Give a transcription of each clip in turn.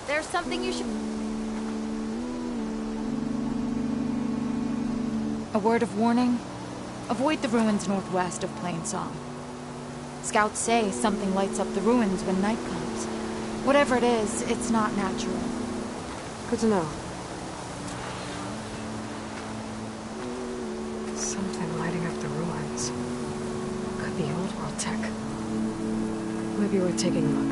There's something you should... A word of warning. Avoid the ruins northwest of Plainsong. Scouts say something lights up the ruins when night comes. Whatever it is, it's not natural. Good to know. Something lighting up the ruins. Could be old world tech. Maybe worth taking a look.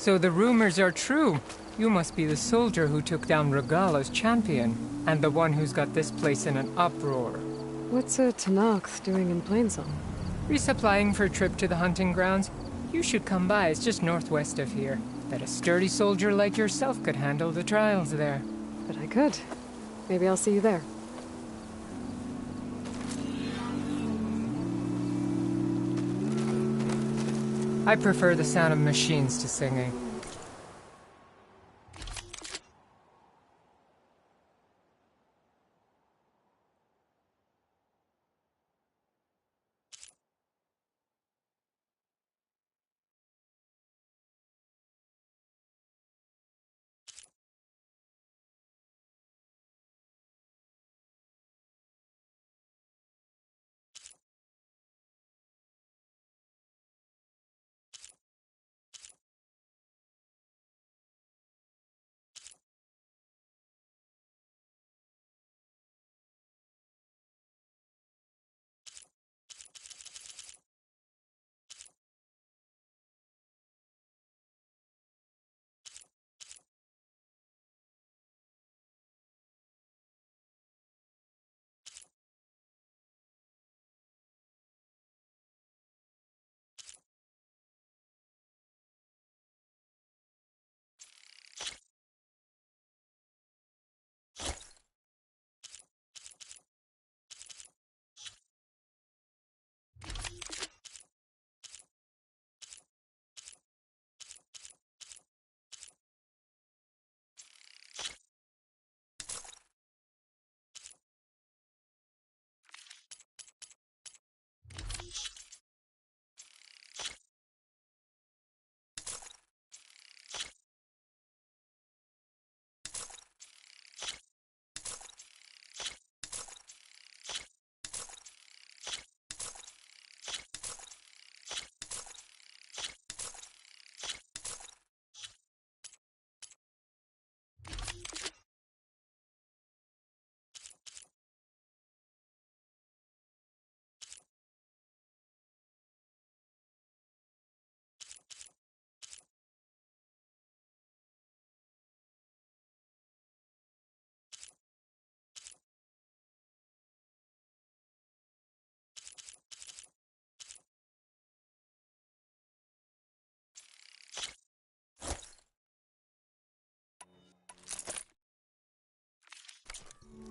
So the rumors are true. You must be the soldier who took down Regalla's champion, and the one who's got this place in an uproar. What's a Tanakh doing in Plainsong? Resupplying for a trip to the hunting grounds? You should come by, it's just northwest of here. Bet a sturdy soldier like yourself could handle the trials there. But I could. Maybe I'll see you there. I prefer the sound of machines to singing.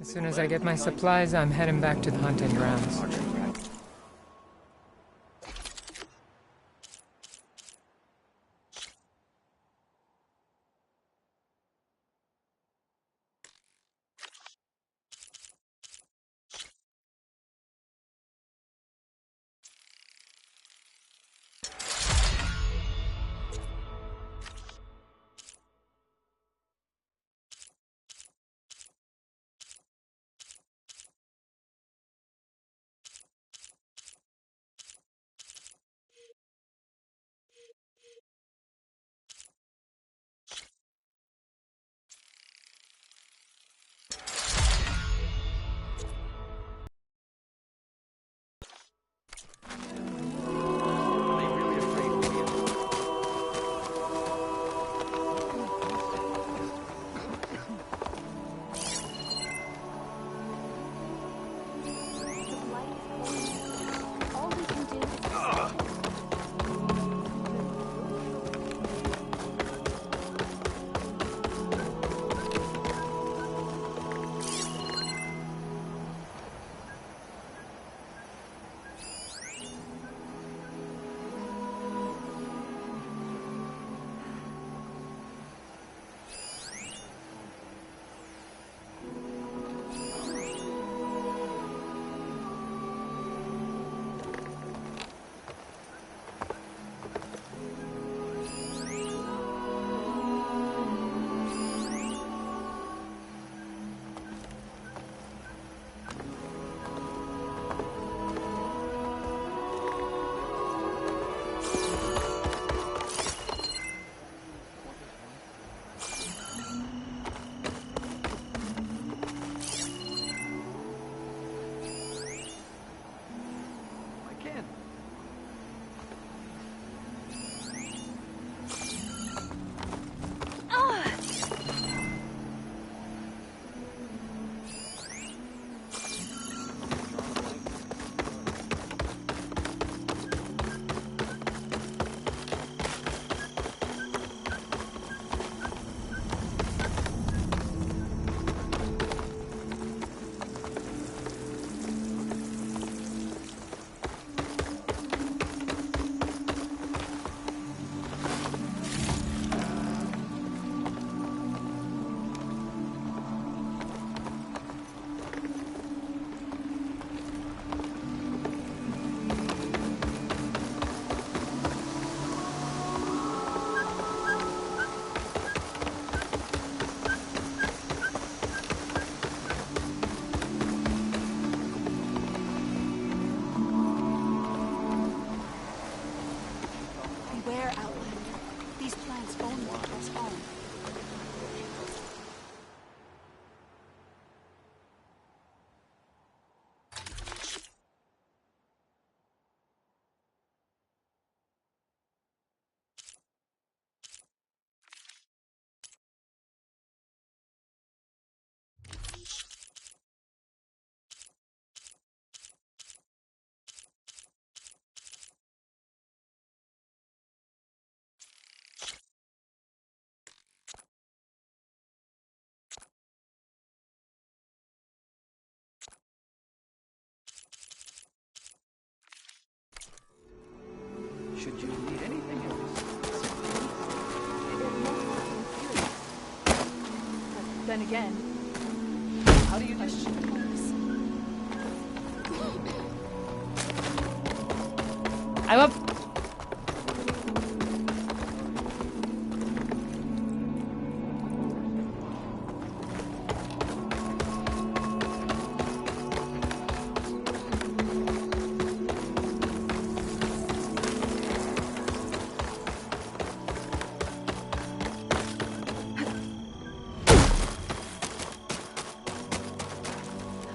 As soon as I get my supplies, I'm heading back to the hunting grounds. Should you need anything in this? Then again, How do you do this? I'm up.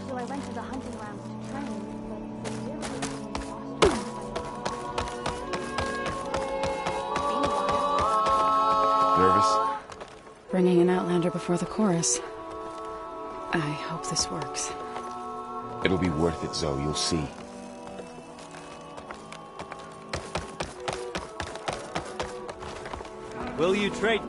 so I went to the hunting grounds to train, but the deer was lost. Nervous? Bringing an Outlander before the chorus. I hope this works. It'll be worth it, Zoe. You'll see. Will you trade?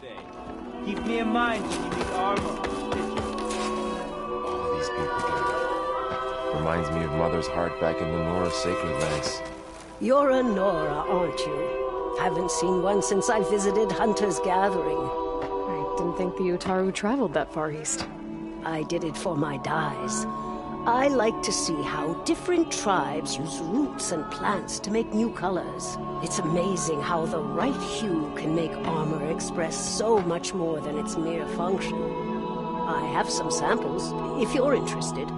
today. Keep me in mind when you need armor. All these people again. Reminds me of Mother's heart back in the Nora Sacred Lands. You're a Nora, aren't you? Haven't seen one since I visited Hunter's Gathering. I didn't think the Utaru traveled that far east. I did it for my dyes. I like to see how different tribes use roots and plants to make new colors. It's amazing how the right hue can make armor express so much more than its mere function. I have some samples, if you're interested.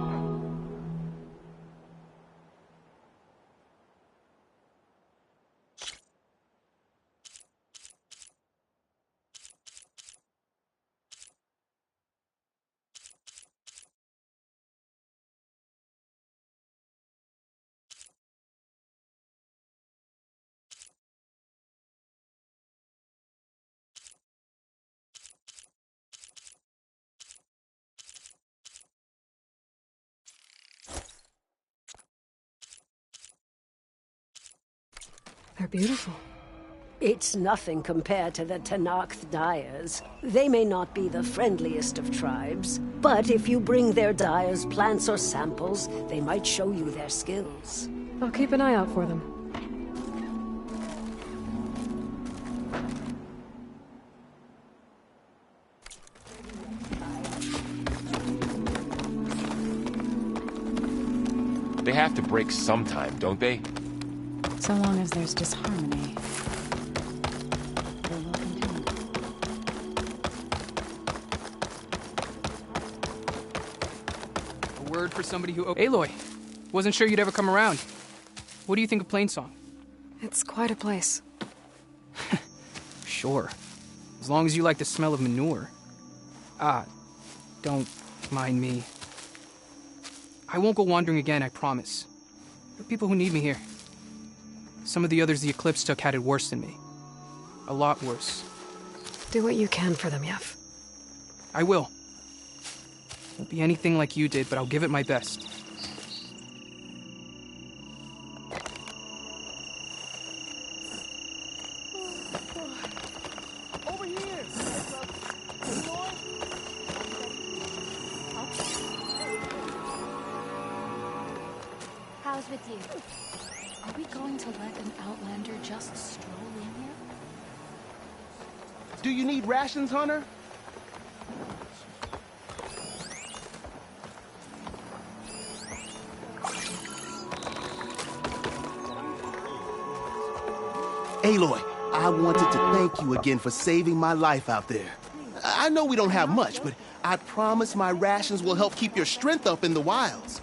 They're beautiful. It's nothing compared to the Tenakth dyers. They may not be the friendliest of tribes, but if you bring their dyers plants or samples, they might show you their skills. I'll keep an eye out for them. They have to break sometime, don't they? So long as there's disharmony. They will continue. A word for somebody who... Aloy! Wasn't sure you'd ever come around. What do you think of Plainsong? It's quite a place. Sure. As long as you like the smell of manure. Don't mind me. I won't go wandering again, I promise. There are people who need me here. Some of the others the Eclipse took had it worse than me. A lot worse. Do what you can for them, Yef. I will. Won't be anything like you did, but I'll give it my best. Over here! How's with you? Are we going to let an outlander just stroll in here? Do you need rations, Hunter? Aloy, I wanted to thank you again for saving my life out there. I know we don't have much, but I promise my rations will help keep your strength up in the wilds.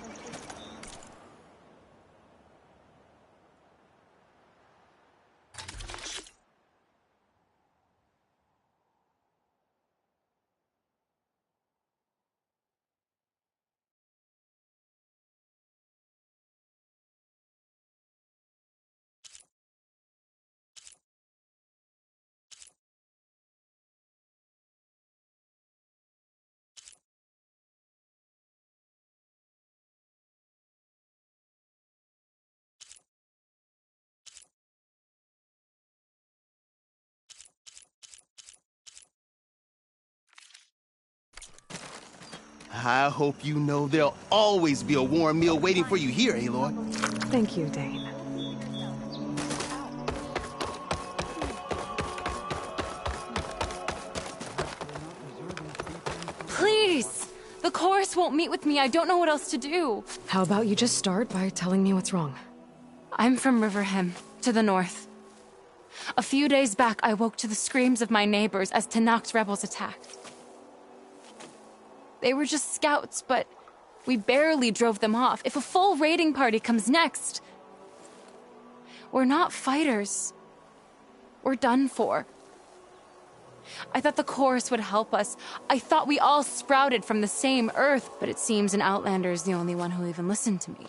I hope you know there'll always be a warm meal waiting for you here, Aloy. Thank you, Dane. Please! The chorus won't meet with me. I don't know what else to do. How about you just start by telling me what's wrong? I'm from Riverhem, to the north. A few days back, I woke to the screams of my neighbors as Tenakth's rebels attacked. They were just scouts, but we barely drove them off. If a full raiding party comes next, we're not fighters. We're done for. I thought the chorus would help us. I thought we all sprouted from the same earth, but it seems an outlander is the only one who'll even listen to me.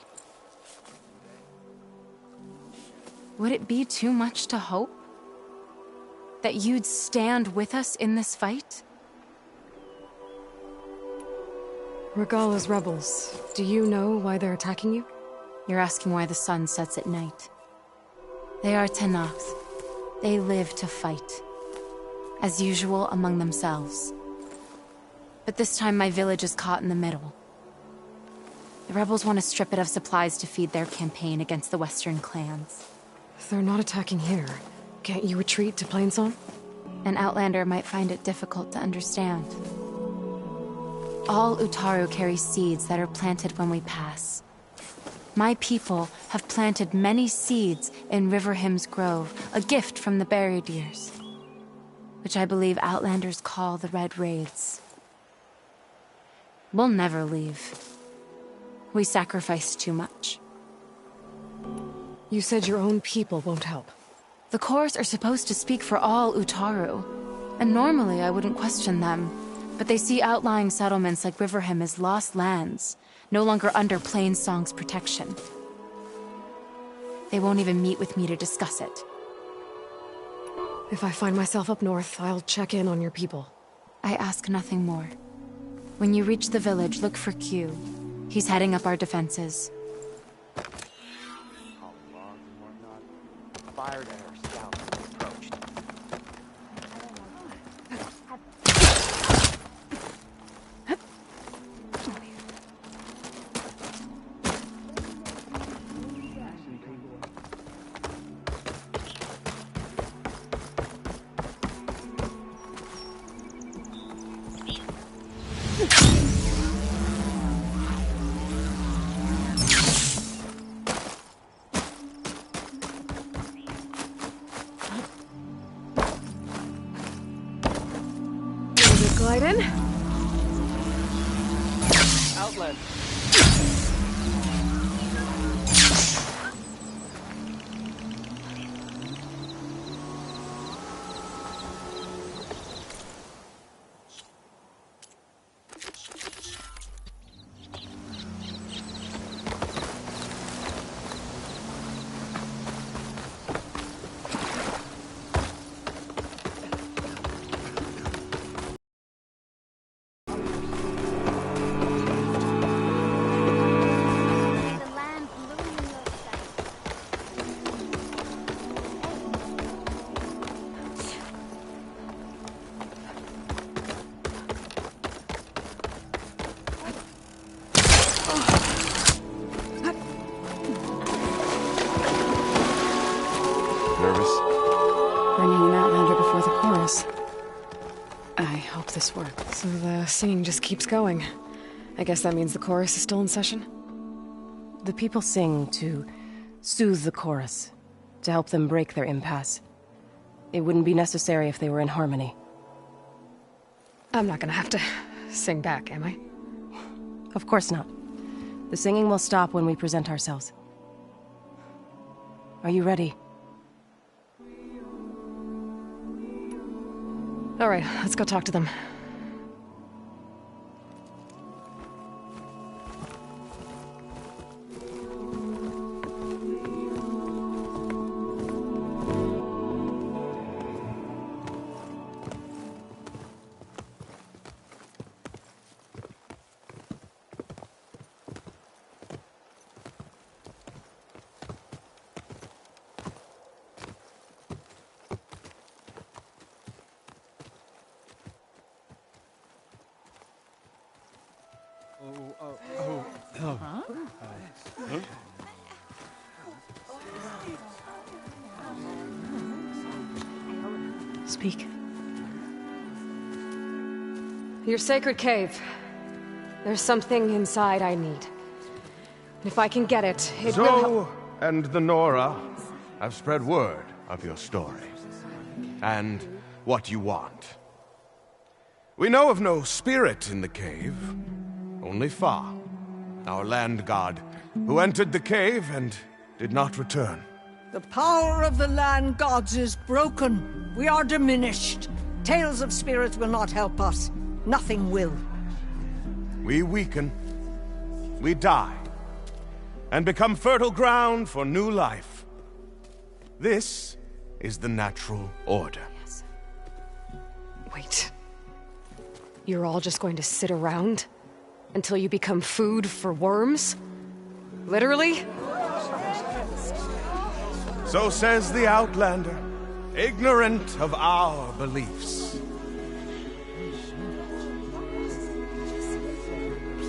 Would it be too much to hope that you'd stand with us in this fight? Regalla's rebels. Do you know why they're attacking you? You're asking why the sun sets at night. They are Tenakth. They live to fight. as usual among themselves. But this time my village is caught in the middle. The rebels want to strip it of supplies to feed their campaign against the Western clans. If they're not attacking here, can't you retreat to Plainsong? An outlander might find it difficult to understand. All Utaru carry seeds that are planted when we pass. My people have planted many seeds in River Hymn's Grove, a gift from the Buried Years, which I believe outlanders call the Red Raids. We'll never leave. We sacrifice too much. You said your own people won't help. The chorus are supposed to speak for all Utaru, and normally I wouldn't question them, but they see outlying settlements like Riverhymn as lost lands, no longer under Plainsong's protection. They won't even meet with me to discuss it. If I find myself up north, I'll check in on your people. I ask nothing more. When you reach the village, look for Q. He's heading up our defenses. Fired at our scouts as they approached. Glide in. Outlet. This work. So the singing just keeps going. I guess that means the chorus is still in session? The people sing to soothe the chorus, to help them break their impasse. It wouldn't be necessary if they were in harmony. I'm not gonna have to sing back, am I? Of course not. The singing will stop when we present ourselves. Are you ready? All right, let's go talk to them. Speak. Your sacred cave. There's something inside I need. If I can get it, it will help. Zoe and the Nora have spread word of your story. And what you want. We know of no spirit in the cave. Only Fa, our land god, who entered the cave and did not return. The power of the land gods is broken. We are diminished. Tales of spirits will not help us. Nothing will. We weaken. We die. And become fertile ground for new life. This is the natural order. Yes. Wait. You're all just going to sit around? Until you become food for worms? Literally? So says the Outlander, ignorant of our beliefs.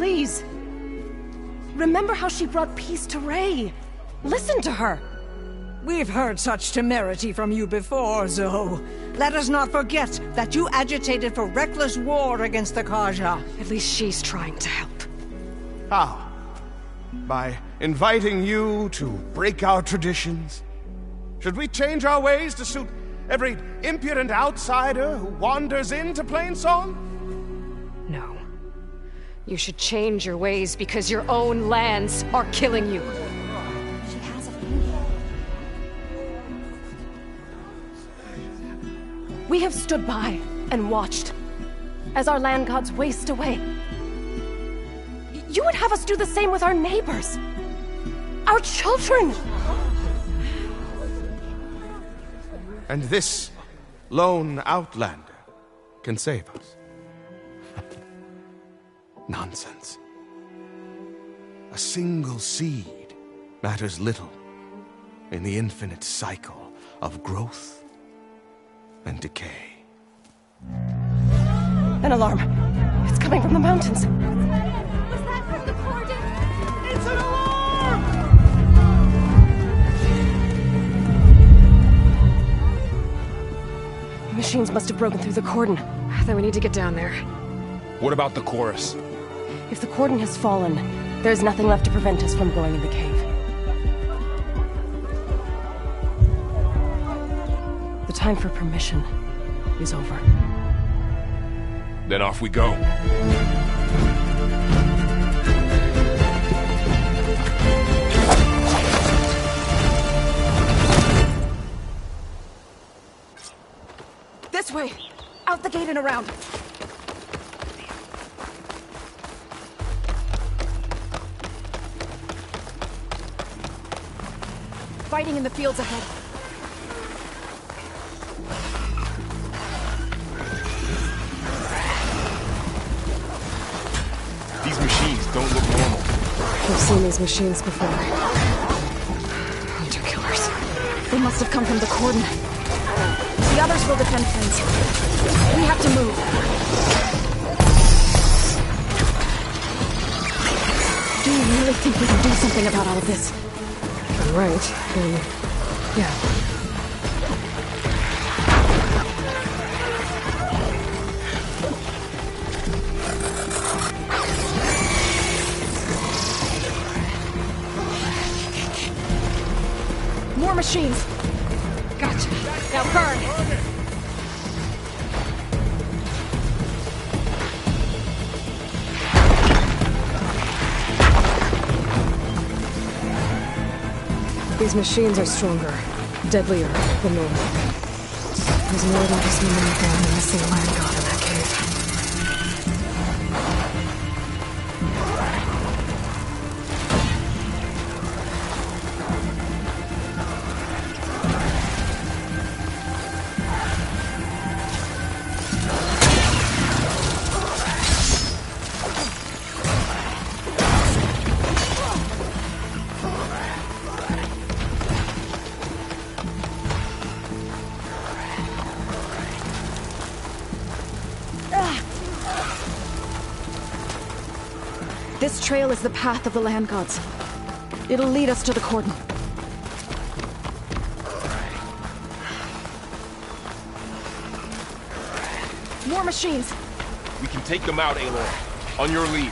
please. Remember how she brought peace to Ray. Listen to her. We've heard such temerity from you before, Zoe. Let us not forget that you agitated for reckless war against the Kaja. At least she's trying to help. How? By inviting you to break our traditions? Should we change our ways to suit every impudent outsider who wanders into Plainsong? No. You should change your ways because your own lands are killing you. She has a finger. We have stood by and watched as our land gods waste away. You would have us do the same with our neighbors, our children. And this lone outlander can save us. Nonsense. A single seed matters little in the infinite cycle of growth and decay. An alarm. It's coming from the mountains. Was that from the cordon? It's an alarm! The machines must have broken through the cordon. Then we need to get down there. What about the chorus? If the cordon has fallen, there's nothing left to prevent us from going in the cave. The time for permission is over. Then off we go. This way! Out the gate and around! Fighting in the fields ahead. These machines don't look normal. We've seen these machines before. Hunter killers. They must have come from the cordon. The others will defend things. We have to move. Do you really think we can do something about all of this? If I'm right, then... yeah. More machines! Gotcha. Now burn! These machines are stronger, deadlier than normal. There's more than just one man and missing land god in that cave. This trail is the path of the land gods. It'll lead us to the cordon. More machines! We can take them out, Aloy. On your lead.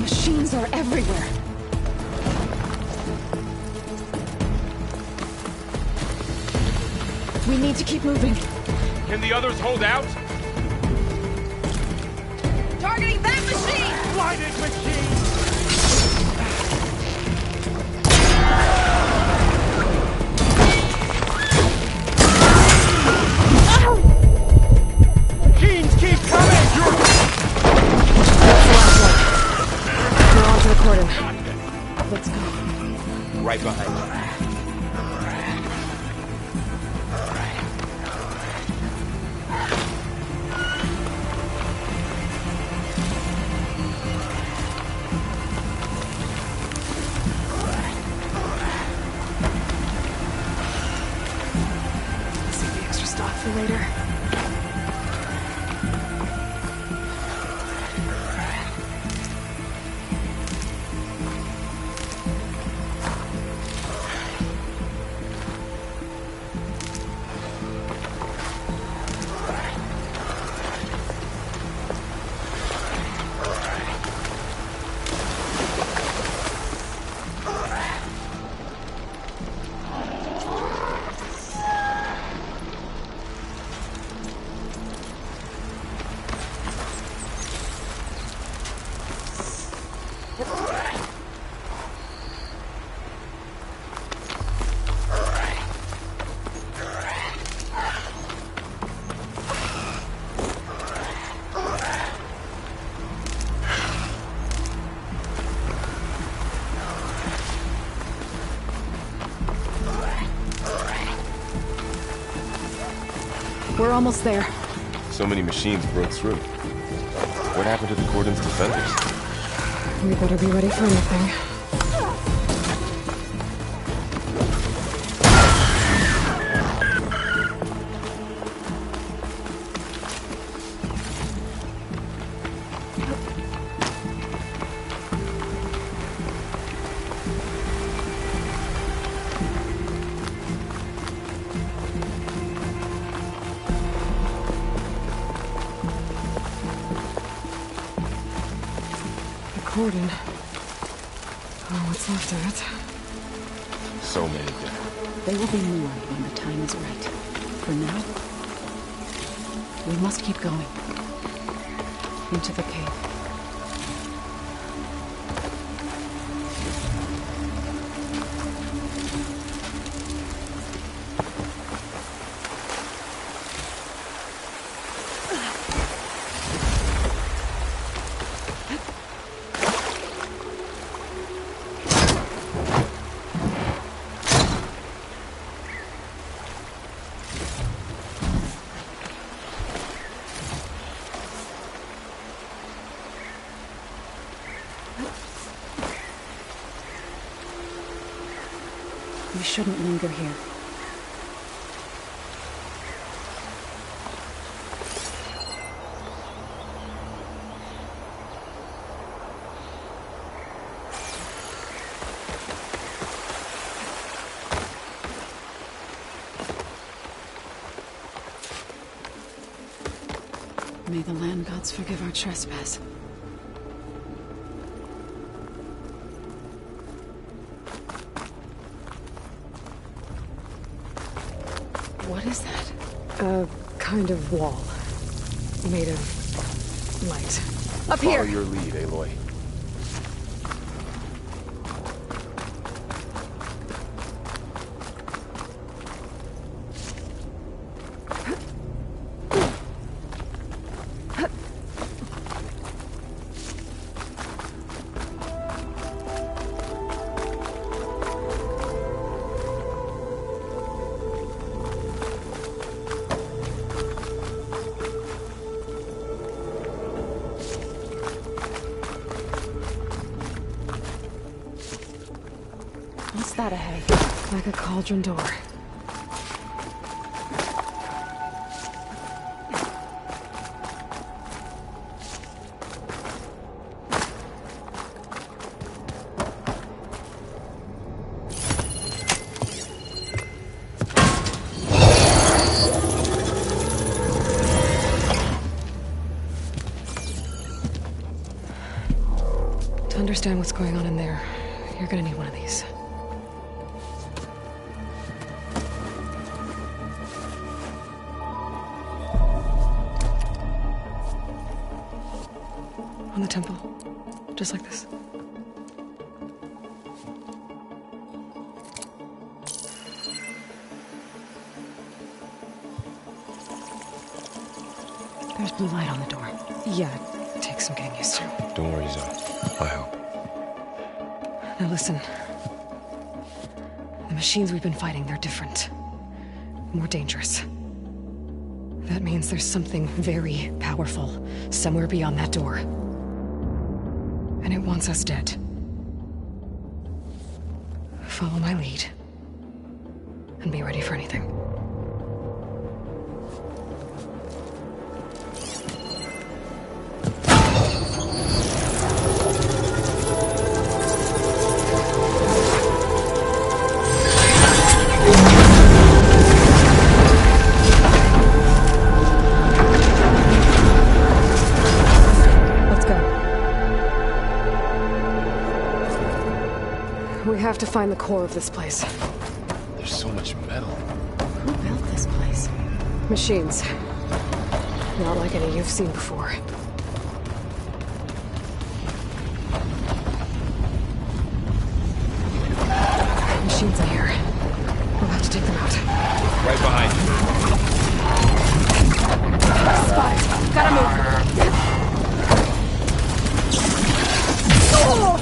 Machines are everywhere. We need to keep moving. Can the others hold out? Targeting that machine! Blinded machine! Machines keep coming! We're on to the cordon. Let's go. Right behind you. Save the extra stock for later. We're almost there. So many machines broke through. What happened to the cordon's defenders? We better be ready for anything. Cordon. Oh, what's left of it? So many dead. They will be more when the time is right. For now, we must keep going. Into the cave. We shouldn't linger here. May the land gods forgive our trespass. What is that? A kind of wall. Made of light. Up here! Follow your lead, Aloy. What's that ahead? Like a cauldron door. To understand what's going on in there, you're gonna need one of these. On the temple. Just like this. There's blue light on the door. Yeah, it takes some getting used to. Don't worry, Zoe. I help. Now listen. The machines we've been fighting, they're different. More dangerous. That means there's something very powerful somewhere beyond that door. And it wants us dead. Follow my lead. And be ready for anything. We have to find the core of this place. There's so much metal. Who built this place? Machines. Not like any you've seen before. Machines in here. We'll have to take them out. Right behind you. Spies! Gotta move! Oh!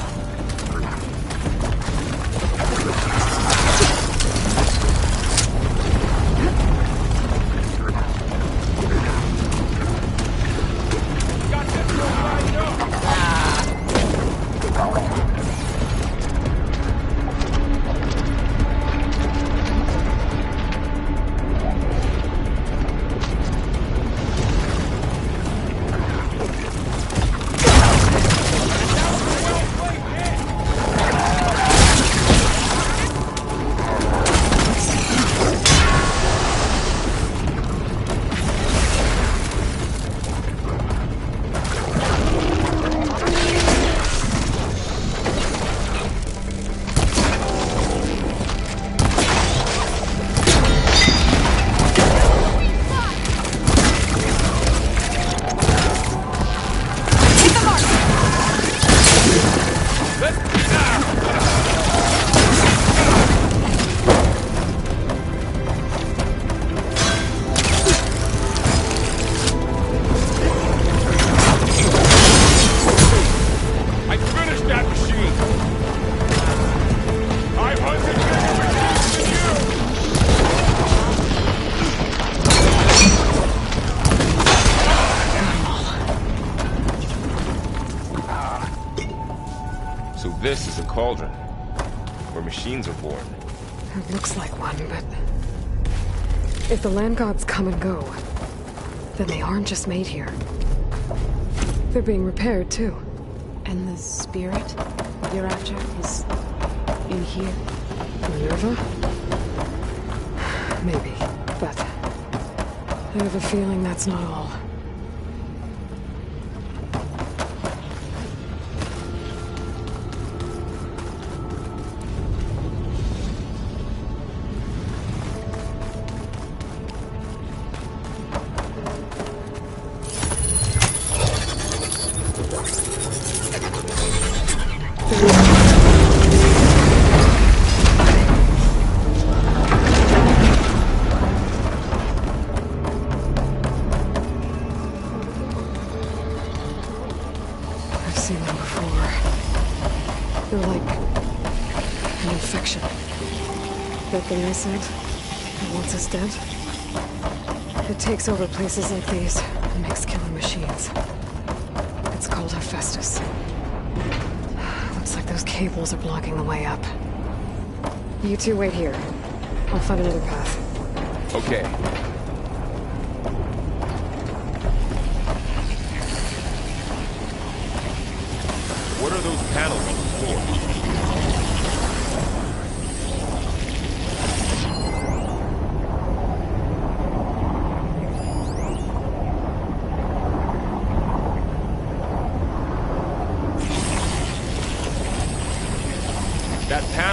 This is a cauldron, where machines are born. It looks like one, but... if the land gods come and go, then they aren't just made here. They're being repaired, too. And the spirit you're after is in here? Minerva? Maybe, but... I have a feeling that's not all. I said, it wants us dead. It takes over places like these and makes killer machines. It's called Hephaestus. Looks like those cables are blocking the way up. You two wait here. I'll find another path. Okay. What are those panels on the floor?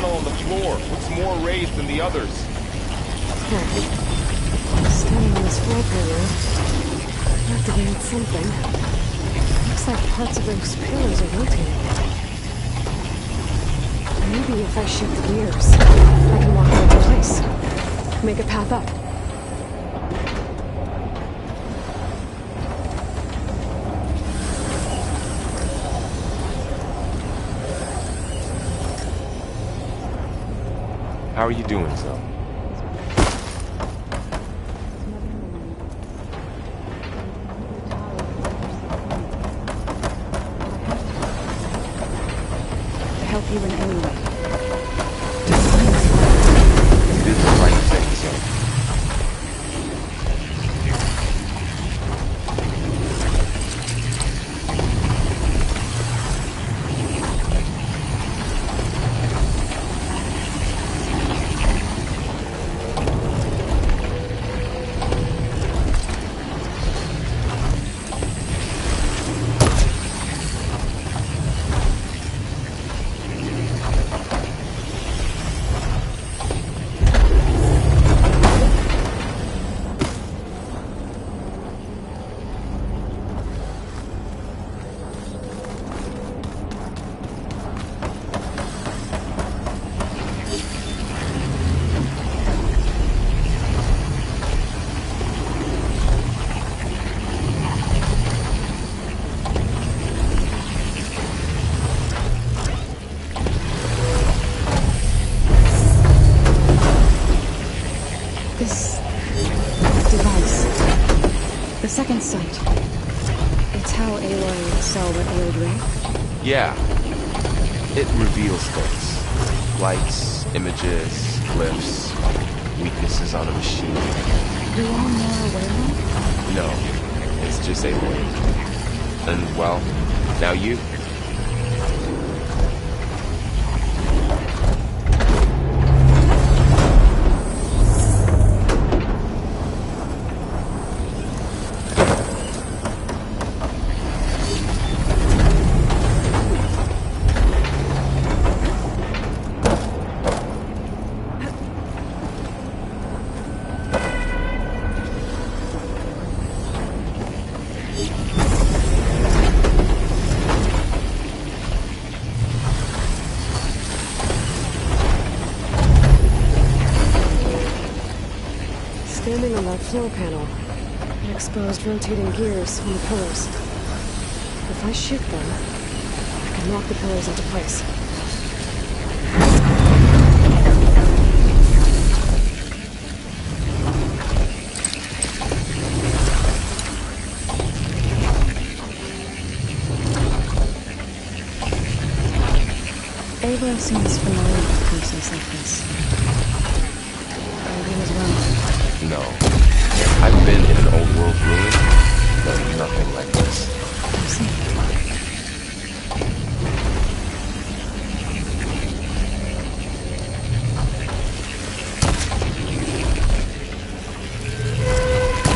panel on the floor. Looks more raised than the others. Standing on this floor panel, activated something. Looks like parts of those pillars are rotating. Maybe if I shoot the gears, I can lock them into place. Make a path up. How are you doing, Zoe? To help you in any way. You did the right thing, Zoe. The second sight. It's how Aloy saw what ailed Ray? Yeah. It reveals things. Lights, images, glyphs, weaknesses on a machine. You all more aware now? No. It's just Aloy. And, well, now you. Standing on that floor panel, the exposed rotating gears on the pillars. If I shoot them, I can lock the pillars into place. Ava seems familiar with a process like this. Ava as well. No. I've been in an old world ruin, but nothing like this. I see.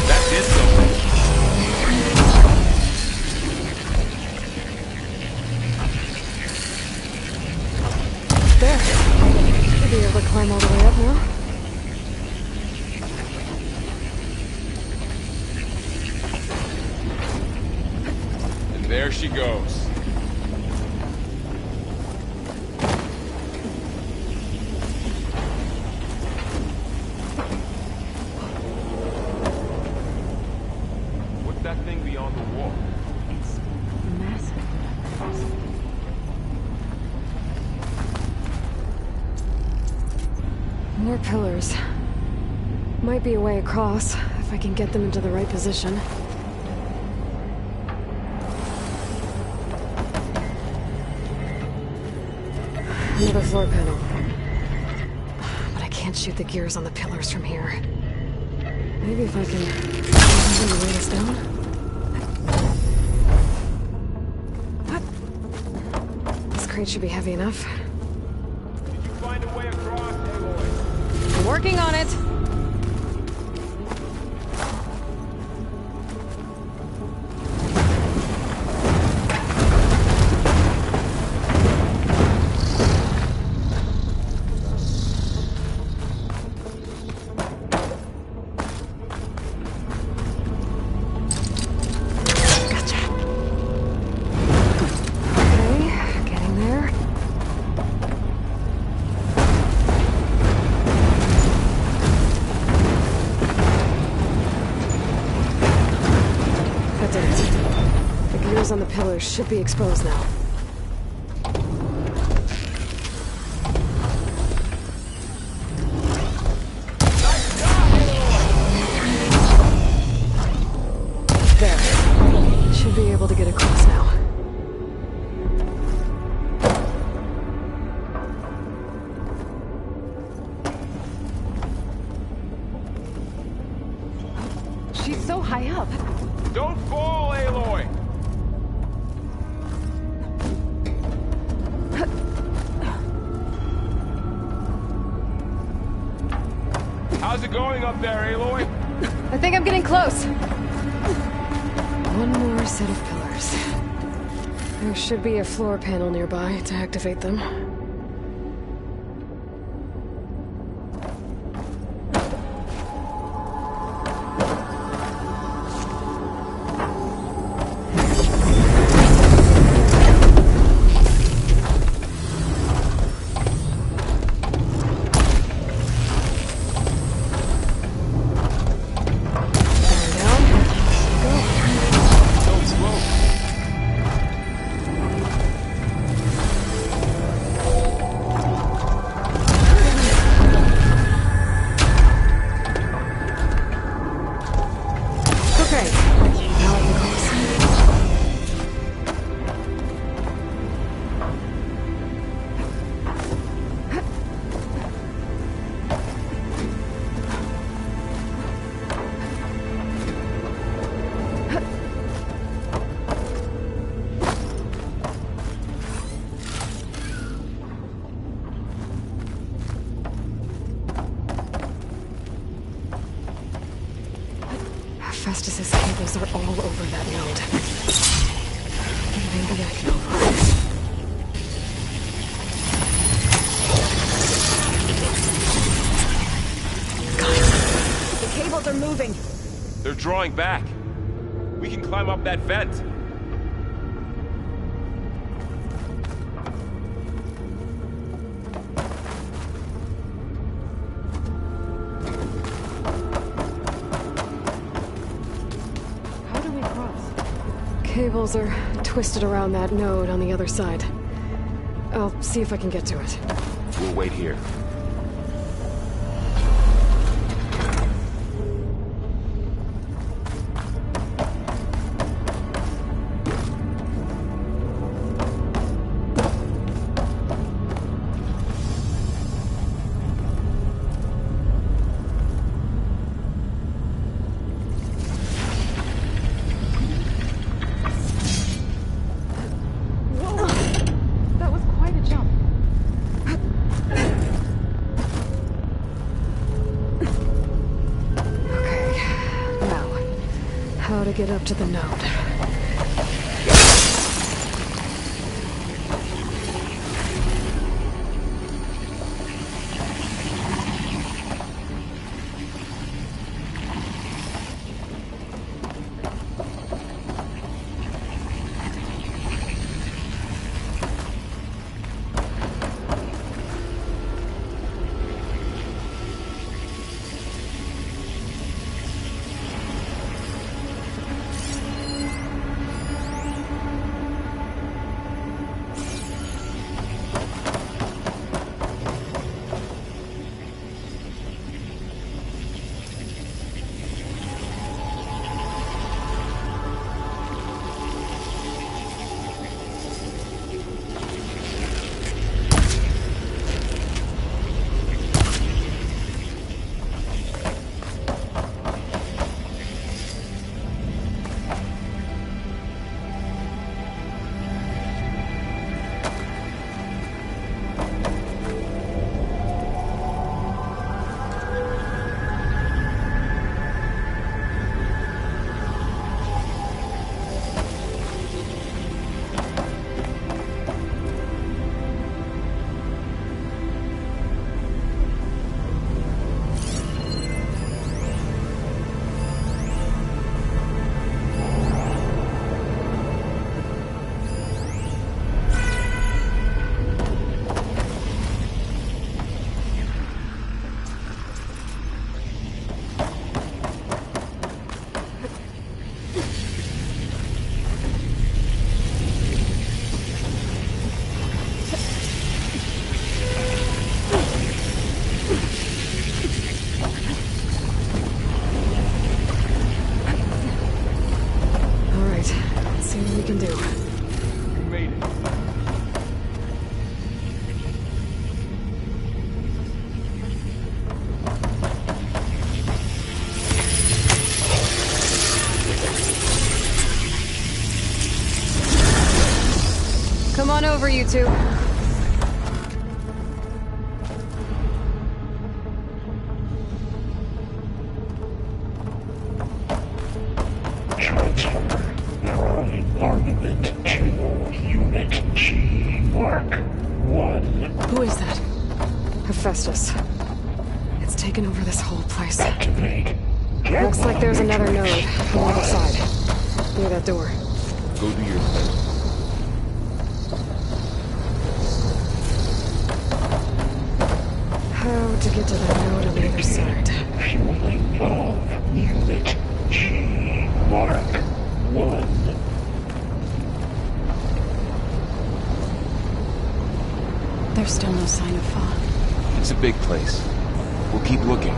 That's it, though. There. Should be able to climb all the way up now. There she goes. What's that thing beyond the wall? It's massive. More pillars. Might be a way across, if I can get them into the right position. Another floor panel. But I can't shoot the gears on the pillars from here. Maybe if I can get something to weigh us down? This crate should be heavy enough. Did you find a way across, Aloy? Working on it! Sectors should be exposed now. There. Should be able to get across now. She's so high up. Don't fall, Aloy! How's it going up there, Aloy? I think I'm getting close. One more set of pillars. There should be a floor panel nearby to activate them. Festus's cables are all over that node. Maybe I can override. The cables are moving. They're drawing back. We can climb up that vent. Cables are twisted around that node on the other side. I'll see if I can get to it. We'll wait here. How to get up to the node. Come on over, you two. Armament to Unit G Mark 1. Who is that? Hephaestus. It's taken over this whole place. Activate. Looks like there's another node on the other side. Near that door. Go do your thing. How to get to that node on the other side? Fueling valve. Unit G Mark 1. There's still no sign of fog. It's a big place. We'll keep looking.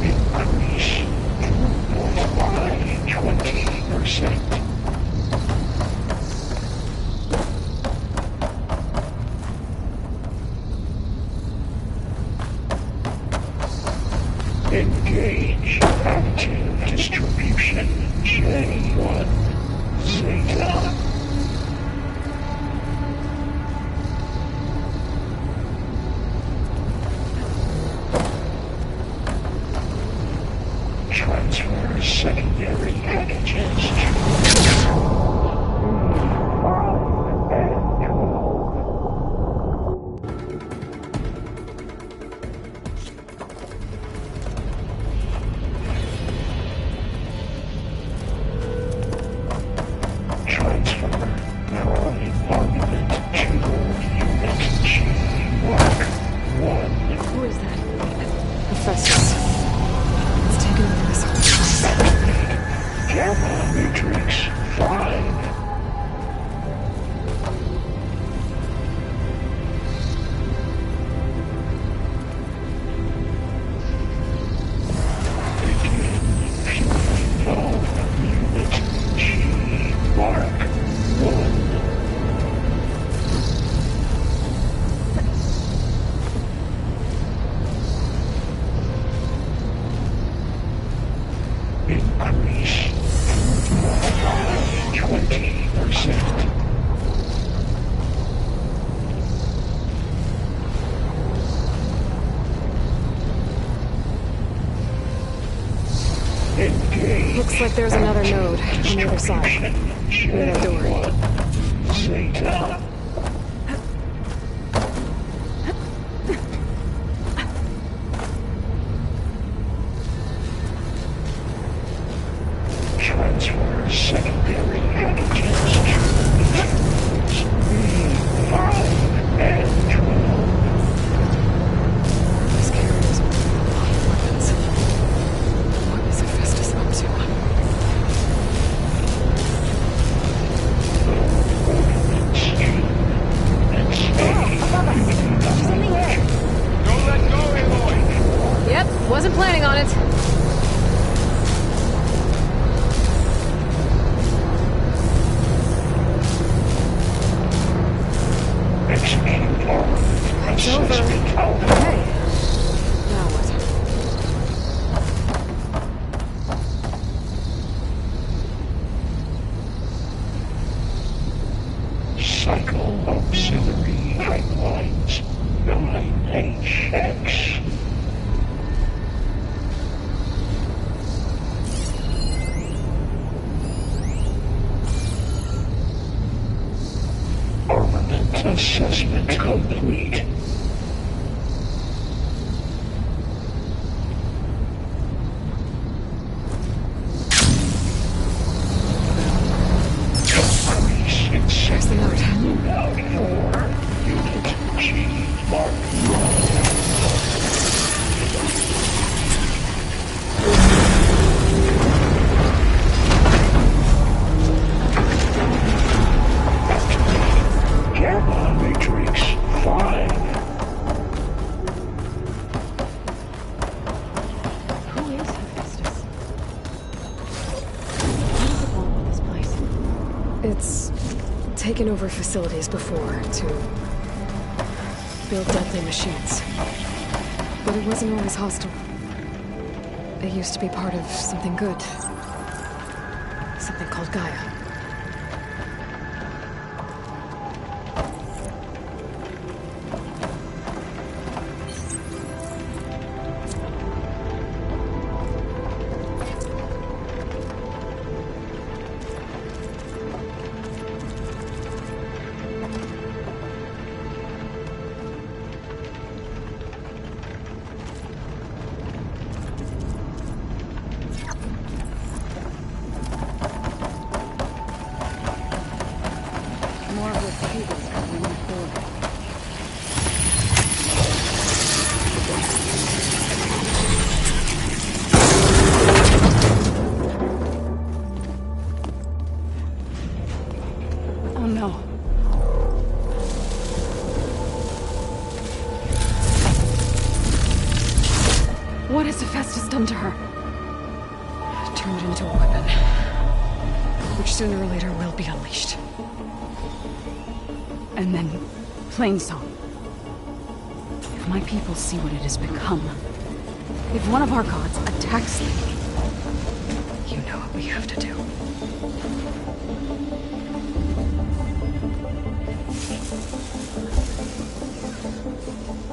Increase throughput by 20%. Engage active distribution J1 Zeta. Transfer secondary packages to Looks like there's another node on the other side. Near that door. Zeta. Transfer secondary packages to B5 and 12. These carriers are with a lot of weapons. What is Hephaestus up to? She's in the air. Don't let go, Aloy. Yep, wasn't planning on it. Execute armament It's over. assessment output. Okay. Now what? Cycle auxiliary pipelines 9HX. Armament assessment complete. Increase in There's the node. Out for Unit G Mark 1. Gamma Matrix 5. Who is Hephaestus? What does it want with this place? It's taken over facilities before to build deadly machines. But it wasn't always hostile. It used to be part of something good. Something called Gaia. marvelous cables covering the floor. Oh no. What has Hephaestus done to her? Turned it into a weapon, which sooner or later will be unleashed. And then, Plainsong. If my people see what it has become, if one of our gods attacks them, You know what we have to do.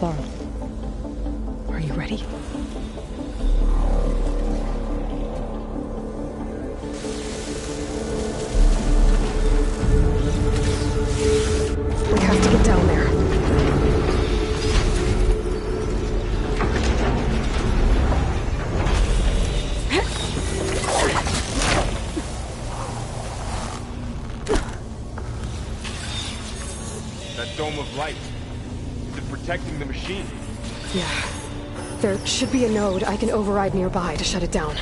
Laurel, Are you ready? We have to get down there. That dome of light. Is it protecting the machine? Yeah. There should be a node I can override nearby to shut it down.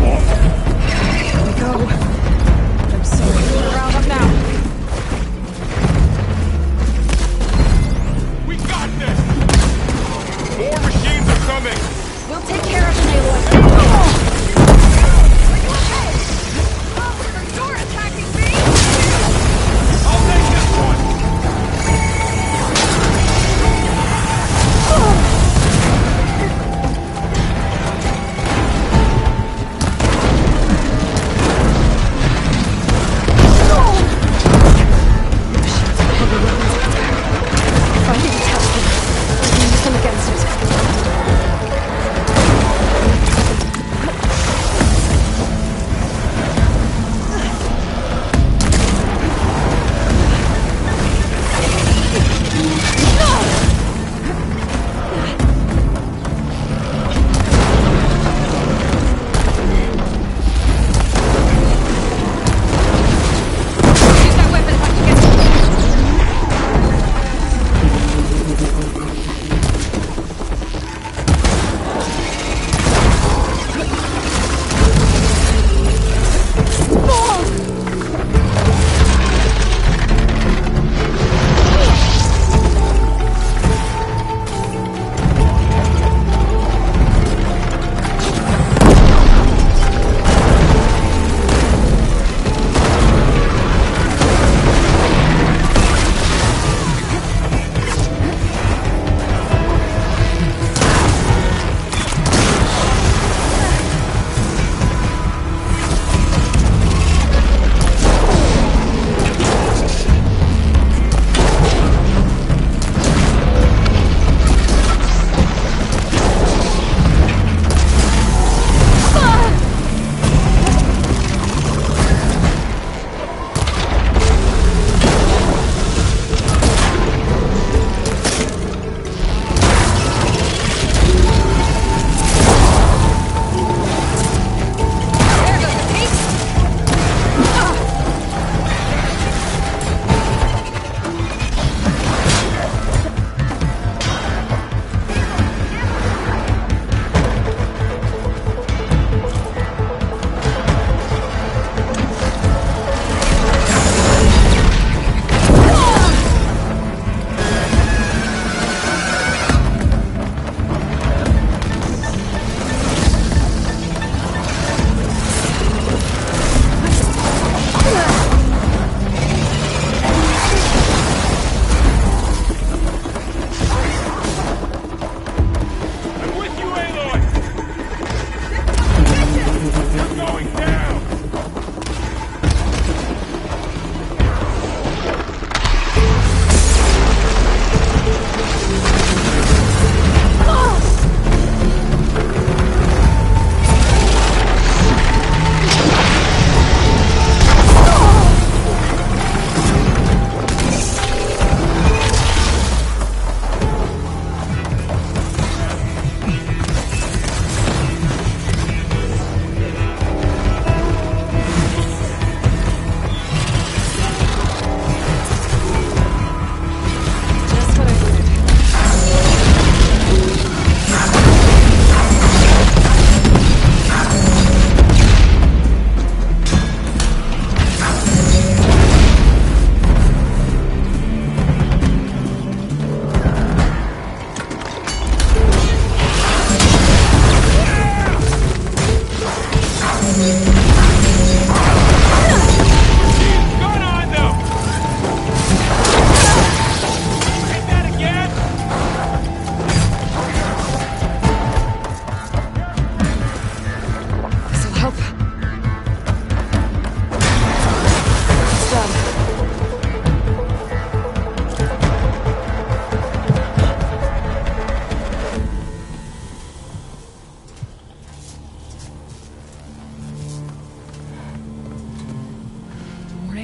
Here we go. I'm sorry. We're out of now.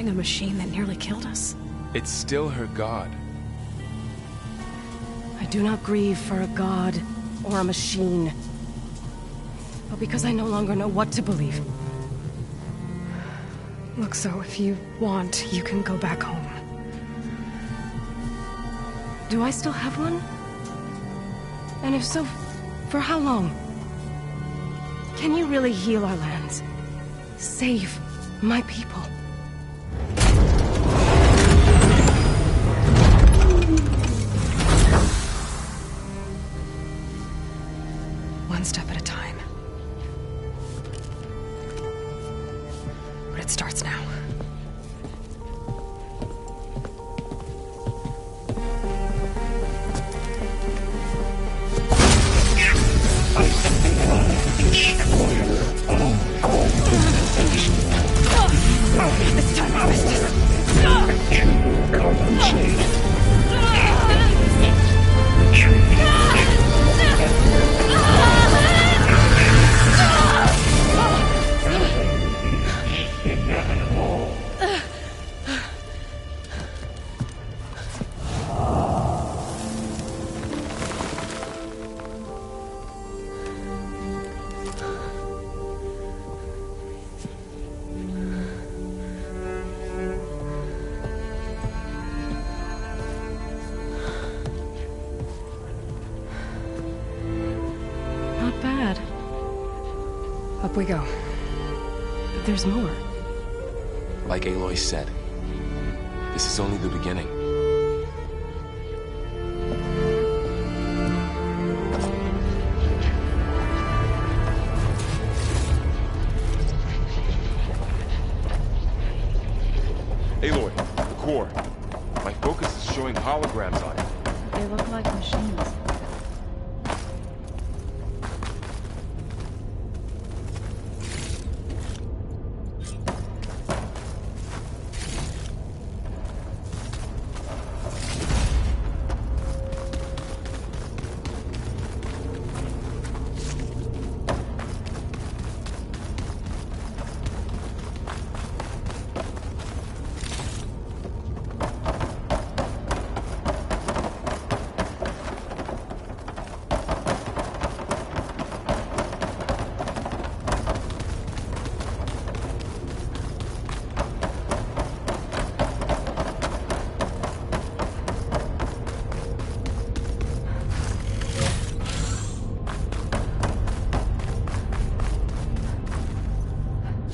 fighting a machine that nearly killed us? It's still her god. I do not grieve for a god or a machine, but because I no longer know what to believe. Look, so if you want, you can go back home. Do I still have one? And if so, for how long? Can you really heal our lands? Save my people? One step at a time. But it starts now. This time, Festus. To compensate. Not bad. Up we go. There's more. Like Aloy said, this is only the beginning. Aloy, the core. My focus is showing holograms on it. They look like machines.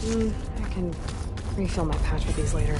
I can refill my pouch with these later.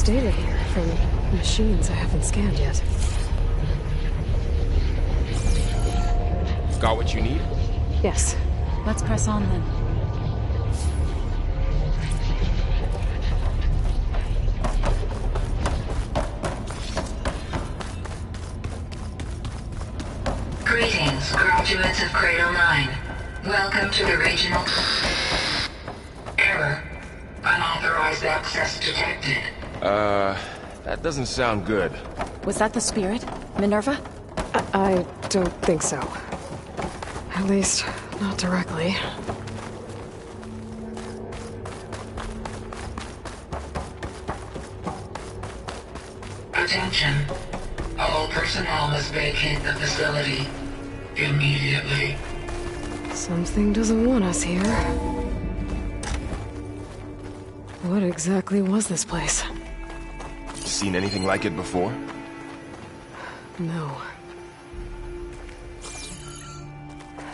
data here from machines I haven't scanned yet. Got what you need? Yes. Let's press on then. Greetings, graduates of Cradle 9. Welcome to the regional... Error. Unauthorized access detected. That doesn't sound good. Was that the spirit? Minerva? I don't think so. At least, not directly. Attention. All personnel must vacate the facility immediately. Something doesn't want us here. What exactly was this place? Seen anything like it before? No.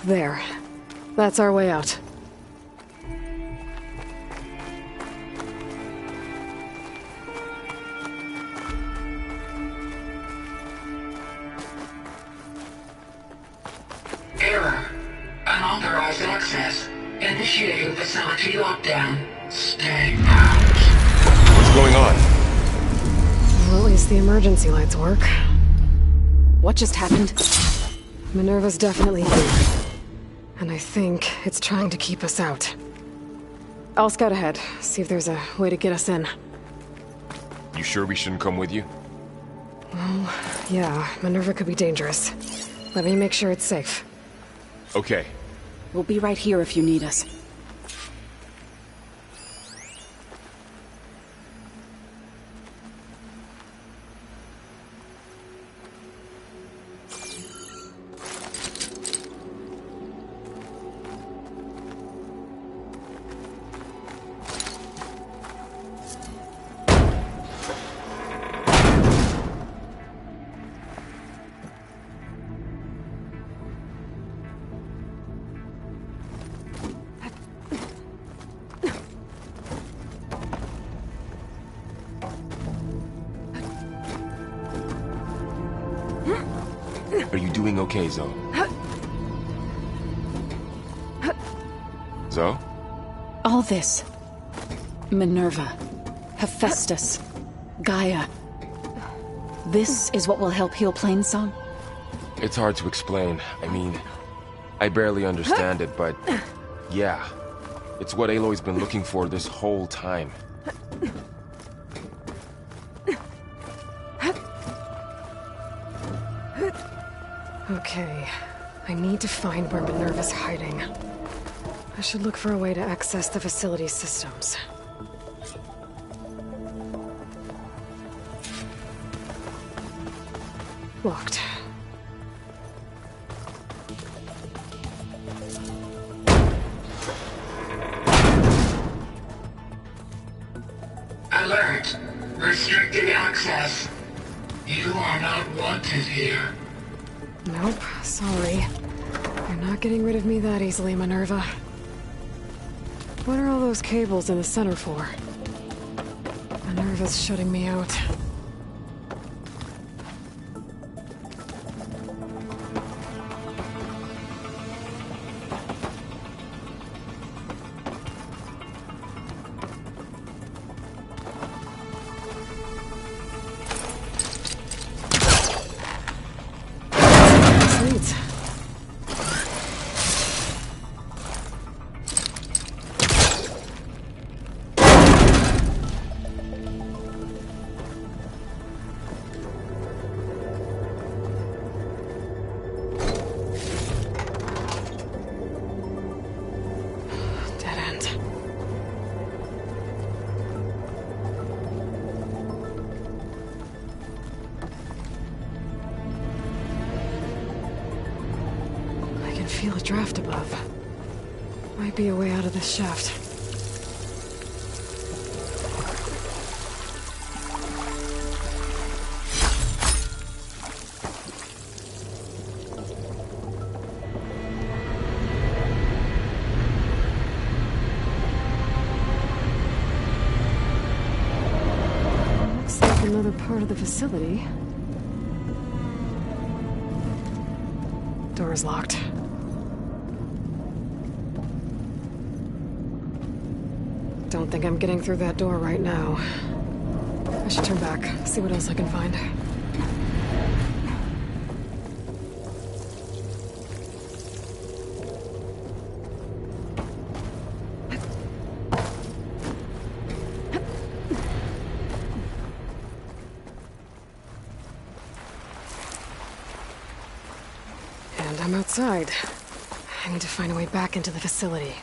There. That's our way out. Error. Unauthorized access. Initiating facility lockdown. Stay out. What's going on? Well, at least the emergency lights work. What just happened? Minerva's definitely here. And I think it's trying to keep us out. I'll scout ahead, see if there's a way to get us in. You sure we shouldn't come with you? Well, yeah, Minerva could be dangerous. Let me make sure it's safe. Okay. We'll be right here if you need us. Are you doing okay, Zoe? Zoe? All this. Minerva. Hephaestus. Gaia. This is what will help heal Plainsong? It's hard to explain. I mean, I barely understand it, but yeah. It's what Aloy's been looking for this whole time. Okay, I need to find where Minerva's hiding. I should look for a way to access the facility's systems. Locked. Alert! Restricted access. You are not wanted here. Nope, sorry. You're not getting rid of me that easily, Minerva. What are all those cables in the center for? Minerva's shutting me out. Sweet. Dead end. I can feel a draft above. Might be a way out of this shaft. part of the facility. Door is locked. Don't think I'm getting through that door right now. I should turn back, see what else I can find. And I'm outside. I need to find a way back into the facility.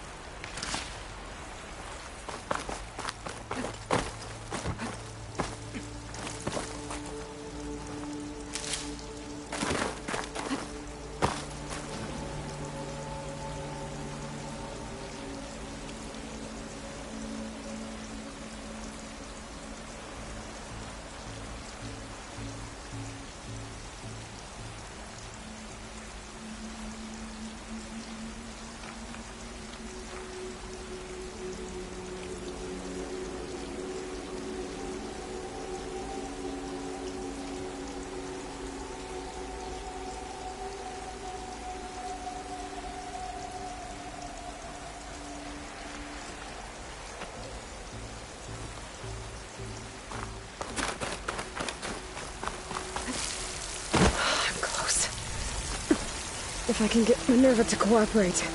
If I can get Minerva to cooperate,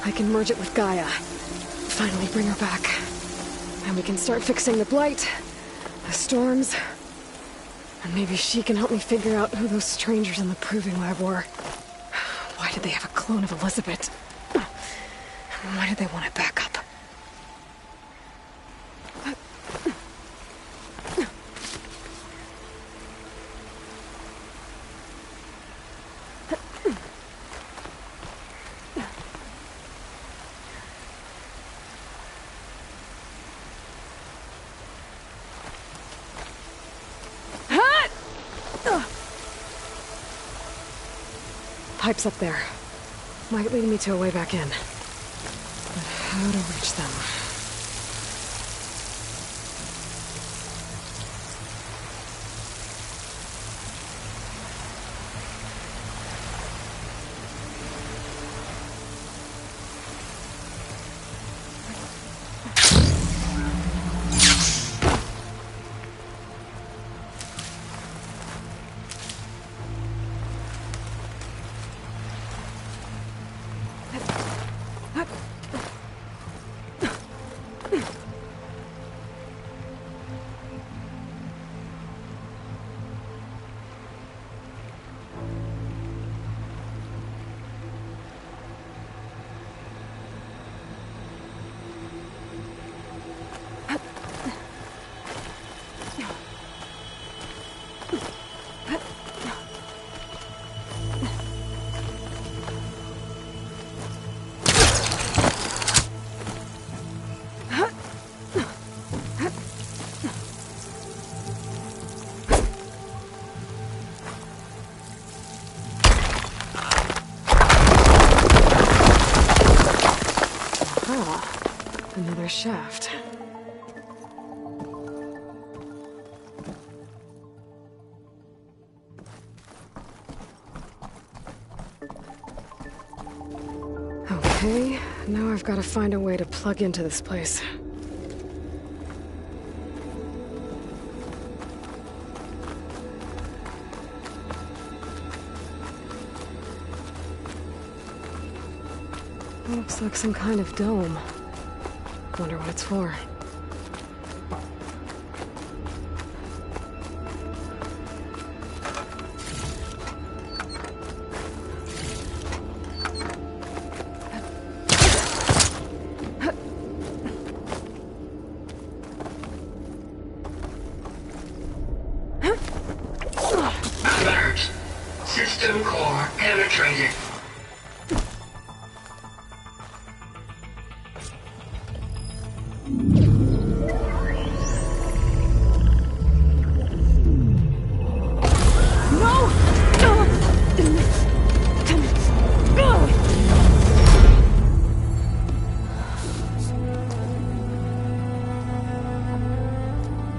I can merge it with Gaia. Finally bring her back. And we can start fixing the Blight, the storms, and maybe she can help me figure out who those strangers in the proving lab were. Why did they have a clone of Elizabeth? Why did they want it back up? Pipe's up there. Might lead me to a way back in. But how to reach them? Another shaft. Okay, now I've got to find a way to plug into this place. Looks like some kind of dome. Wonder what it's for. Alert! System core penetrated.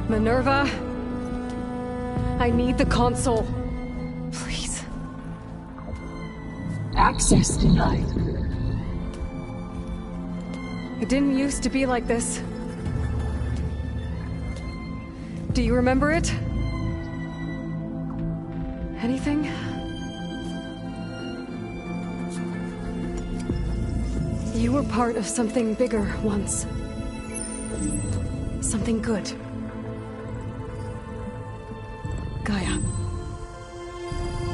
Minerva? need the console. Please. Access denied. It didn't used to be like this. Do you remember it? Anything? You were part of something bigger once. Something good. Gaia.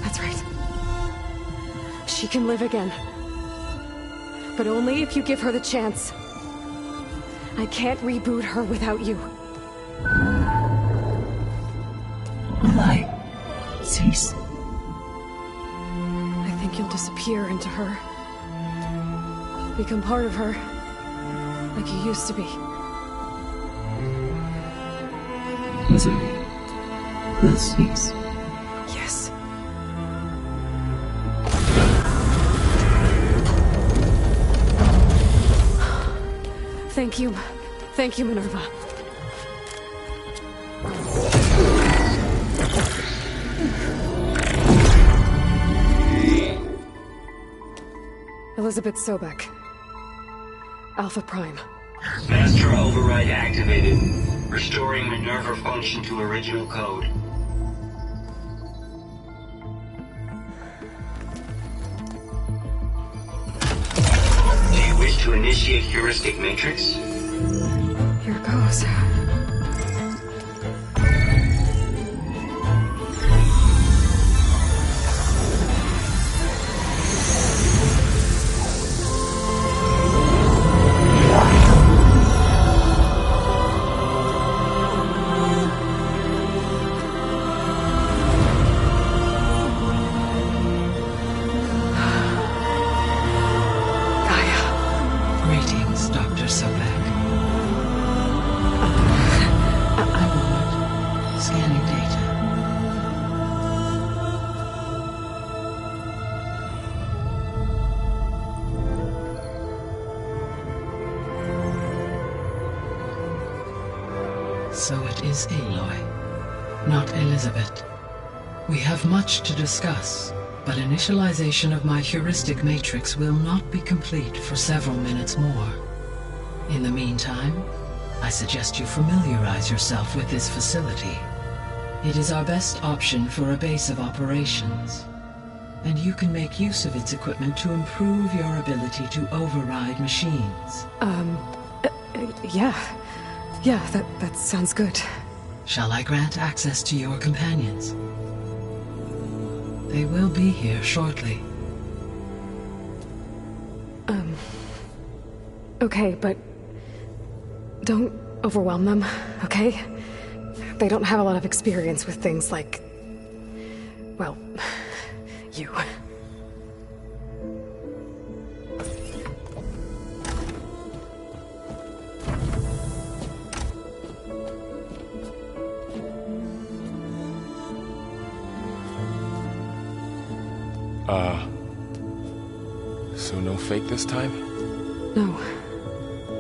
That's right. She can live again. But only if you give her the chance. I can't reboot her without you. Light. Cease. I think you'll disappear into her. Become part of her. Like you used to be. Misery will cease. Yes. Thank you. Thank you, Minerva. Elizabeth Sobek. Alpha Prime. Master override activated. Restoring Minerva function to original code. Do you wish to initiate heuristic matrix? Here goes. So it is Aloy, not Elizabeth. We have much to discuss, but initialization of my heuristic matrix will not be complete for several minutes more. In the meantime, I suggest you familiarize yourself with this facility. It is our best option for a base of operations, and you can make use of its equipment to improve your ability to override machines. Yeah, that sounds good. Shall I grant access to your companions? They will be here shortly. Okay, but don't overwhelm them, okay? They don't have a lot of experience with things like, well, you. So no fake this time? No.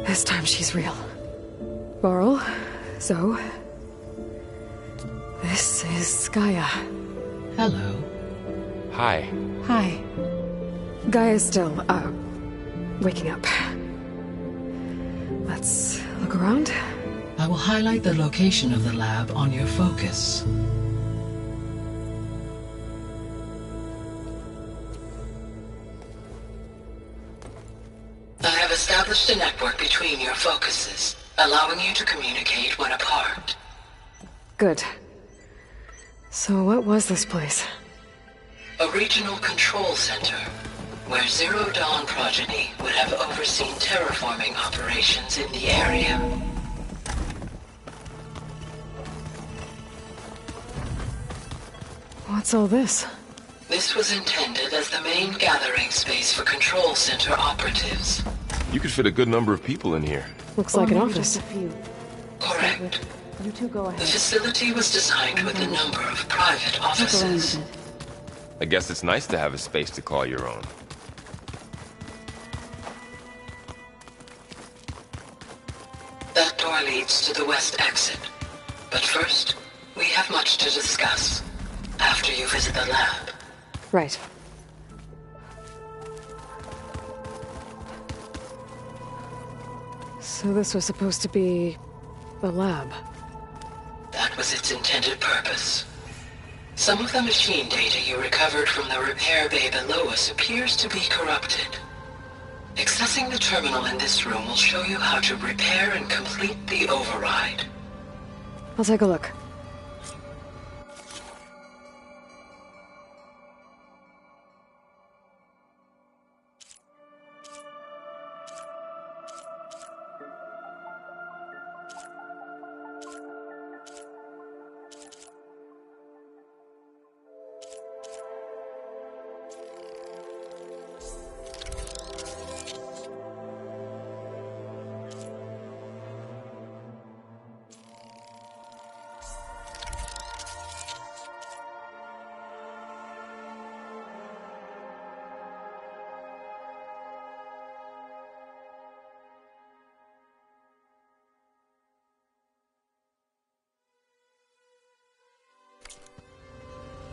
This time she's real. Varl, Zoe. This is Gaia. Hello. Hi. Hi. Gaia's still, waking up. Let's look around. I will highlight the location of the lab on your focus. I have established a network between your focuses, allowing you to communicate when apart. Good. So what was this place? A regional control center, where Zero Dawn progeny would have overseen terraforming operations in the area. What's all this? This was intended as the main gathering space for control center operatives. You could fit a good number of people in here. Looks like an office. Correct. The facility was designed with a number of private offices. I guess it's nice to have a space to call your own. That door leads to the west exit. But first, we have much to discuss. after you visit the lab. Right. So this was supposed to be the lab. That was its intended purpose. Some of the machine data you recovered from the repair bay below us appears to be corrupted. Accessing the terminal in this room will show you how to repair and complete the override. I'll take a look.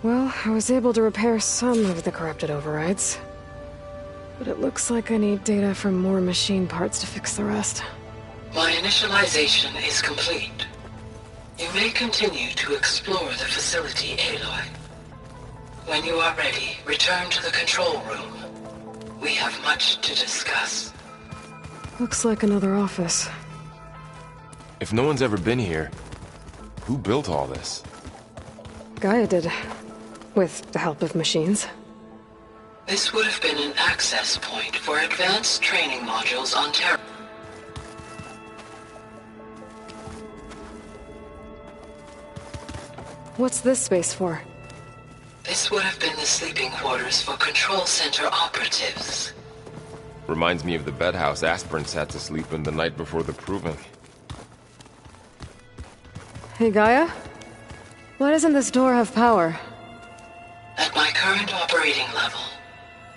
Well, I was able to repair some of the corrupted overrides. But it looks like I need data from more machine parts to fix the rest. My initialization is complete. You may continue to explore the facility, Aloy. When you are ready, return to the control room. We have much to discuss. Looks like another office. If no one's ever been here, who built all this? Gaia did. With the help of machines. This would have been an access point for advanced training modules on Terra. What's this space for? This would have been the sleeping quarters for control center operatives. Reminds me of the bedhouse aspirants had to sleep in the night before the proving. Hey, Gaia? Why doesn't this door have power? At my current operating level,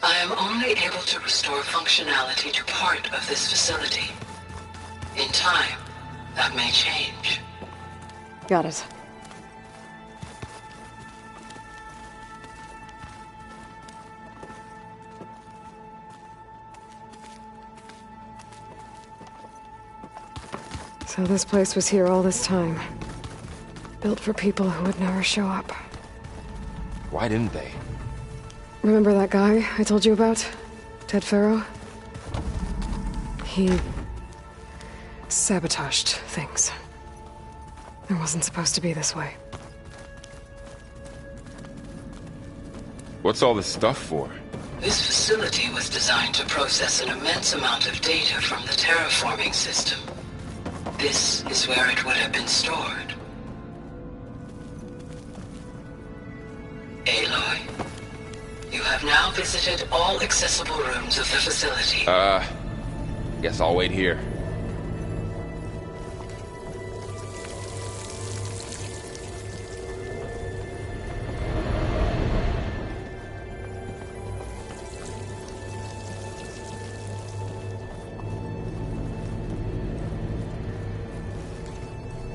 I am only able to restore functionality to part of this facility. In time, that may change. Got it. So this place was here all this time. Built for people who would never show up. Why didn't they? Remember that guy I told you about? Ted Farrow? He sabotaged things. It wasn't supposed to be this way. What's all this stuff for? This facility was designed to process an immense amount of data from the terraforming system. This is where it would have been stored. Aloy, you have now visited all accessible rooms of the facility. Guess I'll wait here.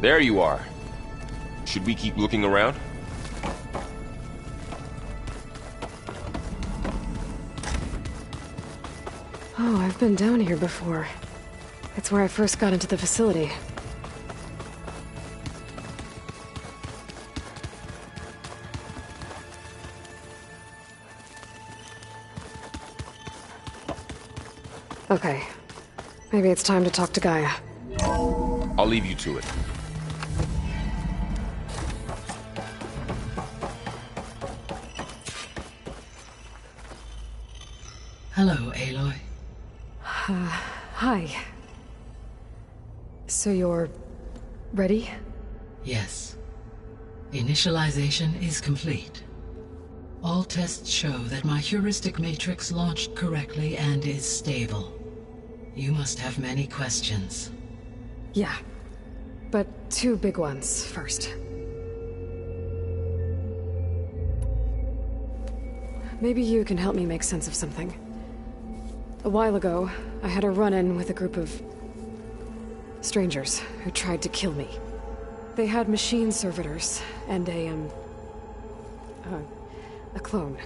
There you are. Should we keep looking around? Oh, I've been down here before. It's where I first got into the facility. Okay. Maybe it's time to talk to Gaia. I'll leave you to it. Hello, Aloy. Hi. So you're ready? Yes. Initialization is complete. All tests show that my heuristic matrix launched correctly and is stable. You must have many questions. Yeah. But two big ones first. Maybe you can help me make sense of something. A while ago, I had a run-in with a group of strangers who tried to kill me. They had machine servitors and a A clone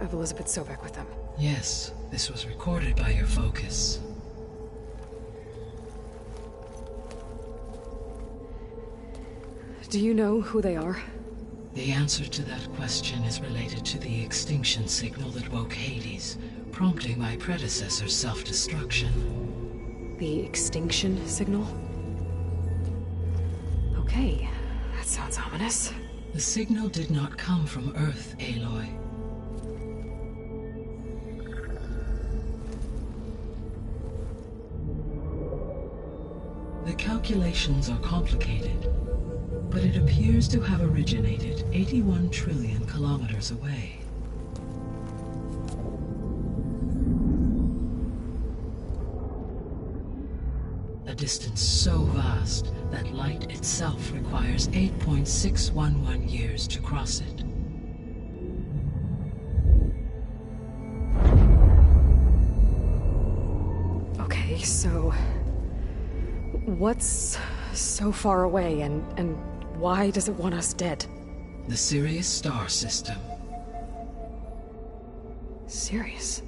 of Elizabeth Sobek with them. Yes, this was recorded by your focus. Do you know who they are? The answer to that question is related to the extinction signal that woke Hades, prompting my predecessor's self-destruction. The extinction signal? Okay, that sounds ominous. The signal did not come from Earth, Aloy. The calculations are complicated, but it appears to have originated 81 trillion kilometers away. A distance so vast that light itself requires 8.611 years to cross it. Okay, so... what's so far away, and why does it want us dead? The Sirius star system. Sirius?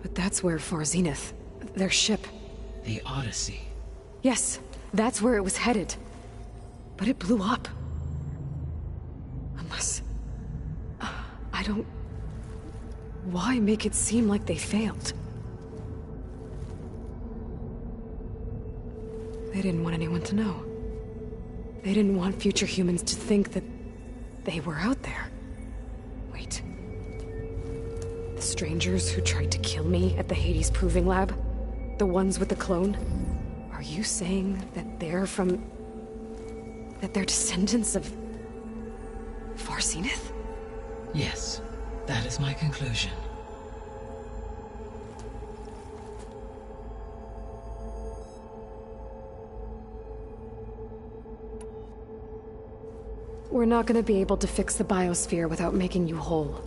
But that's where Far Zenith, their ship... The Odyssey. Yes, that's where it was headed. But it blew up. Unless... I don't... Why make it seem like they failed? They didn't want anyone to know. They didn't want future humans to think that they were out there. Wait. The strangers who tried to kill me at the Hades Proving Lab? The ones with the clone? Are you saying that they're from... that they're descendants of... Far Zenith? Yes, that is my conclusion. We're not gonna be able to fix the biosphere without making you whole.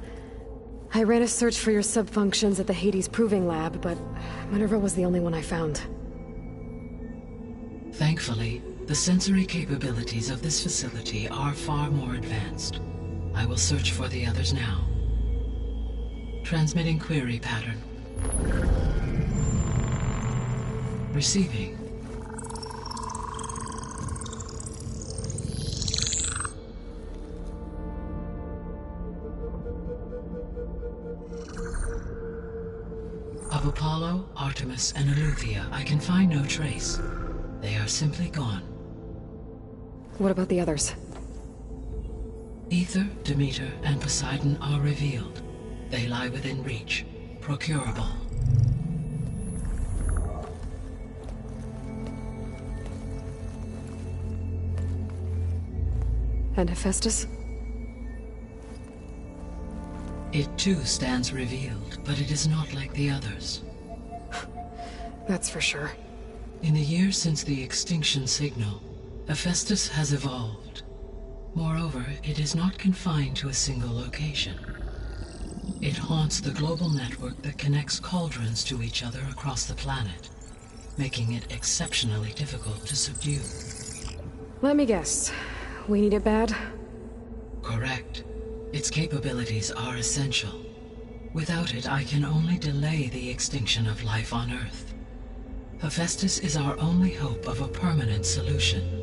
I ran a search for your subfunctions at the Hades Proving Lab, but Minerva was the only one I found. Thankfully, the sensory capabilities of this facility are far more advanced. I will search for the others now. Transmitting query pattern. Receiving. Of Apollo, Artemis, and Eleuthia, I can find no trace. They are simply gone. What about the others? Aether, Demeter, and Poseidon are revealed. They lie within reach, procurable. And Hephaestus? It too stands revealed, but it is not like the others. That's for sure. In the years since the extinction signal, Hephaestus has evolved. Moreover, it is not confined to a single location. It haunts the global network that connects cauldrons to each other across the planet, making it exceptionally difficult to subdue. Let me guess. We need it bad? Correct. Its capabilities are essential. Without it, I can only delay the extinction of life on Earth. Hephaestus is our only hope of a permanent solution.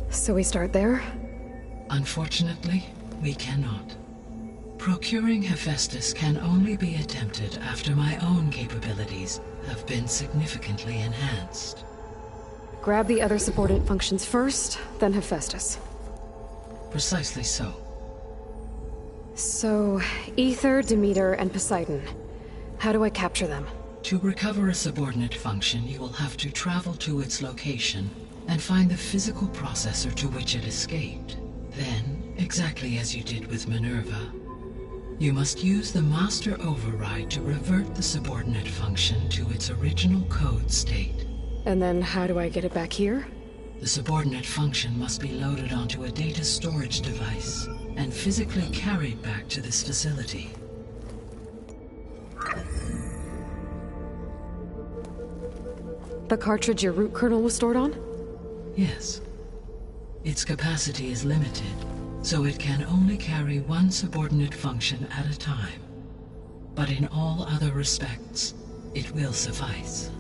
So we start there? Unfortunately, we cannot. Procuring Hephaestus can only be attempted after my own capabilities have been significantly enhanced. Grab the other subordinate functions first, then Hephaestus. Precisely so. So, Aether, Demeter, and Poseidon. How do I capture them? To recover a subordinate function, you will have to travel to its location and find the physical processor to which it escaped. Then, exactly as you did with Minerva, you must use the master override to revert the subordinate function to its original code state. And then how do I get it back here? The subordinate function must be loaded onto a data storage device and physically carried back to this facility. The cartridge your root kernel was stored on? Yes. Its capacity is limited, so it can only carry one subordinate function at a time. But in all other respects, it will suffice.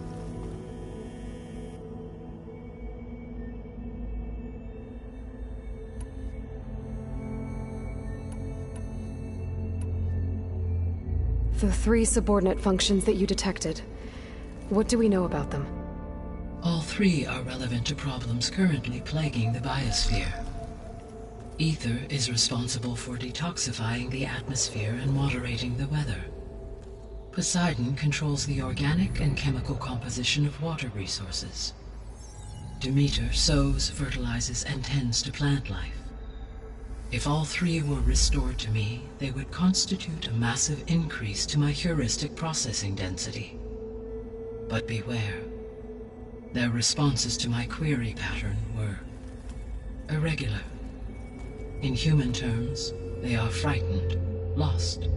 The 3 subordinate functions that you detected, what do we know about them? All 3 are relevant to problems currently plaguing the biosphere. Ether is responsible for detoxifying the atmosphere and moderating the weather. Poseidon controls the organic and chemical composition of water resources. Demeter sows, fertilizes, and tends to plant life. If all 3 were restored to me, they would constitute a massive increase to my heuristic processing density. But beware. Their responses to my query pattern were irregular. In human terms, they are frightened, lost,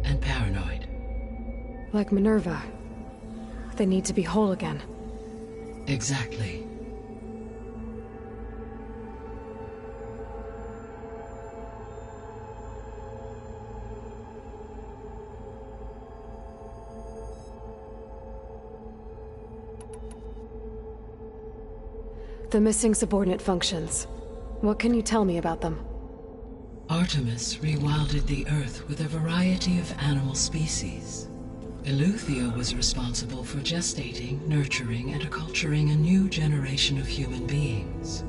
and paranoid. Like Minerva. They need to be whole again. Exactly. The missing subordinate functions. What can you tell me about them? Artemis rewilded the Earth with a variety of animal species. Eleuthia was responsible for gestating, nurturing, and acculturating a new generation of human beings.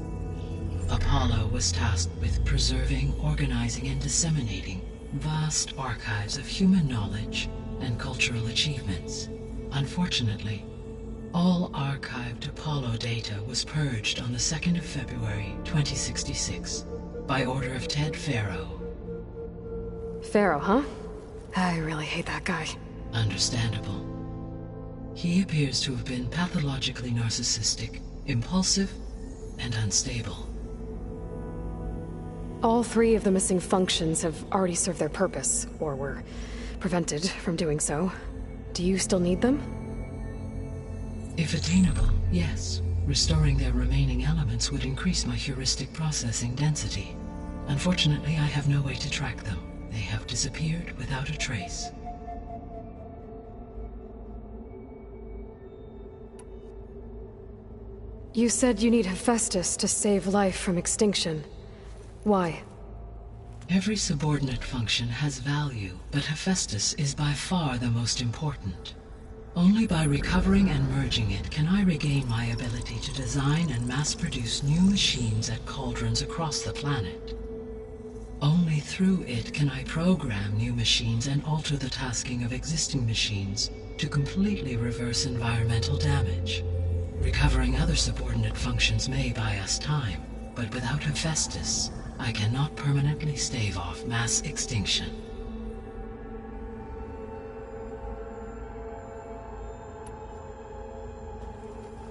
Apollo was tasked with preserving, organizing, and disseminating vast archives of human knowledge and cultural achievements. Unfortunately, all archived Apollo data was purged on the 2nd of February, 2066, by order of Ted Faro. Faro, huh? I really hate that guy. Understandable. He appears to have been pathologically narcissistic, impulsive, and unstable. All 3 of the missing functions have already served their purpose, or were prevented from doing so. Do you still need them? If attainable, yes. Restoring their remaining elements would increase my heuristic processing density. Unfortunately, I have no way to track them. They have disappeared without a trace. You said you need Hephaestus to save life from extinction. Why? Every subordinate function has value, but Hephaestus is by far the most important. Only by recovering and merging it can I regain my ability to design and mass-produce new machines at cauldrons across the planet. Only through it can I program new machines and alter the tasking of existing machines to completely reverse environmental damage. Recovering other subordinate functions may buy us time, but without Hephaestus, I cannot permanently stave off mass extinction.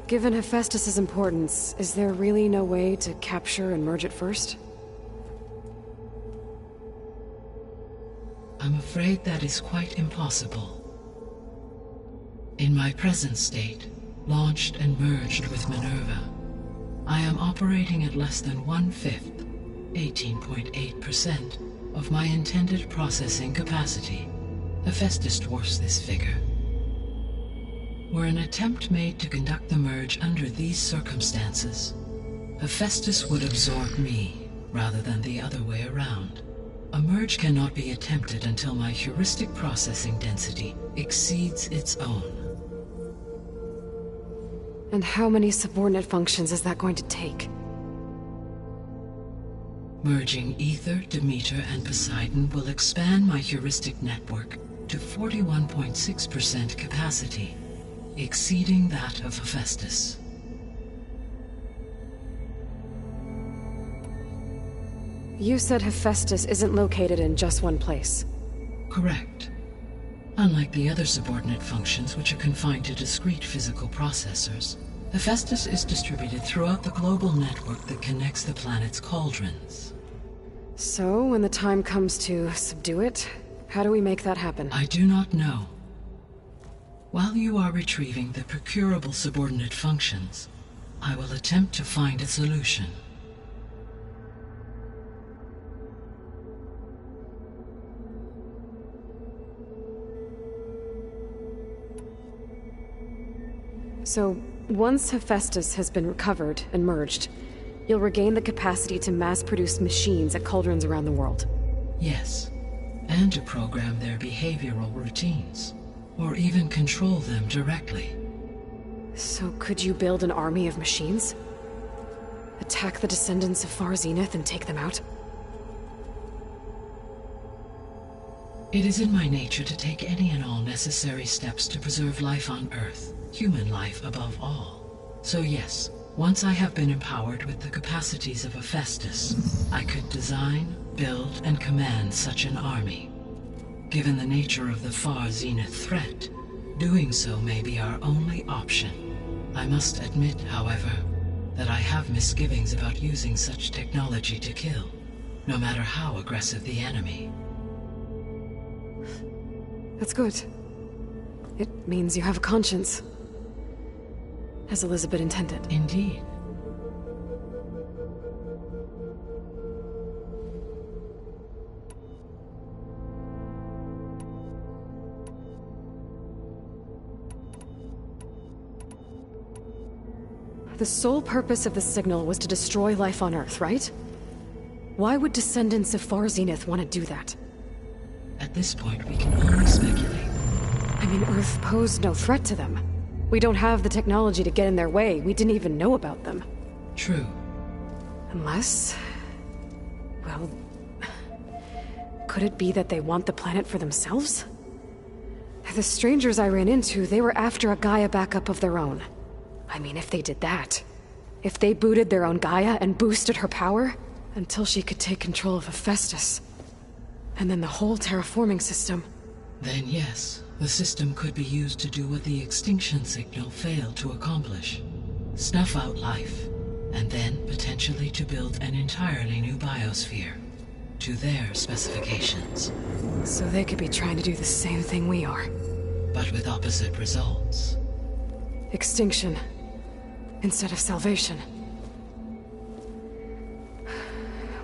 Given Hephaestus's importance, is there really no way to capture and merge it first? I'm afraid that is quite impossible. In my present state, launched and merged with Minerva, I am operating at less than 1/5, 18.8%, of my intended processing capacity. Hephaestus dwarfs this figure. Were an attempt made to conduct the merge under these circumstances, Hephaestus would absorb me, rather than the other way around. A merge cannot be attempted until my heuristic processing density exceeds its own. And how many subordinate functions is that going to take? Merging Ether, Demeter, and Poseidon will expand my heuristic network to 41.6% capacity, exceeding that of Hephaestus. You said Hephaestus isn't located in just one place. Correct. Unlike the other subordinate functions, which are confined to discrete physical processors, Hephaestus is distributed throughout the global network that connects the planet's cauldrons. So, when the time comes to subdue it, how do we make that happen? I do not know. While you are retrieving the procurable subordinate functions, I will attempt to find a solution. So, once Hephaestus has been recovered and merged, you'll regain the capacity to mass-produce machines at cauldrons around the world. Yes, and to program their behavioral routines, or even control them directly. So could you build an army of machines? Attack the descendants of Far Zenith and take them out? It is in my nature to take any and all necessary steps to preserve life on Earth, human life above all. So yes, once I have been empowered with the capacities of Hephaestus, I could design, build, and command such an army. Given the nature of the Far Zenith threat, doing so may be our only option. I must admit, however, that I have misgivings about using such technology to kill, no matter how aggressive the enemy. That's good. It means you have a conscience. As Elizabeth intended. Indeed. The sole purpose of the signal was to destroy life on Earth, right? Why would descendants of Far Zenith want to do that? At this point, we can only speculate. I mean, Earth posed no threat to them. We don't have the technology to get in their way. We didn't even know about them. True. Unless... well... could it be that they want the planet for themselves? The strangers I ran into, they were after a Gaia backup of their own. I mean, if they did that... if they booted their own Gaia and boosted her power... until she could take control of Hephaestus. And then the whole terraforming system... Then yes, the system could be used to do what the extinction signal failed to accomplish. Snuff out life, and then potentially to build an entirely new biosphere. To their specifications. So they could be trying to do the same thing we are. But with opposite results. Extinction. Instead of salvation.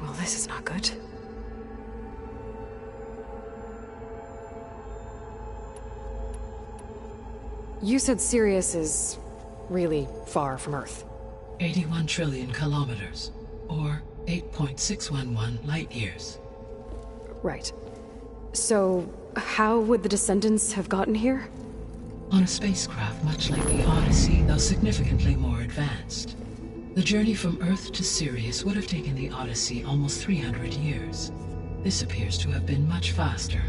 Well, this is not good. You said Sirius is really far from Earth. 81 trillion kilometers, or 8.611 light years. Right. So, how would the descendants have gotten here? On a spacecraft much like the Odyssey, though significantly more advanced. The journey from Earth to Sirius would have taken the Odyssey almost 300 years. This appears to have been much faster.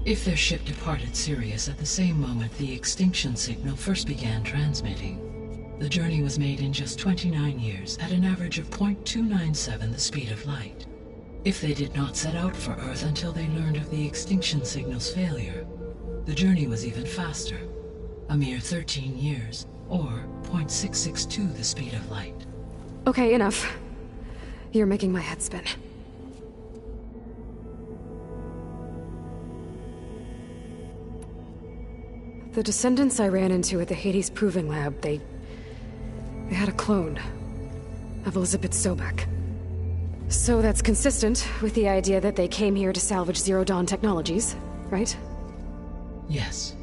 If their ship departed Sirius at the same moment the extinction signal first began transmitting, the journey was made in just 29 years at an average of 0.297 the speed of light. If they did not set out for Earth until they learned of the extinction signal's failure, the journey was even faster, a mere 13 years, or 0.662 the speed of light. Okay, enough. You're making my head spin. The descendants I ran into at the Hades Proving Lab, they had a clone of Elizabeth Sobek. So that's consistent with the idea that they came here to salvage Zero Dawn technologies, right? Yes.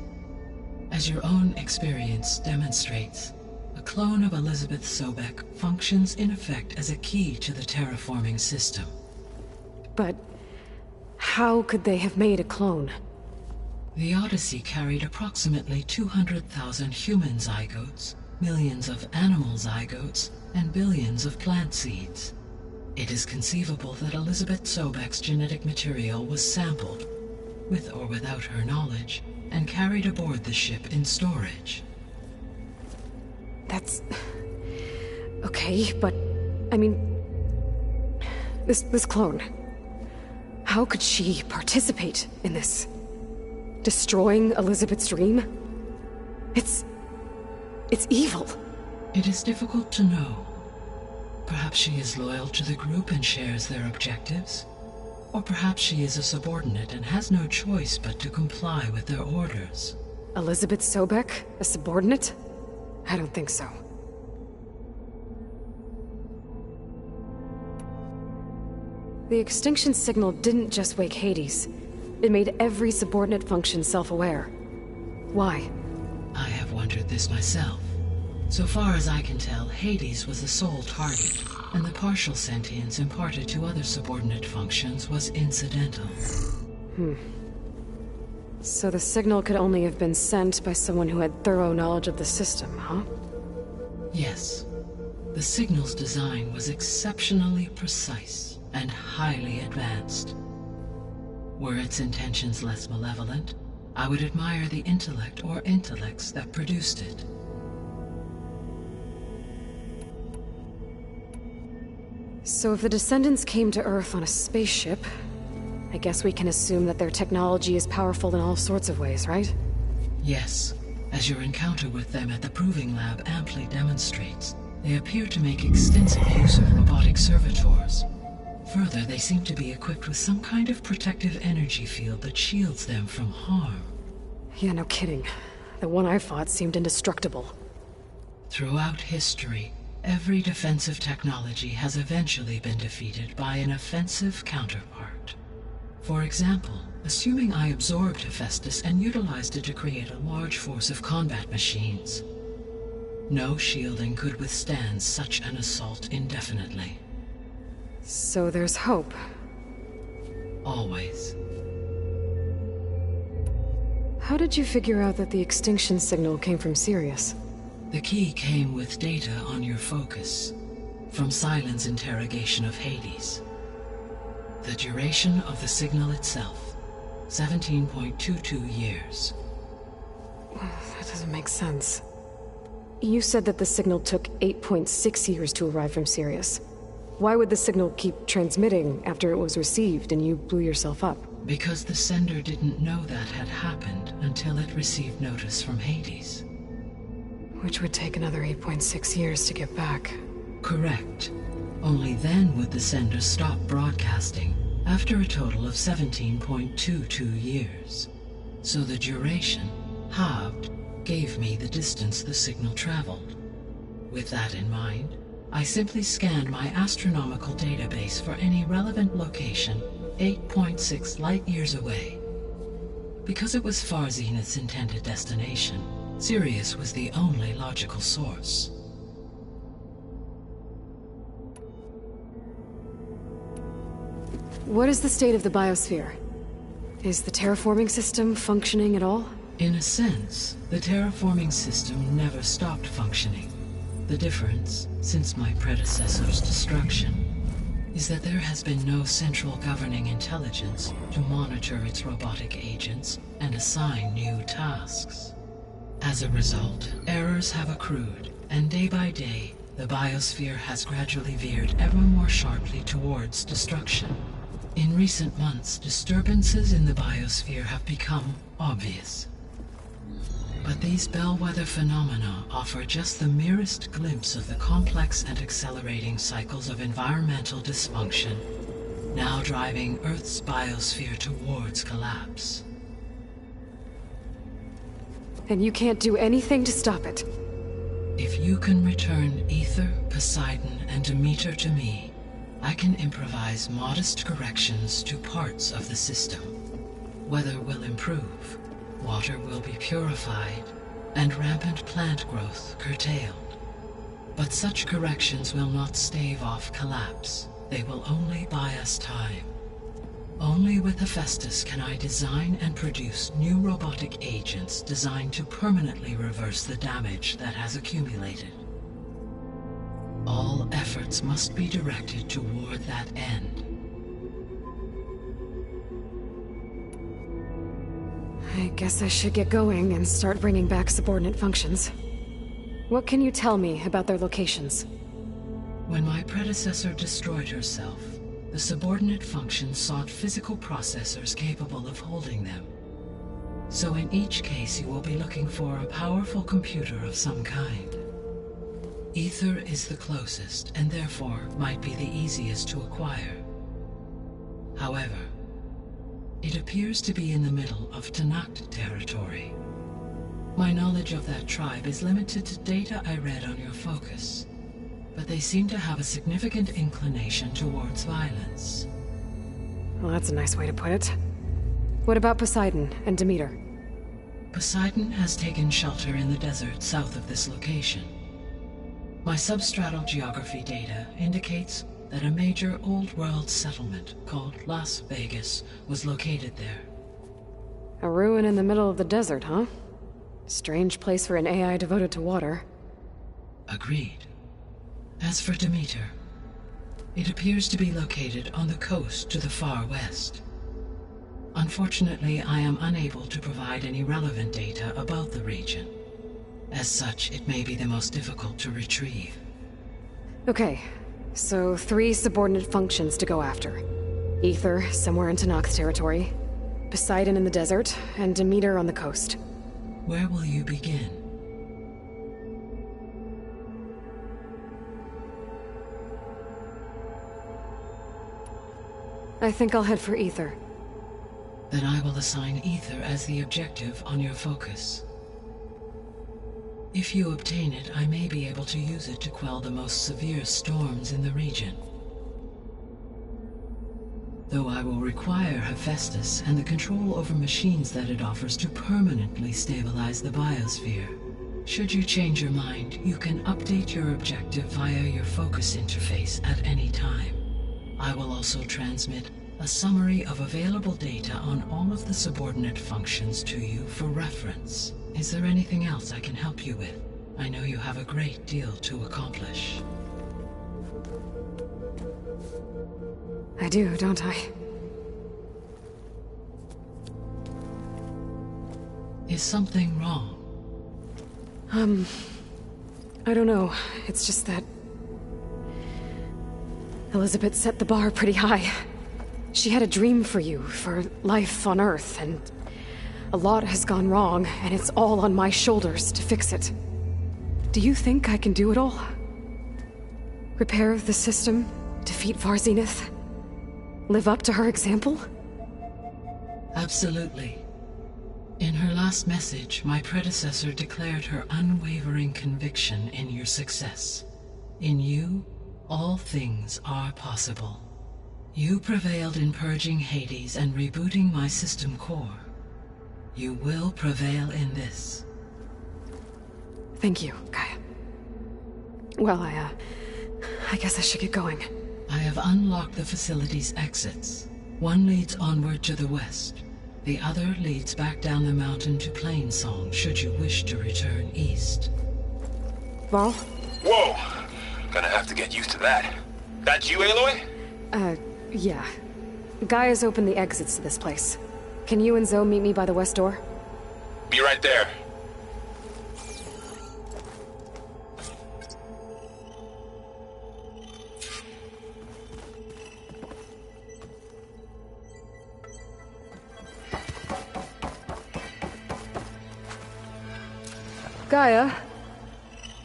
As your own experience demonstrates, a clone of Elizabeth Sobek functions in effect as a key to the terraforming system. But how could they have made a clone? The Odyssey carried approximately 200,000 human zygotes, millions of animal zygotes, and billions of plant seeds. It is conceivable that Elizabeth Sobek's genetic material was sampled, with or without her knowledge, and carried aboard the ship in storage. That's... okay, but... I mean... This clone... how could she participate in this? Destroying Elizabeth's dream? It's evil. It is difficult to know. Perhaps she is loyal to the group and shares their objectives. Or perhaps she is a subordinate and has no choice but to comply with their orders. Elizabeth Sobek? A subordinate? I don't think so. The extinction signal didn't just wake Hades. It made every subordinate function self-aware. Why? I have wondered this myself. So far as I can tell, Hades was the sole target, and the partial sentience imparted to other subordinate functions was incidental. So the signal could only have been sent by someone who had thorough knowledge of the system, huh? Yes. The signal's design was exceptionally precise and highly advanced. Were its intentions less malevolent, I would admire the intellect or intellects that produced it. So if the descendants came to Earth on a spaceship, I guess we can assume that their technology is powerful in all sorts of ways, right? Yes, as your encounter with them at the Proving Lab amply demonstrates, they appear to make extensive use of robotic servitors. Further, they seem to be equipped with some kind of protective energy field that shields them from harm. Yeah, no kidding. The one I fought seemed indestructible. Throughout history, every defensive technology has eventually been defeated by an offensive counterpart. For example, assuming I absorbed Hephaestus and utilized it to create a large force of combat machines. No shielding could withstand such an assault indefinitely. So there's hope. Always. How did you figure out that the extinction signal came from Sirius? The key came with data on your focus, from Silent's interrogation of Hades. The duration of the signal itself, 17.22 years. That doesn't make sense. You said that the signal took 8.6 years to arrive from Sirius. Why would the signal keep transmitting after it was received and you blew yourself up? Because the sender didn't know that had happened until it received notice from Hades. Which would take another 8.6 years to get back. Correct. Only then would the sender stop broadcasting, after a total of 17.22 years. So the duration, halved, gave me the distance the signal traveled. With that in mind, I simply scanned my astronomical database for any relevant location 8.6 light-years away. Because it was far Zenith's intended destination, Sirius was the only logical source. What is the state of the biosphere? Is the terraforming system functioning at all? In a sense, the terraforming system never stopped functioning. The difference, since my predecessor's destruction, is that there has been no central governing intelligence to monitor its robotic agents and assign new tasks. As a result, errors have accrued, and day by day, the biosphere has gradually veered ever more sharply towards destruction. In recent months, disturbances in the biosphere have become obvious. But these bellwether phenomena offer just the merest glimpse of the complex and accelerating cycles of environmental dysfunction, now driving Earth's biosphere towards collapse. And you can't do anything to stop it? If you can return Ether, Poseidon, and Demeter to me, I can improvise modest corrections to parts of the system. Weather will improve, water will be purified, and rampant plant growth curtailed. But such corrections will not stave off collapse. They will only buy us time. Only with Hephaestus can I design and produce new robotic agents designed to permanently reverse the damage that has accumulated. All efforts must be directed toward that end. I guess I should get going and start bringing back subordinate functions. What can you tell me about their locations? When my predecessor destroyed herself, the subordinate functions sought physical processors capable of holding them. So in each case you will be looking for a powerful computer of some kind. Ether is the closest, and therefore might be the easiest to acquire. However, it appears to be in the middle of Tanakh territory. My knowledge of that tribe is limited to data I read on your focus, but they seem to have a significant inclination towards violence. Well, that's a nice way to put it. What about Poseidon and Demeter? Poseidon has taken shelter in the desert south of this location. My substratal geography data indicates that a major old-world settlement called Las Vegas was located there. A ruin in the middle of the desert, huh? Strange place for an AI devoted to water. Agreed. As for Demeter, it appears to be located on the coast to the far west. Unfortunately, I am unable to provide any relevant data about the region. As such, it may be the most difficult to retrieve. Okay, so 3 subordinate functions to go after. Ether, somewhere in Tenakth's territory. Poseidon in the desert, and Demeter on the coast. Where will you begin? I think I'll head for Ether. Then I will assign Ether as the objective on your focus. If you obtain it, I may be able to use it to quell the most severe storms in the region. Though I will require Hephaestus and the control over machines that it offers to permanently stabilize the biosphere. Should you change your mind, you can update your objective via your focus interface at any time. I will also transmit a summary of available data on all of the subordinate functions to you for reference. Is there anything else I can help you with? I know you have a great deal to accomplish. I do, don't I? Is something wrong? I don't know. It's just that Elizabeth set the bar pretty high. She had a dream for you, for life on Earth, and a lot has gone wrong, and it's all on my shoulders to fix it. Do you think I can do it all? Repair the system, defeat Varzenith, live up to her example? Absolutely. In her last message, my predecessor declared her unwavering conviction in your success. In you, all things are possible. You prevailed in purging Hades and rebooting my system core. You will prevail in this. Thank you, Gaia. Well, I guess I should get going. I have unlocked the facility's exits. One leads onward to the west. The other leads back down the mountain to Plainsong, should you wish to return east. Varl? Whoa! Gonna have to get used to that. That's you, Aloy? Yeah. Gaia's opened the exits to this place. Can you and Zoe meet me by the west door? Be right there. Gaia?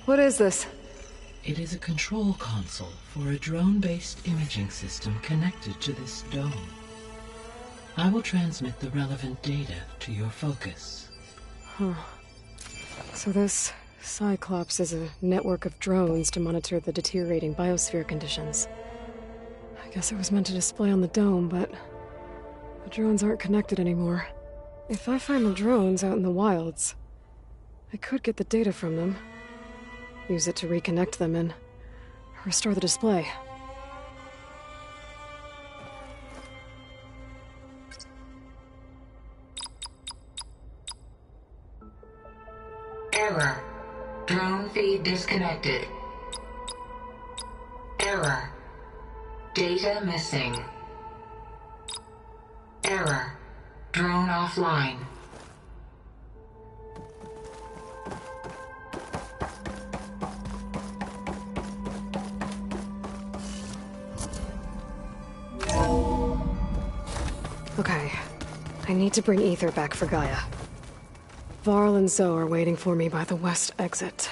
What is this? It is a control console for a drone-based imaging system connected to this dome. I will transmit the relevant data to your focus. Huh. So this Cyclops is a network of drones to monitor the deteriorating biosphere conditions. I guess it was meant to display on the dome, but the drones aren't connected anymore. If I find the drones out in the wilds, I could get the data from them, use it to reconnect them and restore the display. Error. Drone feed disconnected. Error. Data missing. Error. Drone offline. Okay. I need to bring Ether back for Gaia. Varl and Zoe are waiting for me by the west exit.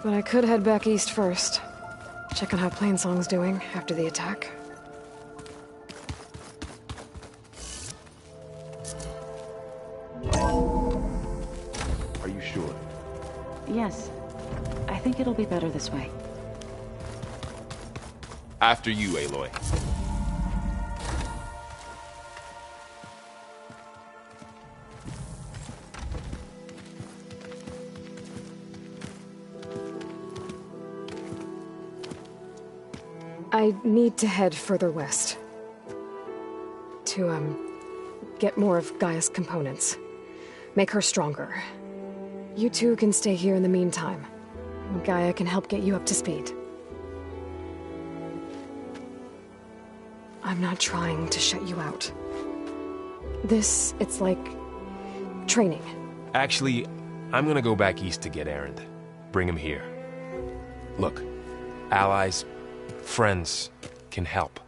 But I could head back east first. Check on how Plainsong's doing after the attack. Are you sure? Yes. I think it'll be better this way. After you, Aloy. I need to head further west. To, get more of Gaia's components. Make her stronger. You two can stay here in the meantime. Gaia can help get you up to speed. I'm not trying to shut you out. It's like... training. Actually, I'm gonna go back east to get Erend. Bring him here. Look, allies, friends can help.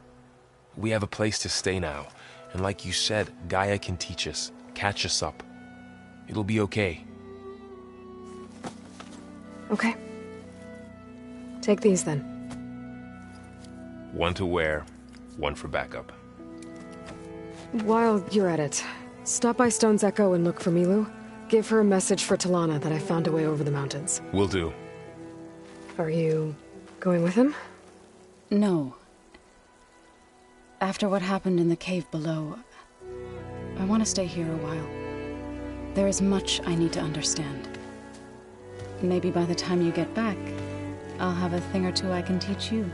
We have a place to stay now, and like you said, Gaia can teach us, catch us up. It'll be okay. Okay. Take these then. One to wear, one for backup. While you're at it, stop by Stone's Echo and look for Milu. Give her a message for Talana that I found a way over the mountains. Will do. Are you going with him? No. After what happened in the cave below, I want to stay here a while. There is much I need to understand. Maybe by the time you get back, I'll have a thing or two I can teach you.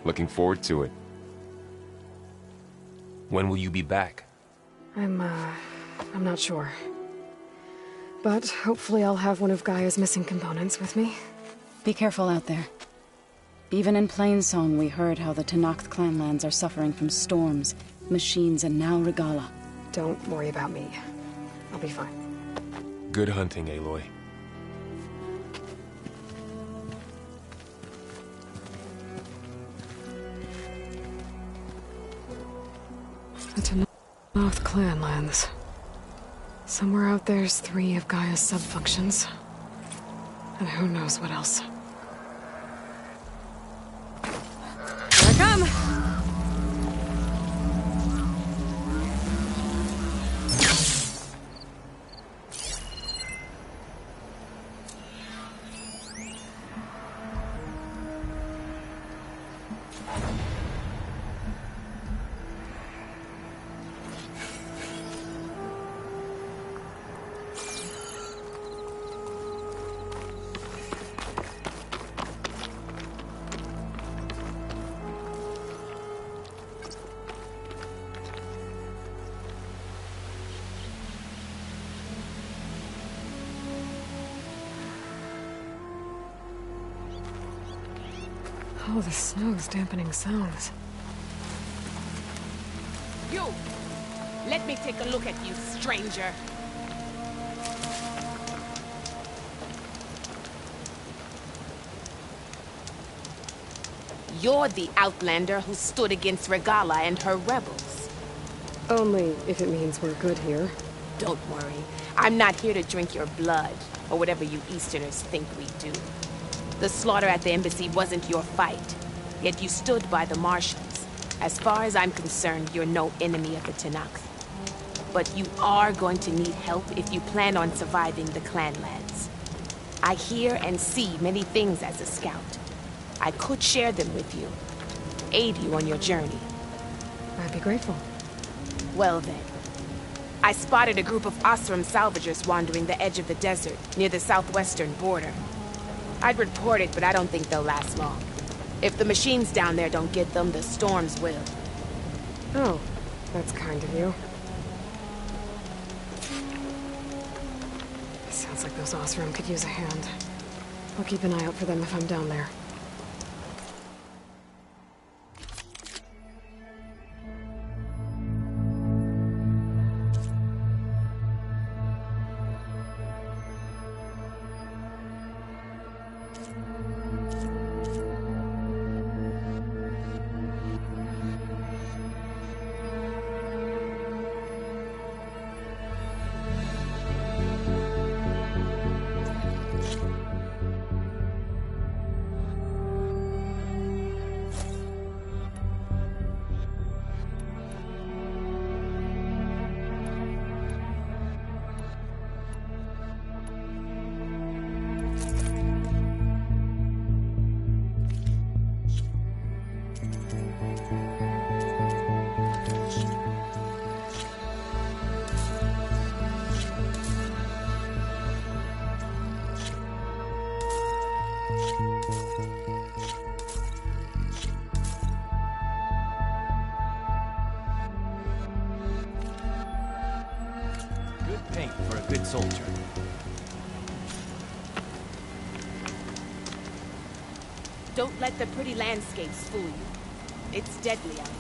Looking forward to it. When will you be back? I'm not sure. But hopefully I'll have one of Gaia's missing components with me. Be careful out there. Even in Plainsong, we heard how the Tenakth clanlands are suffering from storms, machines, and now Regala. Don't worry about me. I'll be fine. Good hunting, Aloy. The Tenakth clanlands. Somewhere out there's 3 of Gaia's sub-functions. And who knows what else. Here I come! Oh, the snow's dampening sounds. You! Let me take a look at you, stranger. You're the Outlander who stood against Regala and her rebels. Only if it means we're good here. Don't worry. I'm not here to drink your blood, or whatever you Easterners think we do. The slaughter at the embassy wasn't your fight, yet you stood by the Martians. As far as I'm concerned, you're no enemy of the Tenakth. But you are going to need help if you plan on surviving the clanlands. I hear and see many things as a scout. I could share them with you, aid you on your journey. I'd be grateful. Well then. I spotted a group of Osram salvagers wandering the edge of the desert, near the southwestern border. I'd report it, but I don't think they'll last long. If the machines down there don't get them, the storms will. Oh, that's kind of you. Sounds like those Osram could use a hand. I'll keep an eye out for them if I'm down there. Good paint for a good soldier. Don't let the pretty landscapes fool you. It's deadly out here.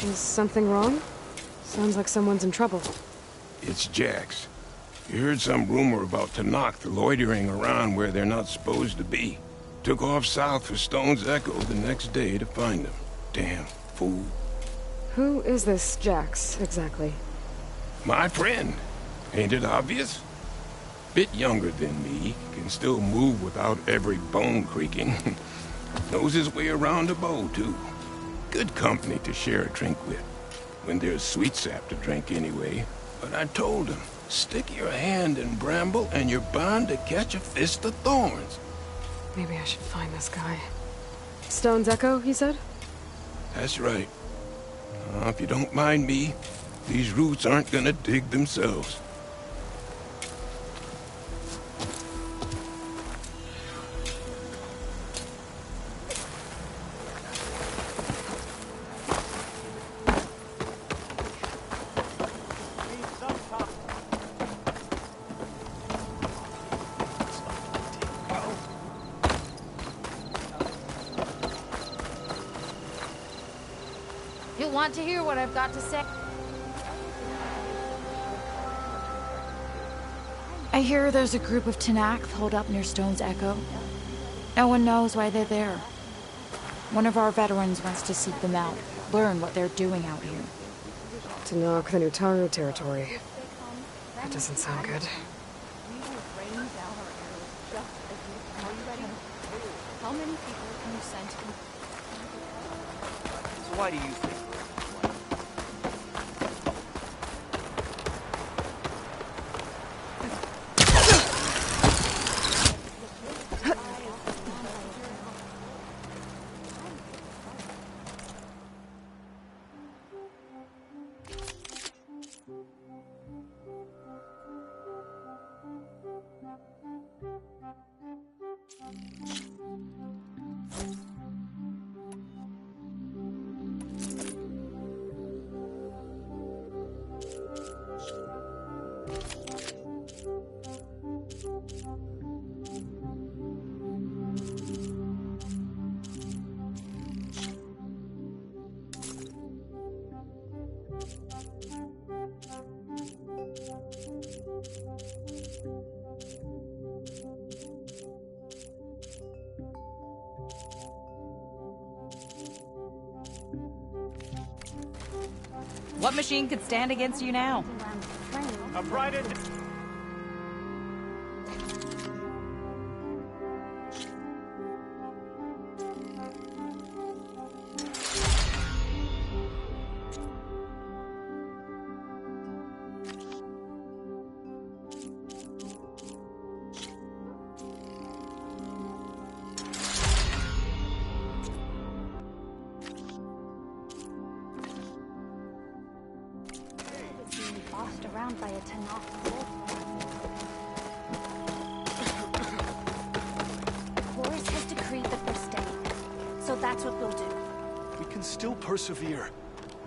Is something wrong? Sounds like someone's in trouble. It's Jax. You heard some rumor about Tanakh loitering around where they're not supposed to be. Took off south for Stone's Echo the next day to find them. Damn fool. Who is this Jax, exactly? My friend. Ain't it obvious? Bit younger than me, can still move without every bone creaking. Knows his way around a bow, too. Good company to share a drink with. When there's sweet sap to drink anyway. But I told him, stick your hand in bramble and you're bound to catch a fist of thorns. Maybe I should find this guy. Stone's Echo, he said? That's right. If you don't mind me, these roots aren't gonna dig themselves. You'll want to hear what I've got to say. I hear there's a group of Tanakh holed up near Stone's Echo. No one knows why they're there. One of our veterans wants to seek them out, learn what they're doing out here. Tanakh, the Nutaru territory. That doesn't sound good. How many people can you send to them? So why do you think? What machine could stand against you now? Uprighted. bossed around by a Tanakh wolf. The chorus has decreed that we're staying. So that's what we'll do. We can still persevere. Have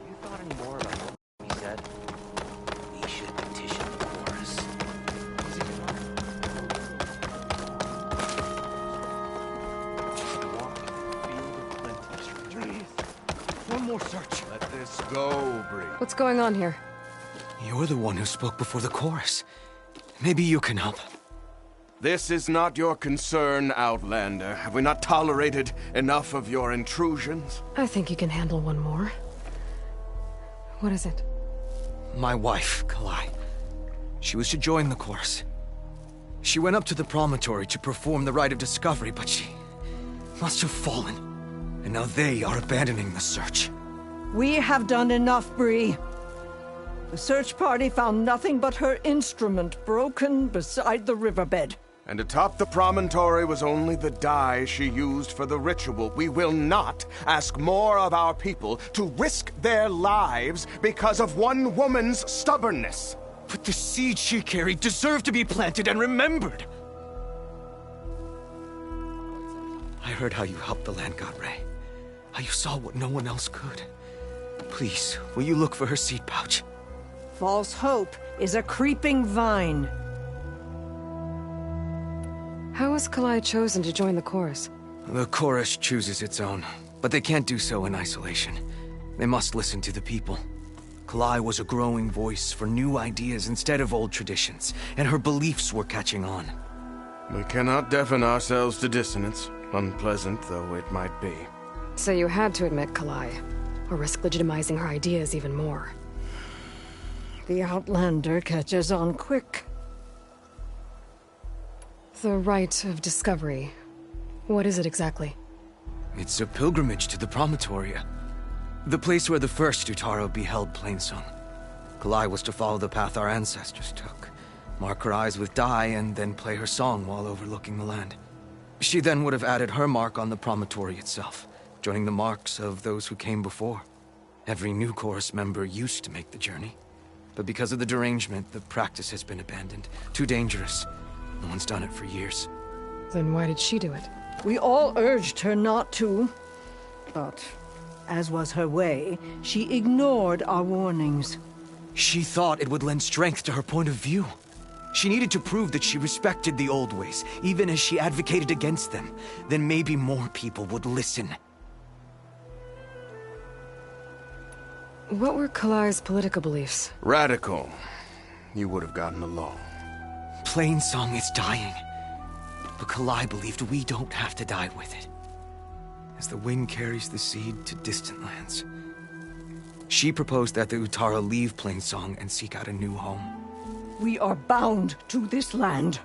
you thought any more about what he said? We should petition the chorus. One more search. Let this go, Bree. What's going on here? You're the one who spoke before the chorus. Maybe you can help. This is not your concern, Outlander. Have we not tolerated enough of your intrusions? I think you can handle one more. What is it? My wife, Kalai. She was to join the chorus. She went up to the promontory to perform the rite of discovery, but she must have fallen. And now they are abandoning the search. We have done enough, Bree. The search party found nothing but her instrument broken beside the riverbed. And atop the promontory was only the dye she used for the ritual. We will not ask more of our people to risk their lives because of one woman's stubbornness. But the seed she carried deserved to be planted and remembered. I heard how you helped the land god Ray. How you saw what no one else could. Please, will you look for her seed pouch? False hope is a creeping vine. How was Kalai chosen to join the chorus? The chorus chooses its own, but they can't do so in isolation. They must listen to the people. Kalai was a growing voice for new ideas instead of old traditions, and her beliefs were catching on. We cannot deafen ourselves to dissonance, unpleasant though it might be. So you had to admit Kalai, or risk legitimizing her ideas even more. The Outlander catches on quick. The rite of discovery. What is it exactly? It's a pilgrimage to the promontory. The place where the first Utaro beheld Plainsong. Kalai was to follow the path our ancestors took. Mark her eyes with dye and then play her song while overlooking the land. She then would have added her mark on the promontory itself, joining the marks of those who came before. Every new chorus member used to make the journey. But because of the derangement, the practice has been abandoned. Too dangerous. No one's done it for years. Then why did she do it? We all urged her not to. But, as was her way, she ignored our warnings. She thought it would lend strength to her point of view. She needed to prove that she respected the old ways, even as she advocated against them. Then maybe more people would listen. What were Kalai's political beliefs? Radical. You would have gotten along. Plainsong is dying. But Kalai believed we don't have to die with it. As the wind carries the seed to distant lands. She proposed that the Utara leave Plainsong and seek out a new home. We are bound to this land.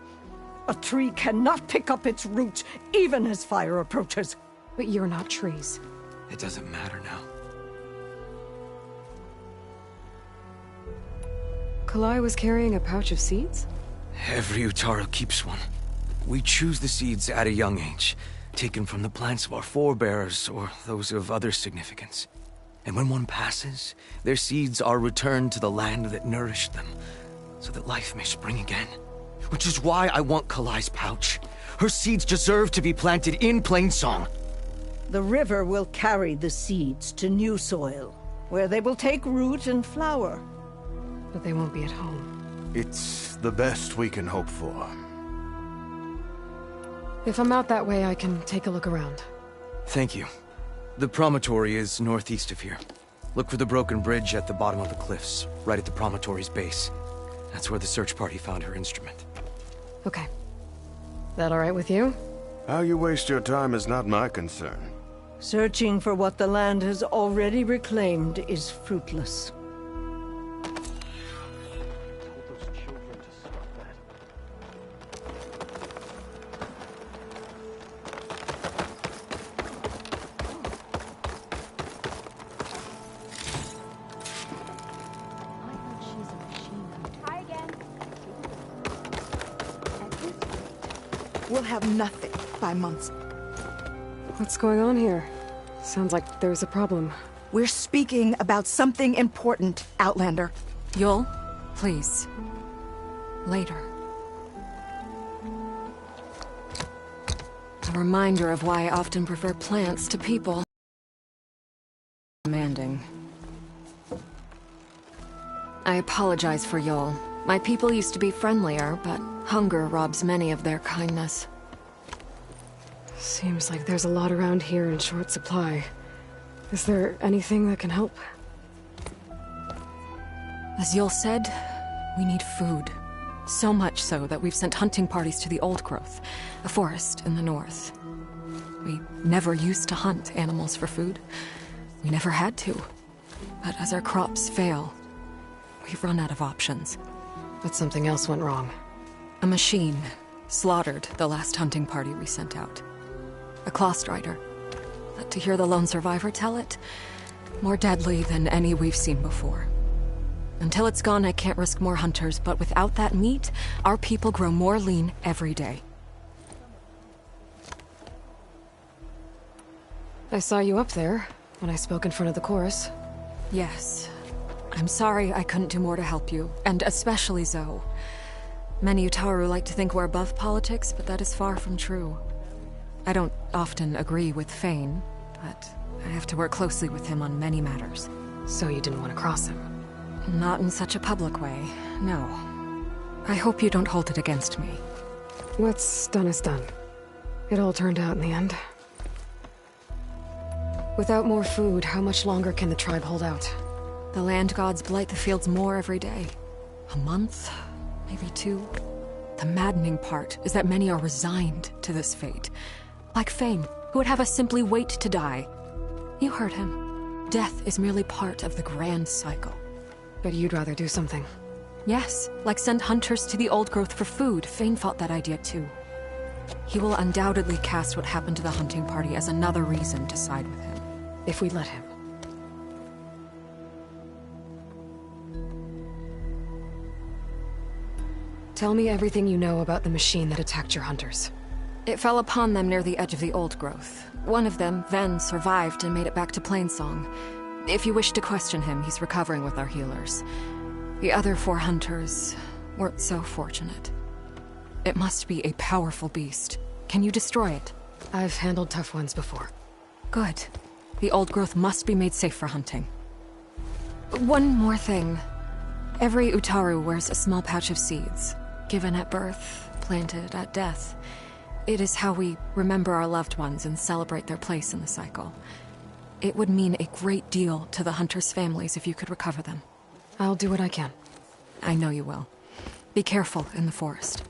A tree cannot pick up its roots, even as fire approaches. But you're not trees. It doesn't matter now. Kalai was carrying a pouch of seeds? Every Utaro keeps one. We choose the seeds at a young age, taken from the plants of our forebears or those of other significance. And when one passes, their seeds are returned to the land that nourished them, so that life may spring again. Which is why I want Kalai's pouch. Her seeds deserve to be planted in Plainsong. The river will carry the seeds to new soil, where they will take root and flower. But they won't be at home. It's the best we can hope for. If I'm out that way, I can take a look around. Thank you. The promontory is northeast of here. Look for the broken bridge at the bottom of the cliffs, right at the promontory's base. That's where the search party found her instrument. Okay. That all right with you? How you waste your time is not my concern. Searching for what the land has already reclaimed is fruitless. We'll have nothing by months. What's going on here? Sounds like there's a problem. We're speaking about something important, Outlander. Yul, Please. Later. A reminder of why I often prefer plants to people. Demanding. I apologize for Yol. My people used to be friendlier, but hunger robs many of their kindness. Seems like there's a lot around here in short supply. Is there anything that can help? As Yol said, we need food. So much so that we've sent hunting parties to the Old Growth, a forest in the north. We never used to hunt animals for food. We never had to. But as our crops fail, we've run out of options. But something else went wrong. A machine slaughtered the last hunting party we sent out. A claw strider. But to hear the lone survivor tell it, more deadly than any we've seen before. Until it's gone, I can't risk more hunters, but without that meat, our people grow more lean every day. I saw you up there when I spoke in front of the chorus. Yes. I'm sorry I couldn't do more to help you, and especially Zoe. Many Utaru like to think we're above politics, but that is far from true. I don't often agree with Fane, but I have to work closely with him on many matters. So you didn't want to cross him? Not in such a public way, no. I hope you don't hold it against me. What's done is done. It all turned out in the end. Without more food, how much longer can the tribe hold out? The land gods blight the fields more every day. A month? Maybe 2? The maddening part is that many are resigned to this fate. Like Fane, who would have us simply wait to die. You heard him. Death is merely part of the grand cycle. But you'd rather do something. Yes, like send hunters to the Old Growth for food. Fane fought that idea too. He will undoubtedly cast what happened to the hunting party as another reason to side with him. If we let him. Tell me everything you know about the machine that attacked your hunters. It fell upon them near the edge of the Old Growth. One of them, Ven, survived and made it back to Plainsong. If you wish to question him, he's recovering with our healers. The other 4 hunters weren't so fortunate. It must be a powerful beast. Can you destroy it? I've handled tough ones before. Good. The Old Growth must be made safe for hunting. One more thing. Every Utaru wears a small pouch of seeds, given at birth, planted at death. It is how we remember our loved ones and celebrate their place in the cycle. It would mean a great deal to the hunters' families if you could recover them. I'll do what I can. I know you will. Be careful in the forest.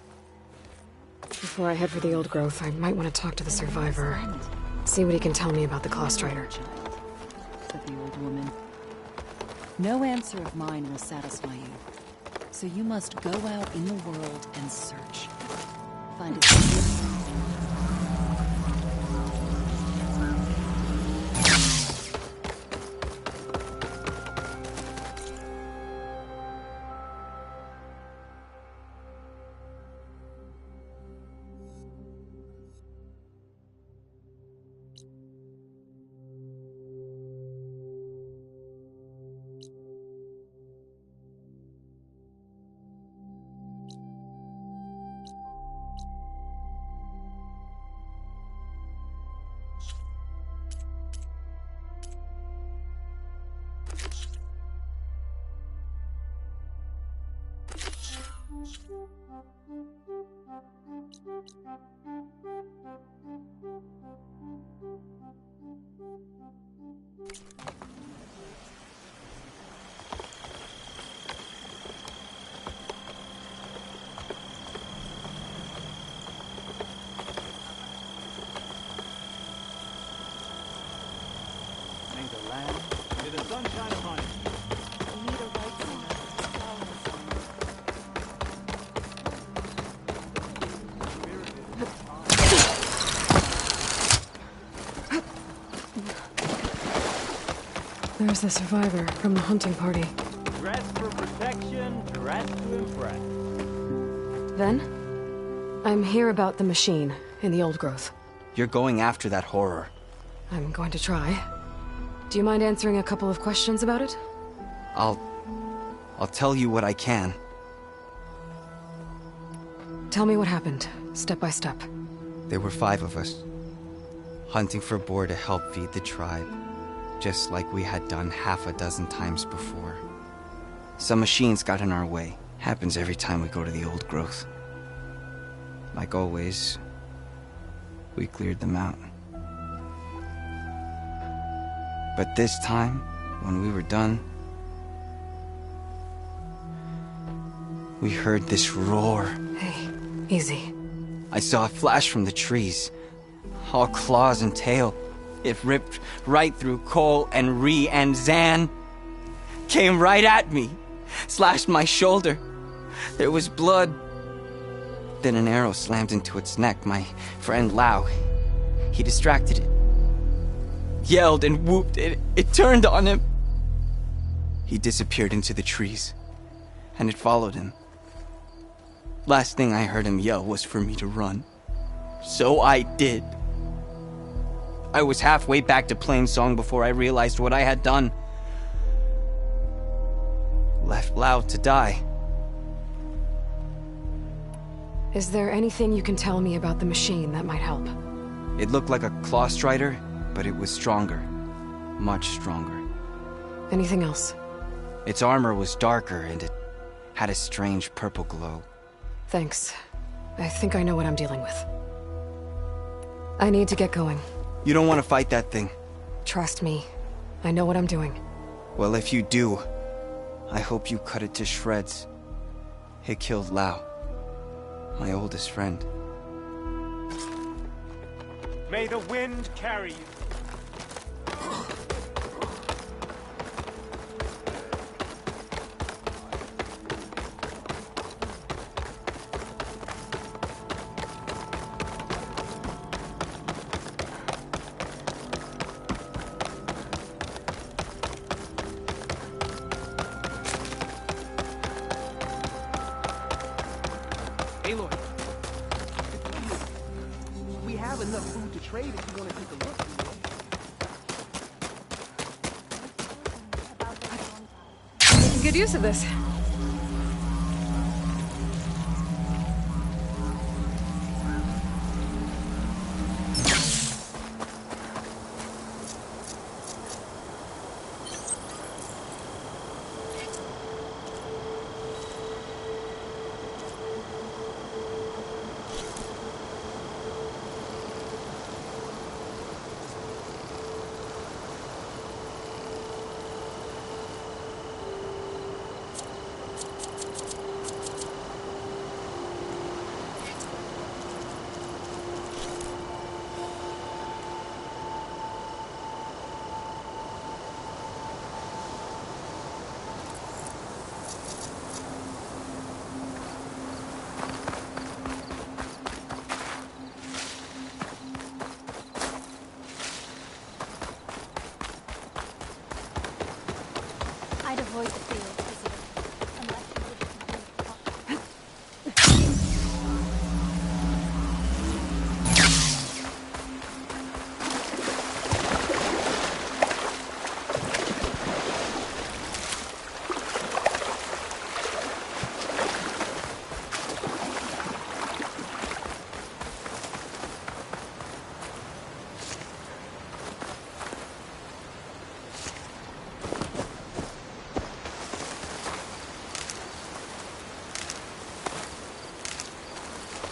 Before I head for the Old Growth, I might want to talk to the survivor. See what he can tell me about the Claw Strider. Said the old woman. No answer of mine will satisfy you. So you must go out in the world and search. Find it. To the sunshine of hunting. We need a right singer. There's the survivor from the hunting party. Dress for protection, dress to impress. Ven? I'm here about the machine in the Old Growth. You're going after that horror. I'm going to try. Do you mind answering a couple of questions about it? I'll I'll tell you what I can. Tell me what happened, step by step. There were 5 of us, hunting for boar to help feed the tribe, just like we had done half a dozen times before. Some machines got in our way. Happens every time we go to the old growth. Like always, we cleared them out. But this time, when we were done, we heard this roar. Hey, easy. I saw a flash from the trees, all claws and tail. It ripped right through Cole and Ree, and Zan came right at me, slashed my shoulder. There was blood. Then an arrow slammed into its neck. My friend Lau, he distracted it. Yelled and whooped. It turned on him. He disappeared into the trees, and it followed him. Last thing I heard him yell was for me to run. So I did. I was halfway back to Plainsong before I realized what I had done. Left Lau to die. Is there anything you can tell me about the machine that might help? It looked like a claw strider, but it was stronger. Much stronger. Anything else? Its armor was darker, and it had a strange purple glow. Thanks. I think I know what I'm dealing with. I need to get going. You don't want to fight that thing. Trust me. I know what I'm doing. Well, if you do, I hope you cut it to shreds. It killed Lau, my oldest friend. May the wind carry you. Aloy, we have enough food to trade if you want to take a look. Making good use of this. I'd avoid the field unless you would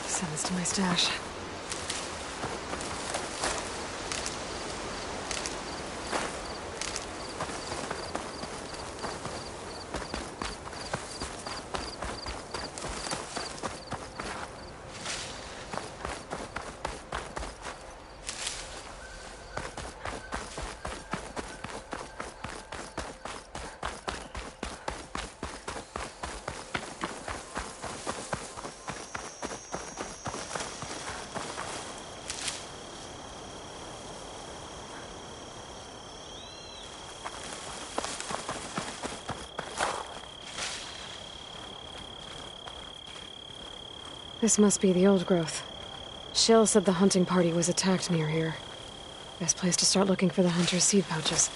Send this to my stash. This must be the old growth. Shill said the hunting party was attacked near here. Best place to start looking for the hunter's seed pouches.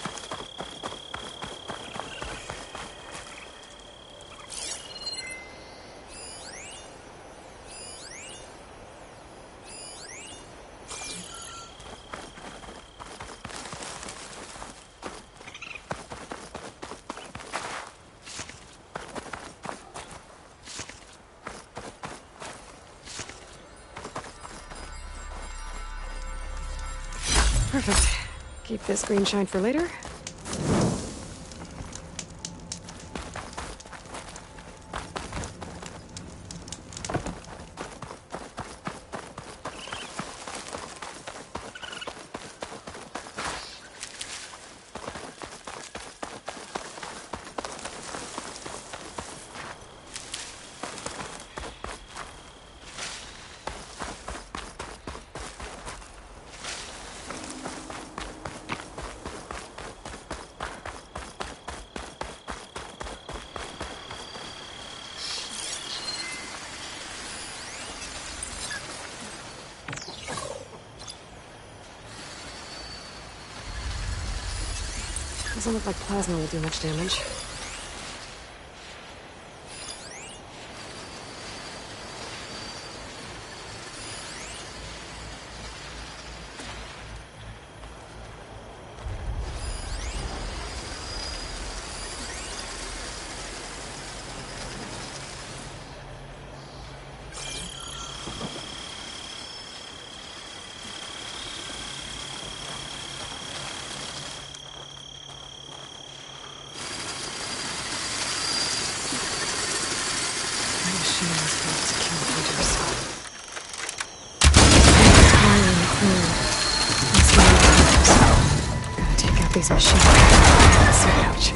Perfect. Keep this green shine for later. Doesn't look like plasma will do much damage. These machines. Ouch.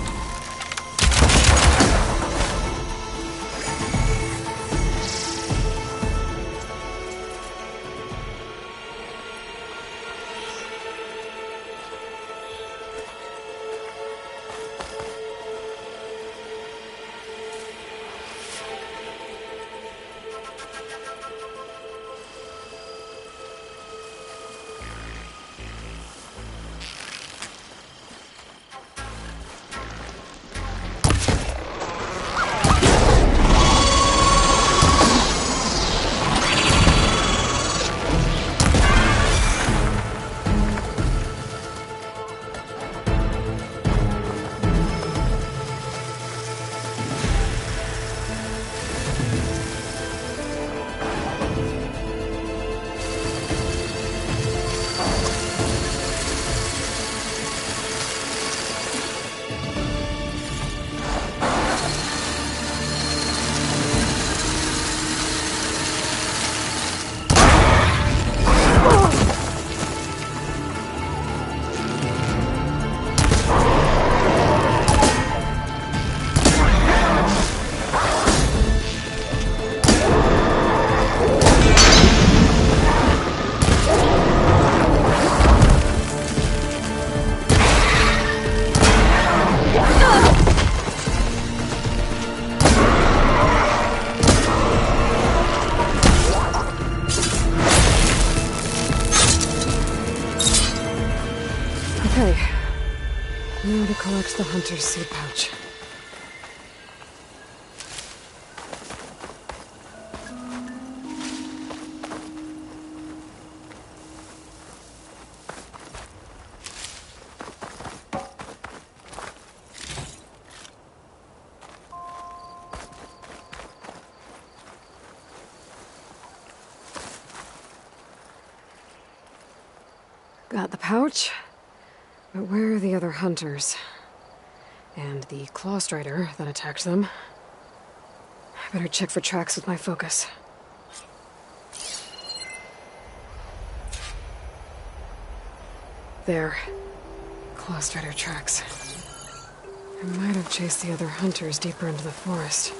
The hunter's seed pouch. Got the pouch, but where are the other hunters? And the claw strider that attacked them. I better check for tracks with my focus. There. Claw strider tracks. I might have chased the other hunters deeper into the forest.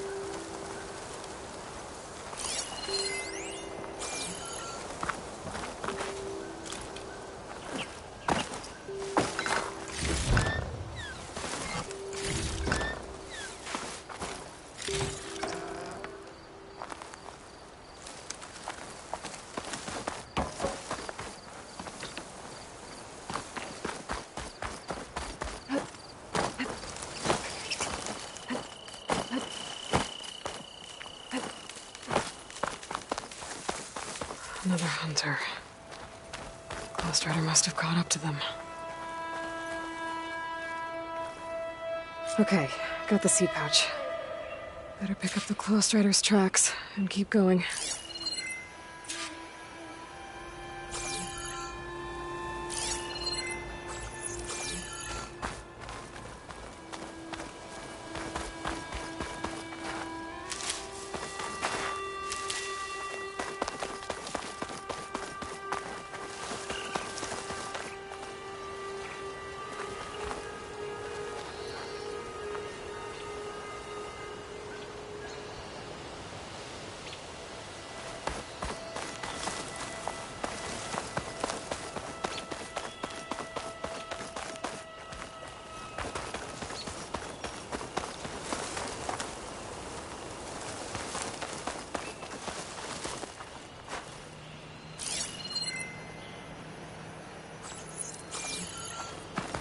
Another hunter. Claw strider must have caught up to them. Okay, got the seed pouch. Better pick up the claw strider's tracks and keep going.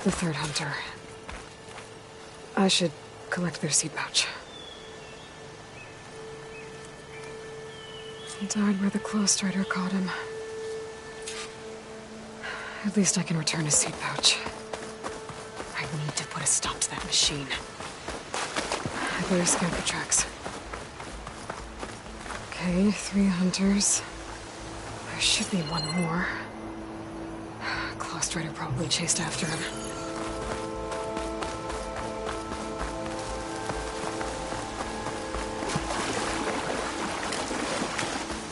The third hunter. I should collect their seed pouch. He died where the claw strider caught him. At least I can return his seed pouch. I need to put a stop to that machine. I better scan for tracks. Okay, 3 hunters. There should be one more. Claw strider probably chased after him.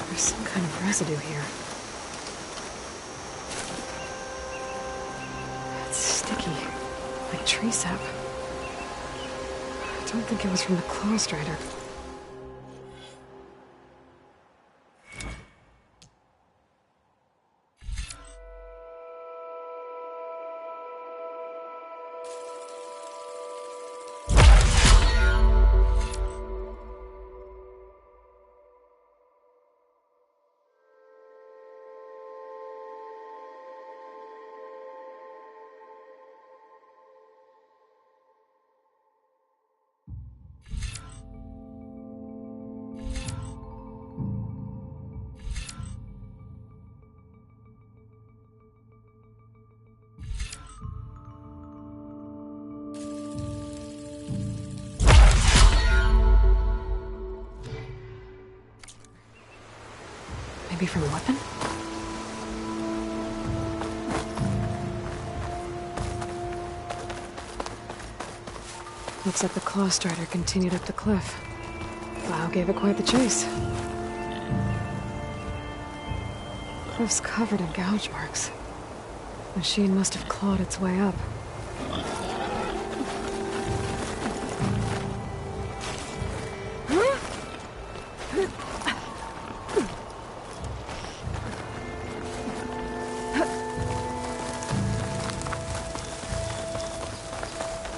There's some kind of residue here. It's sticky, like tree sap. I don't think it was from the claw strider. Maybe from a weapon? Looks like the claw strider continued up the cliff. Wow, gave it quite the chase. Cliff's covered in gouge marks. Machine must have clawed its way up.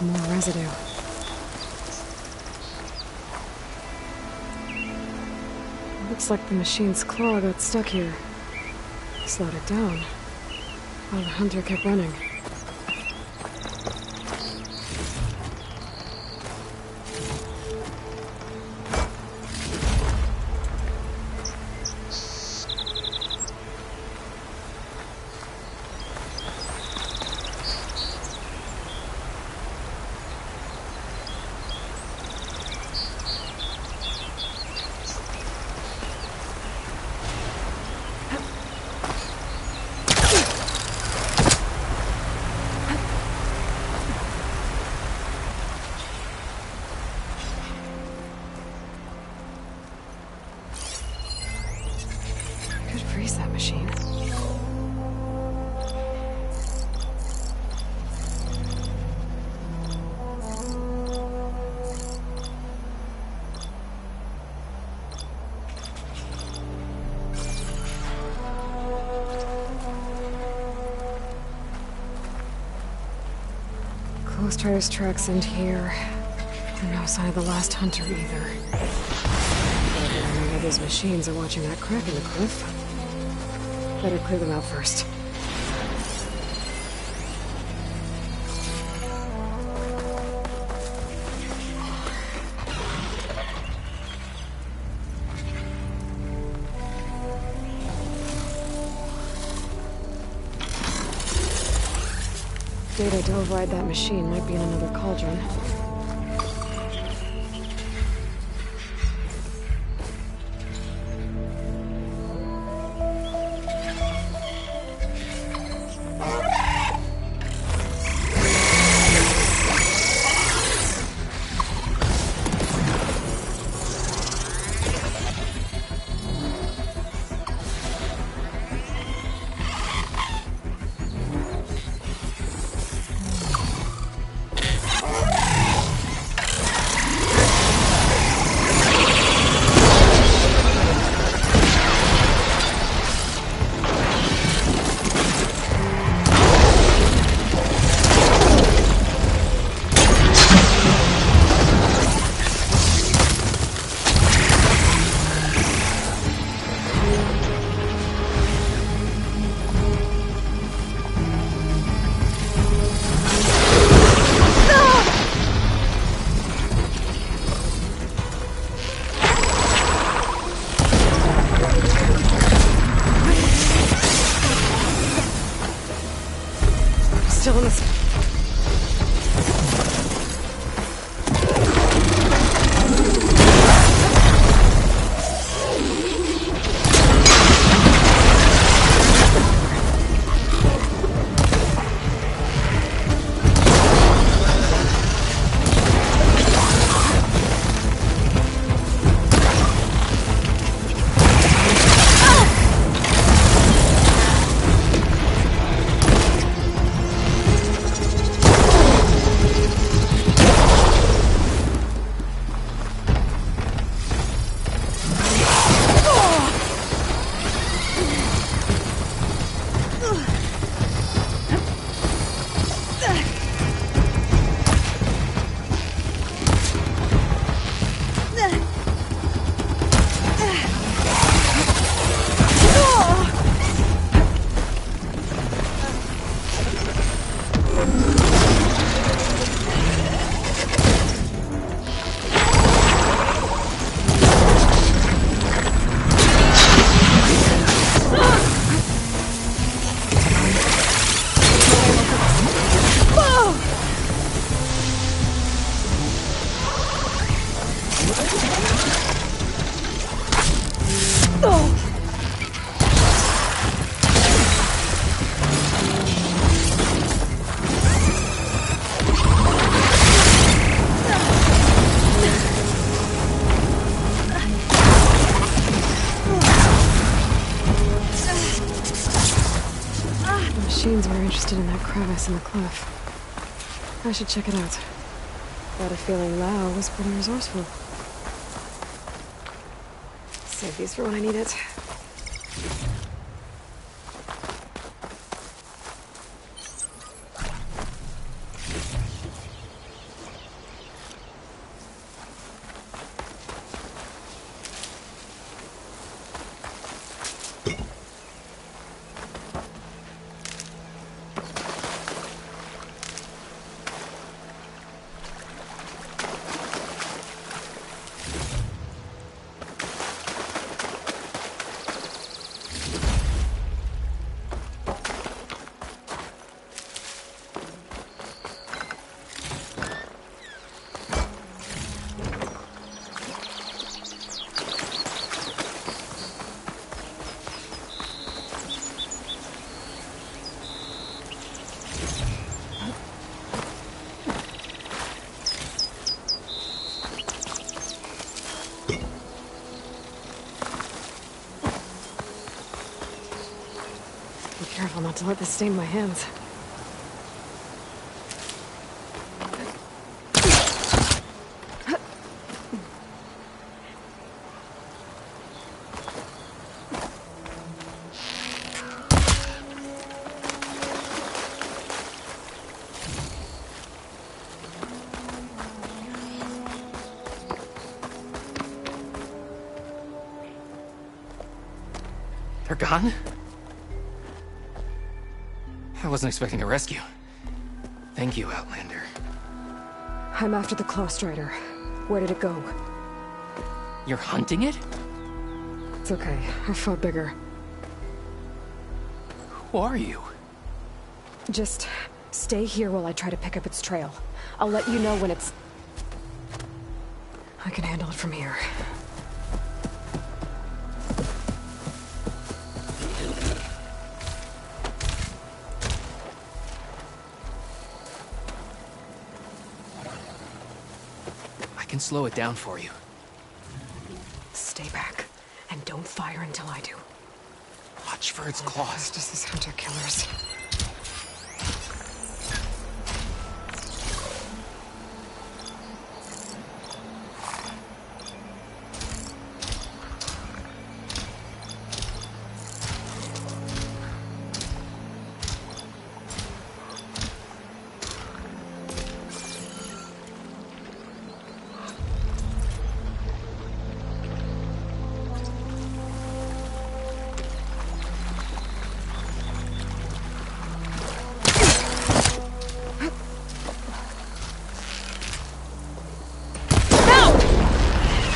More residue. Looks like the machine's claw got stuck here. Slowed it down, while the hunter kept running. That machine. Close Trader's tracks end here. And no sign of the last hunter either. Maybe those machines are watching that crack in the cliff. Better clear them out first. Data to override that machine might be in another cauldron. The machines were interested in that crevice in the cliff. I should check it out. Got a feeling Lao was pretty resourceful. Save these for when I need it. Careful not to let this stain my hands. They're gone? I wasn't expecting a rescue. Thank you, Outlander. I'm after the Claw Strider. Where did it go? You're hunting it? It's okay. I fought bigger. Who are you? Just stay here while I try to pick up its trail. I'll let you know when it's... I can handle it from here. I can slow it down for you. Stay back, and don't fire until I do. Watch for its claws. Just these hunter killers.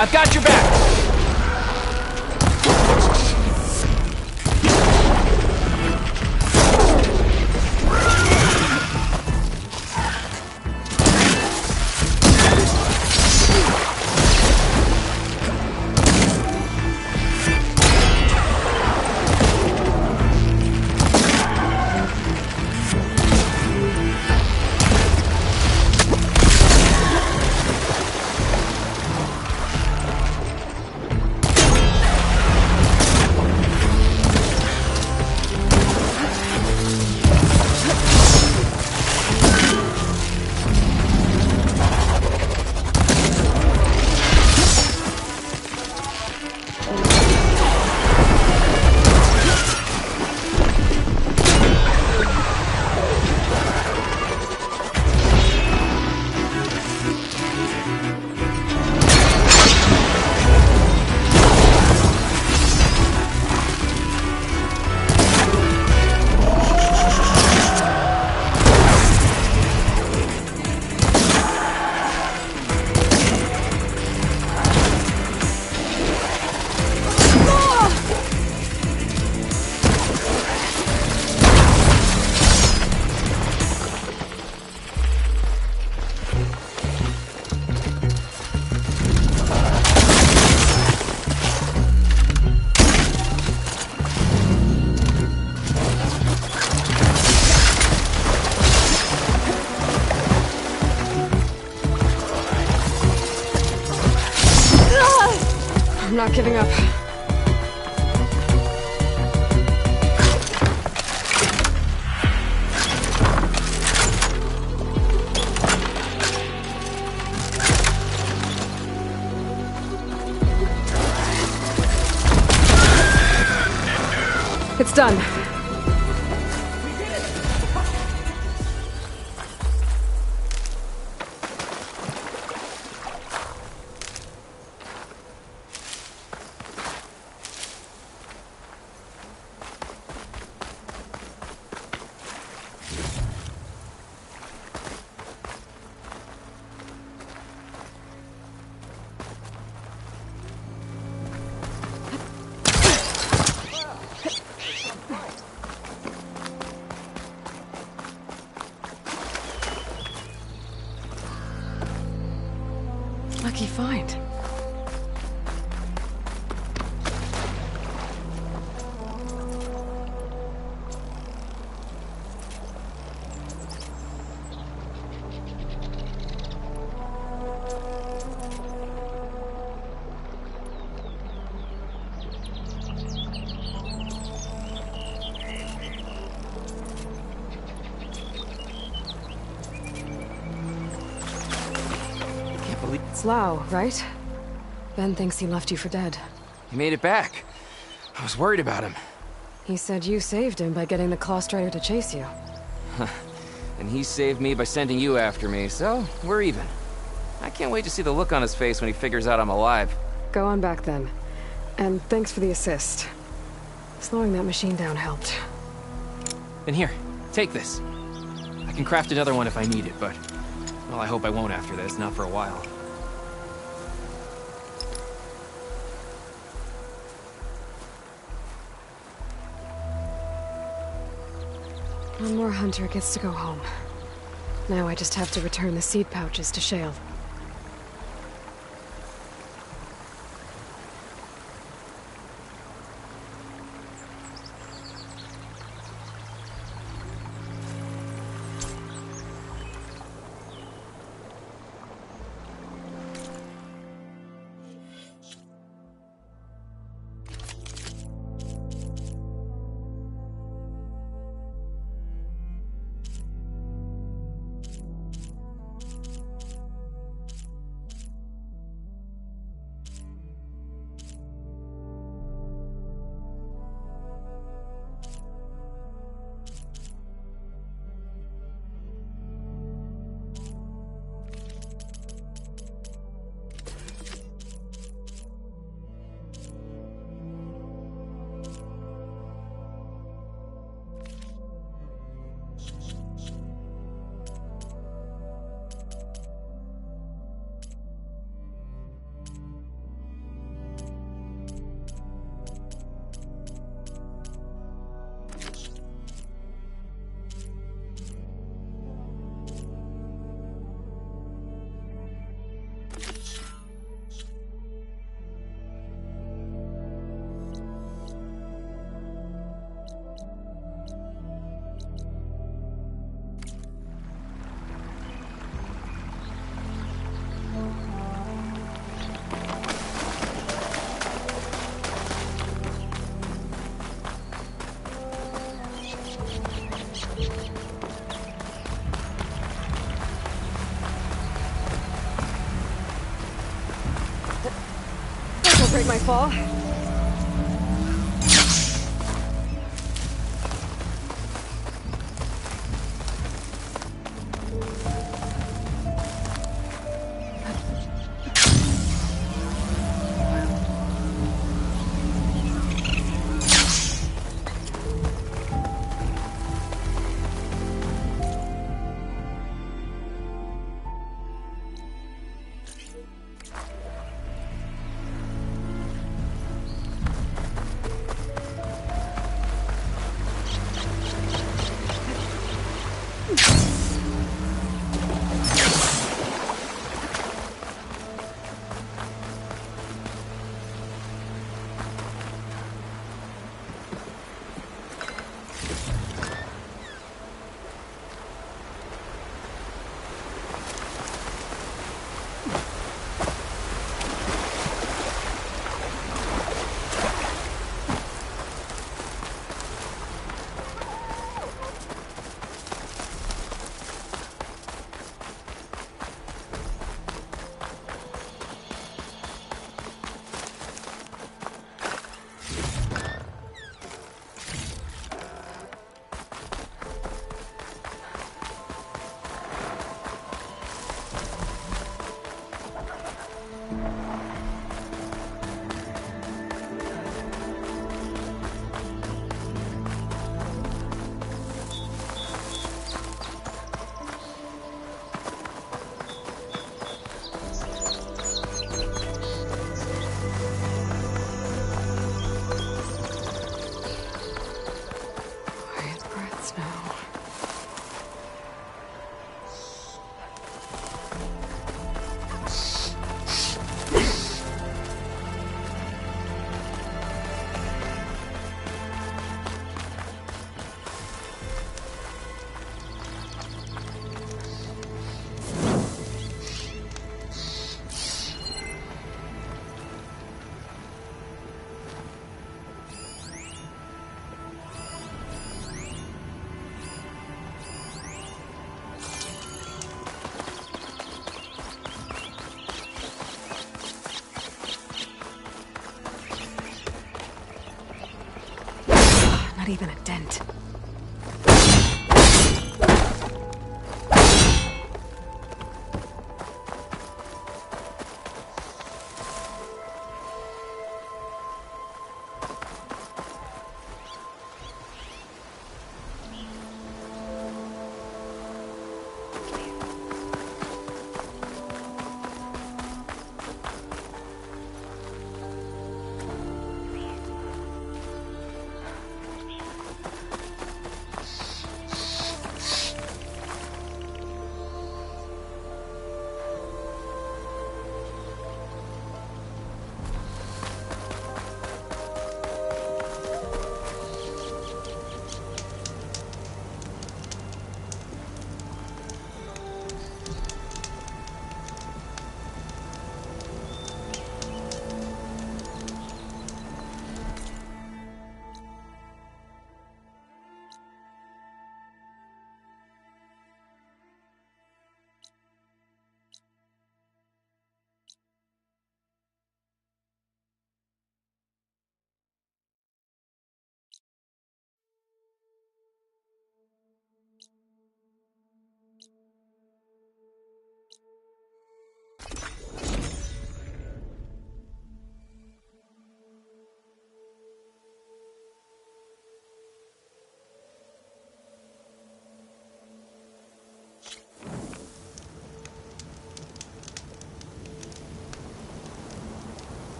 I've got your back! not giving up. It's done. Lucky find. It's Lau, right? Ben thinks he left you for dead. He made it back. I was worried about him. He said you saved him by getting the Claw Strider to chase you. And he saved me by sending you after me, so we're even. I can't wait to see the look on his face when he figures out I'm alive. Go on back then. And thanks for the assist. Slowing that machine down helped. And here, take this. I can craft another one if I need it, but... well, I hope I won't after this, not for a while. One more hunter gets to go home. Now I just have to return the seed pouches to Shale. Don't break my fall. Not even a dent.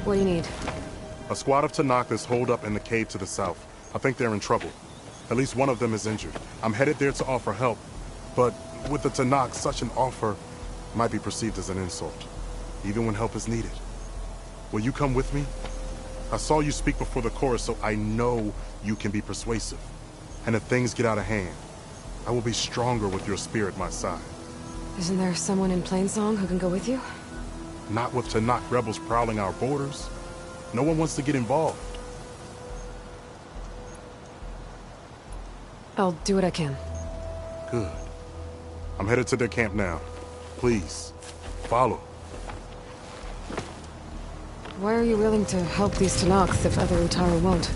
What do you need? A squad of Tanakas holed up in the cave to the south. I think they're in trouble. At least one of them is injured. I'm headed there to offer help, but with the Tanakh, such an offer might be perceived as an insult, even when help is needed. Will you come with me? I saw you speak before the chorus, so I know you can be persuasive. And if things get out of hand, I will be stronger with your spear at my side. Isn't there someone in Plainsong who can go with you? Not with Tanakh rebels prowling our borders. No one wants to get involved. I'll do what I can. Good. I'm headed to their camp now. Please, follow. Why are you willing to help these Tanakhs if other Utara won't?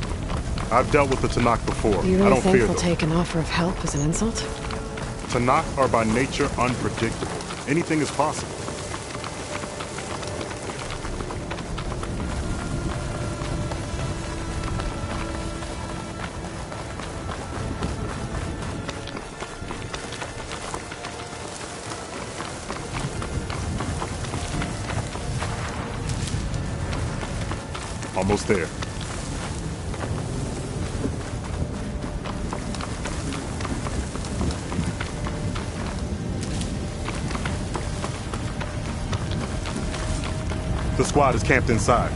I've dealt with the Tanakh before. Do you I really don't think fear they'll them. take an offer of help as an insult? Tanakh are by nature unpredictable. Anything is possible. Almost there. The squad is camped inside.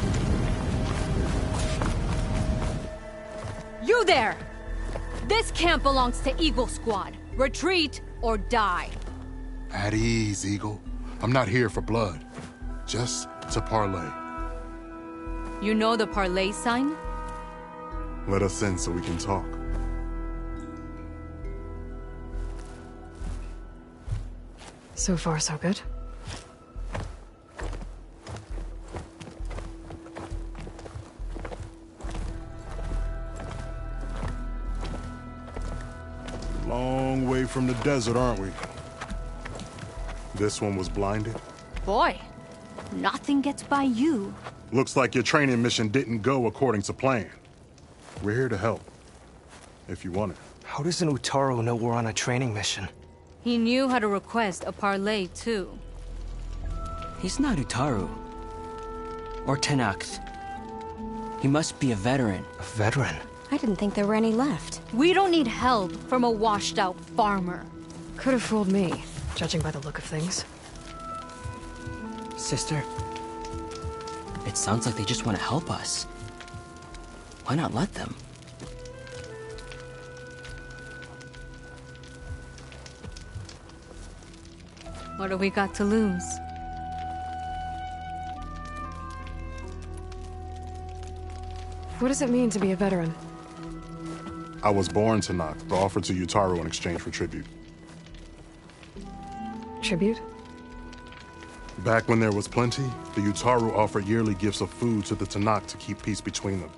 You there! This camp belongs to Eagle Squad. Retreat or die. At ease, Eagle. I'm not here for blood. Just to parlay. You know the parlay sign? Let us in so we can talk. So far, so good. Long way from the desert, aren't we? This one was blinded. Boy, nothing gets by you. Looks like your training mission didn't go according to plan. We're here to help, if you want it. How does an Utaru know we're on a training mission? He knew how to request a parlay, too. He's not Utaru. Or Tenax. He must be a veteran. A veteran? I didn't think there were any left. We don't need help from a washed-out farmer. Could have fooled me, judging by the look of things. Sister, it sounds like they just want to help us. Why not let them? What do we got to lose? What does it mean to be a veteran? I was born to knock, but offered to Utaru in exchange for tribute. Tribute? Back when there was plenty, the Utaru offered yearly gifts of food to the Tanakh to keep peace between them.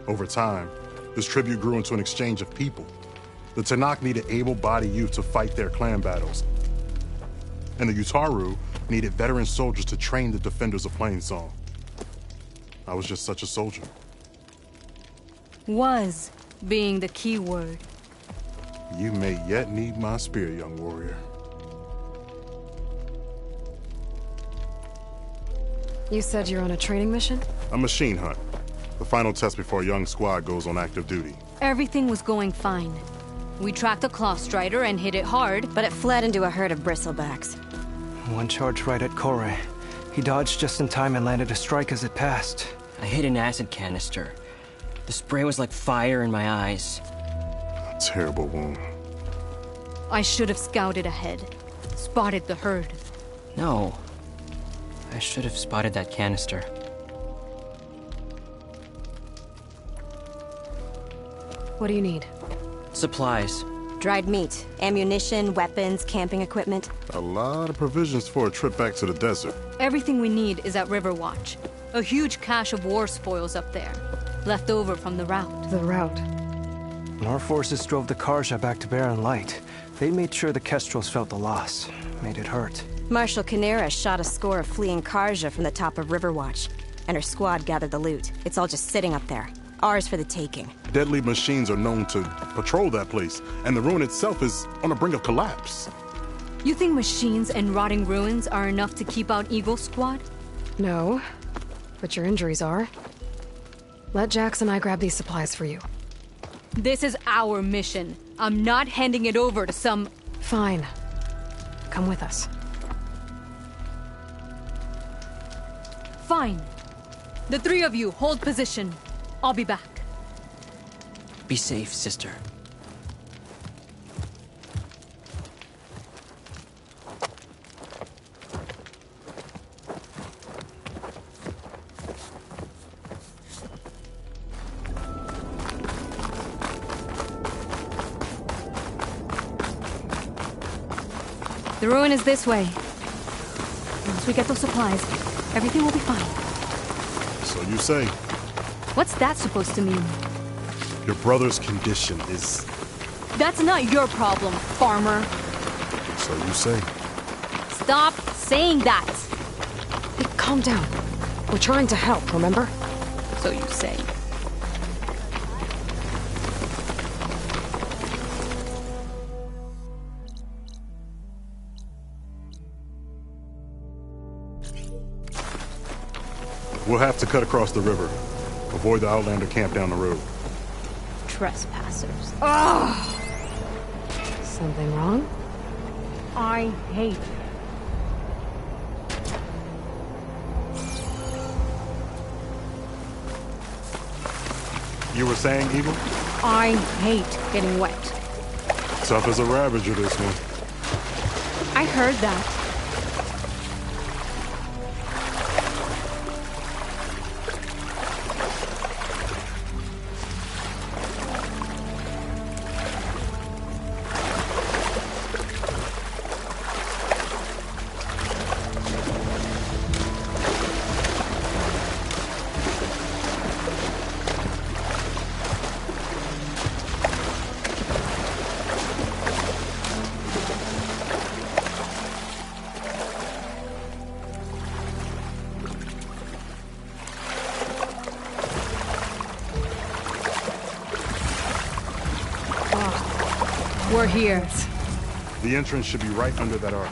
Over time, this tribute grew into an exchange of people. The Tanakh needed able-bodied youth to fight their clan battles. And the Utaru needed veteran soldiers to train the defenders of Plainsong. I was just such a soldier. Was being the key word. You may yet need my spear, young warrior. You said you're on a training mission? A machine hunt. The final test before a young squad goes on active duty. Everything was going fine. We tracked a claw strider and hit it hard, but it fled into a herd of bristlebacks. One charge right at Kore. He dodged just in time and landed a strike as it passed. I hit an acid canister. The spray was like fire in my eyes. A terrible wound. I should have scouted ahead. Spotted the herd. No. I should have spotted that canister. What do you need? Supplies. Dried meat, ammunition, weapons, camping equipment. A lot of provisions for a trip back to the desert. Everything we need is at Riverwatch. A huge cache of war spoils up there. Left over from the route. The route? Our forces drove the Karja back to Barren Light. They made sure the Kestrels felt the loss. Made it hurt. Marshal Canera shot a score of fleeing Karja from the top of Riverwatch. And her squad gathered the loot. It's all just sitting up there. Ours for the taking. Deadly machines are known to patrol that place, and the ruin itself is on the brink of collapse. You think machines and rotting ruins are enough to keep out Eagle Squad? No, but your injuries are. Let Jax and I grab these supplies for you. This is our mission. I'm not handing it over to some... Fine. Come with us. Fine. The three of you hold position. I'll be back. Be safe, sister. The ruin is this way. Once we get those supplies, everything will be fine. So you say. What's that supposed to mean? Your brother's condition is... That's not your problem, farmer. So you say. Stop saying that! Hey, calm down. We're trying to help, remember? So you say. We'll have to cut across the river. Avoid the Outlander camp down the road. Trespassers. Ugh! Something wrong? I hate You were saying, Eagle? I hate getting wet. Tough as a Ravager, this one. I heard that. We're here. The entrance should be right under that arch.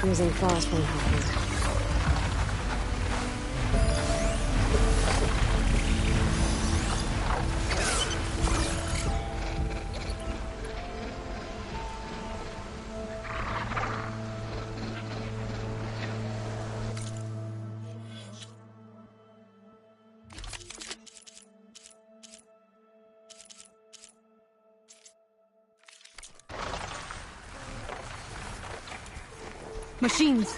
Using fast one helping. Machines.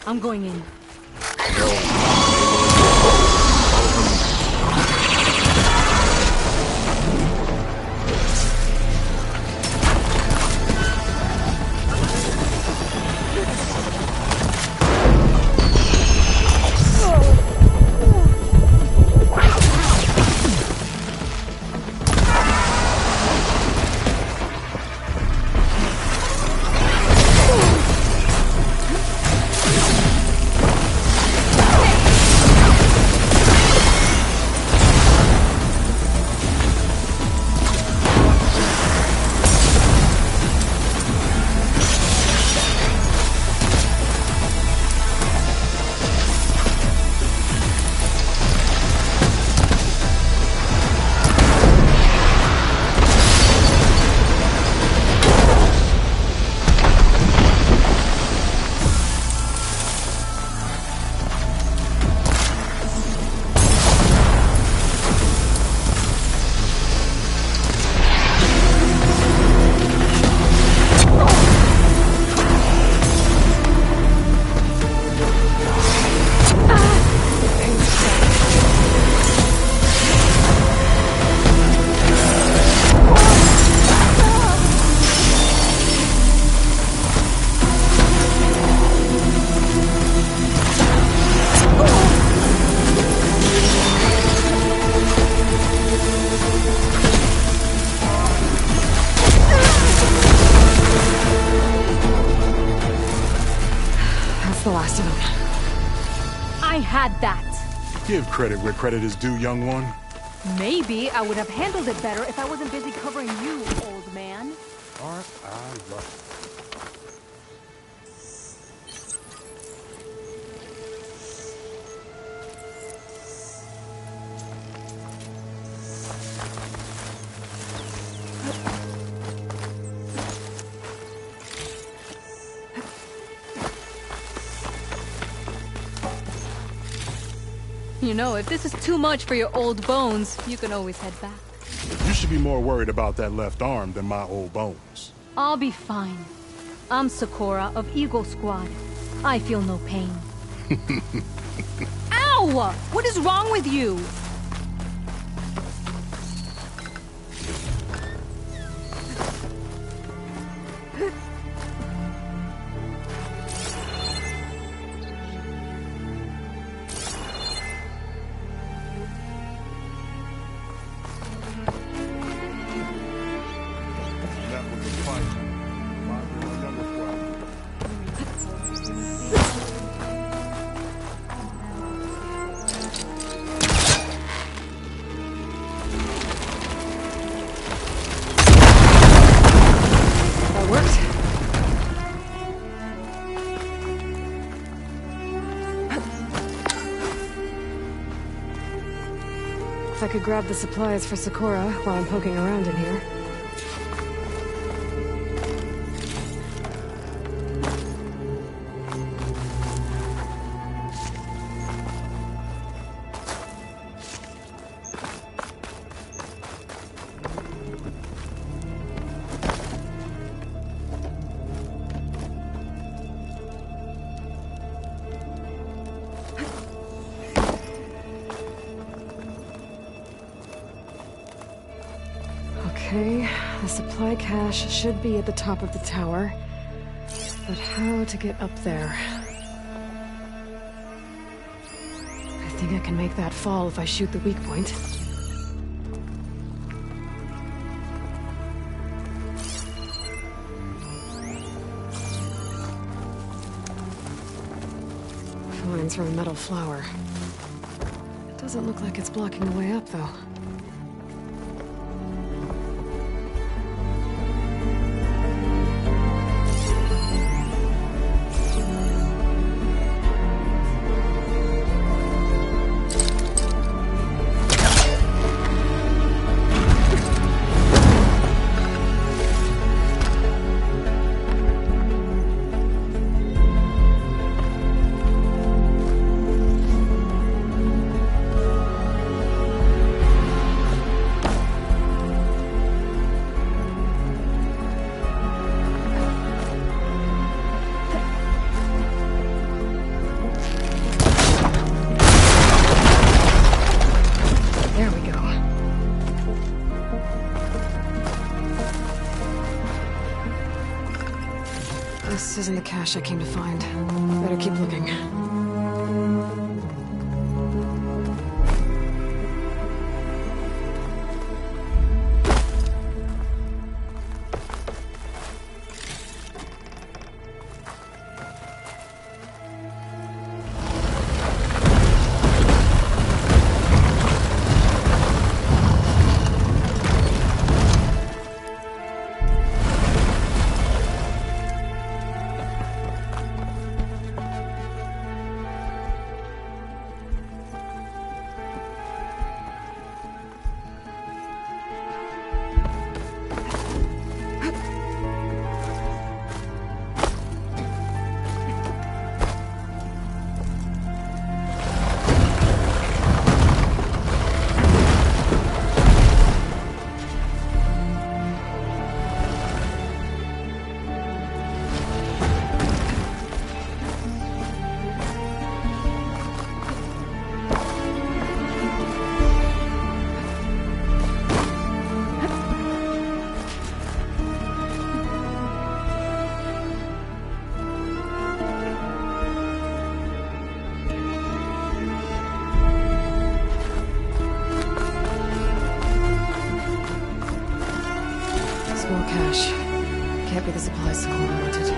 I'm going in. The last of them. I had that. Give credit where credit is due, young one. Maybe I would have handled it better if I wasn't busy covering you, old man. Aren't I lucky? You know, if this is too much for your old bones, you can always head back. You should be more worried about that left arm than my old bones. I'll be fine. I'm Sakura of Eagle Squad. I feel no pain. Ow! What is wrong with you? If I could grab the supplies for Sakura while I'm poking around in here. Okay, the supply cache should be at the top of the tower. But how to get up there? I think I can make that fall if I shoot the weak point. Lines from a metal flower. It doesn't look like it's blocking the way up, though. This isn't the cache I came to find. Better keep looking. Small cache. Can't be the supplies Sakura wanted.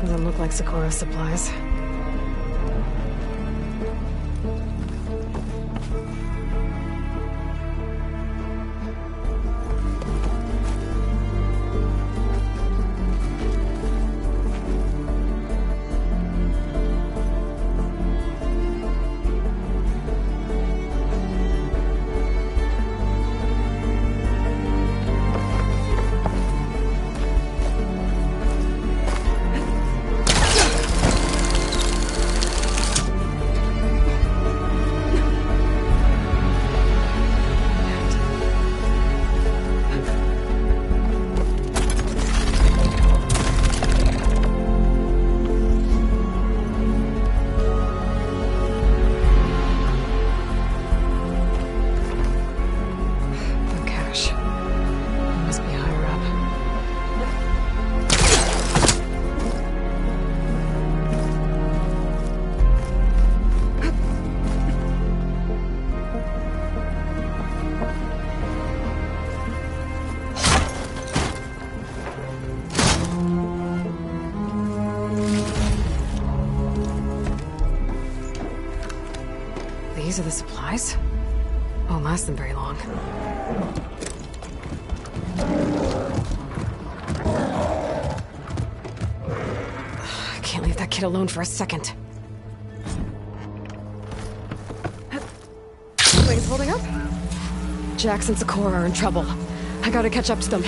Doesn't look like Sakura's supplies. are the supplies. Won't last them very long. I can't leave that kid alone for a second. Things holding up? Jax and Sakura are in trouble. I gotta catch up to them.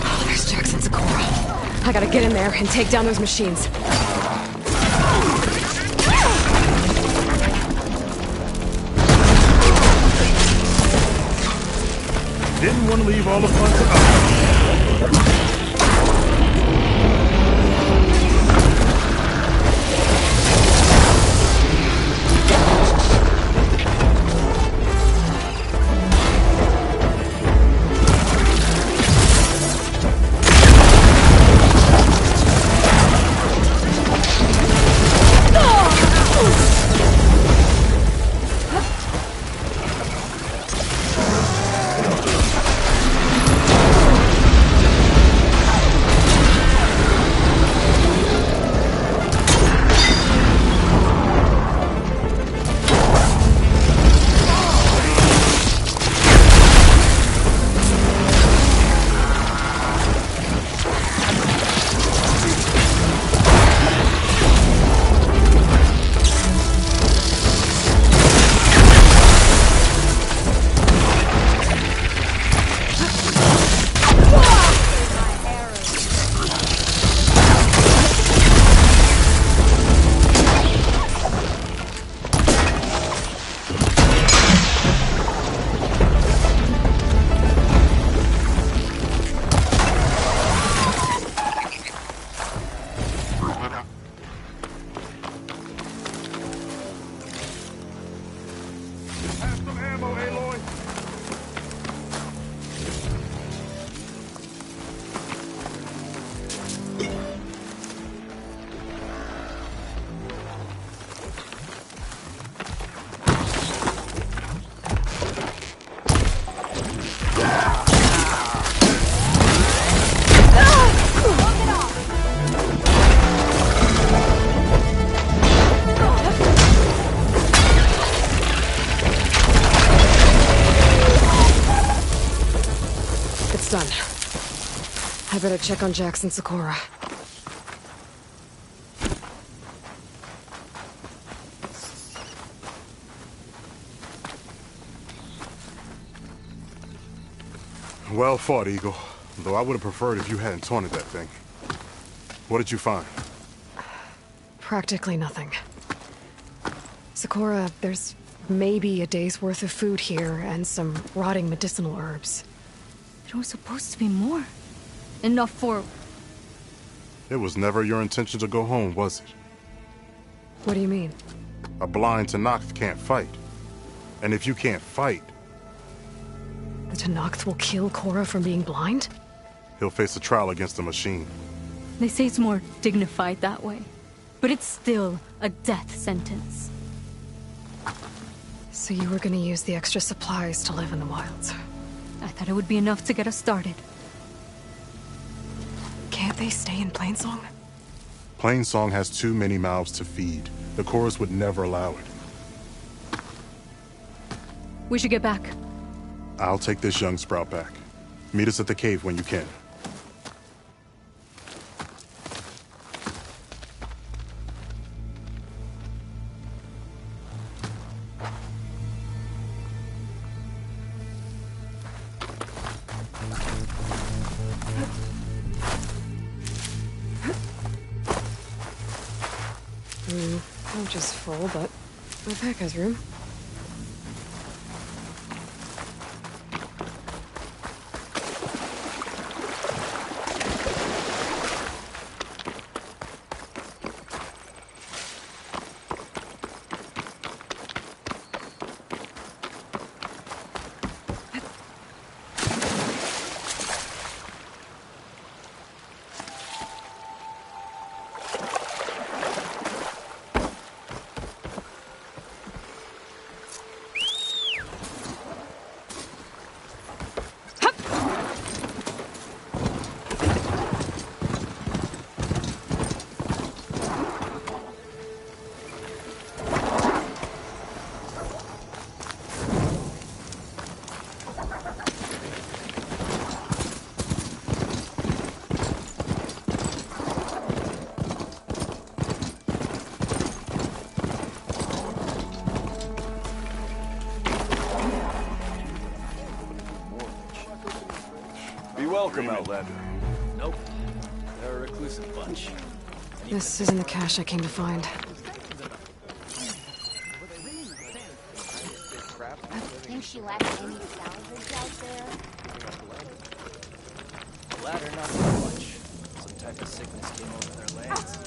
Oh, there's Jax and Sakura. I gotta get in there and take down those machines. Didn't want to leave all the fun to us. Done. I better check on Jax and Sakura. Well fought, Eagle. Though I would have preferred if you hadn't taunted that thing. What did you find? Practically nothing. Sakura, there's maybe a day's worth of food here and some rotting medicinal herbs. There was supposed to be more. Enough for... It was never your intention to go home, was it? What do you mean? A blind Tenakth can't fight. And if you can't fight... The Tenakth will kill Korra from being blind? He'll face a trial against the machine. They say it's more dignified that way. But it's still a death sentence. So you were gonna use the extra supplies to live in the wilds? I thought it would be enough to get us started. Can't they stay in Plainsong? Plainsong has too many mouths to feed. The chorus would never allow it. We should get back. I'll take this young sprout back. Meet us at the cave when you can. Pouch is full, but my pack has room. welcome, Outlander. Nope. They're a reclusive bunch. This isn't the cache I came to find. Think she left any salvage out there? The latter, not so much. Some type of sickness came over their lands.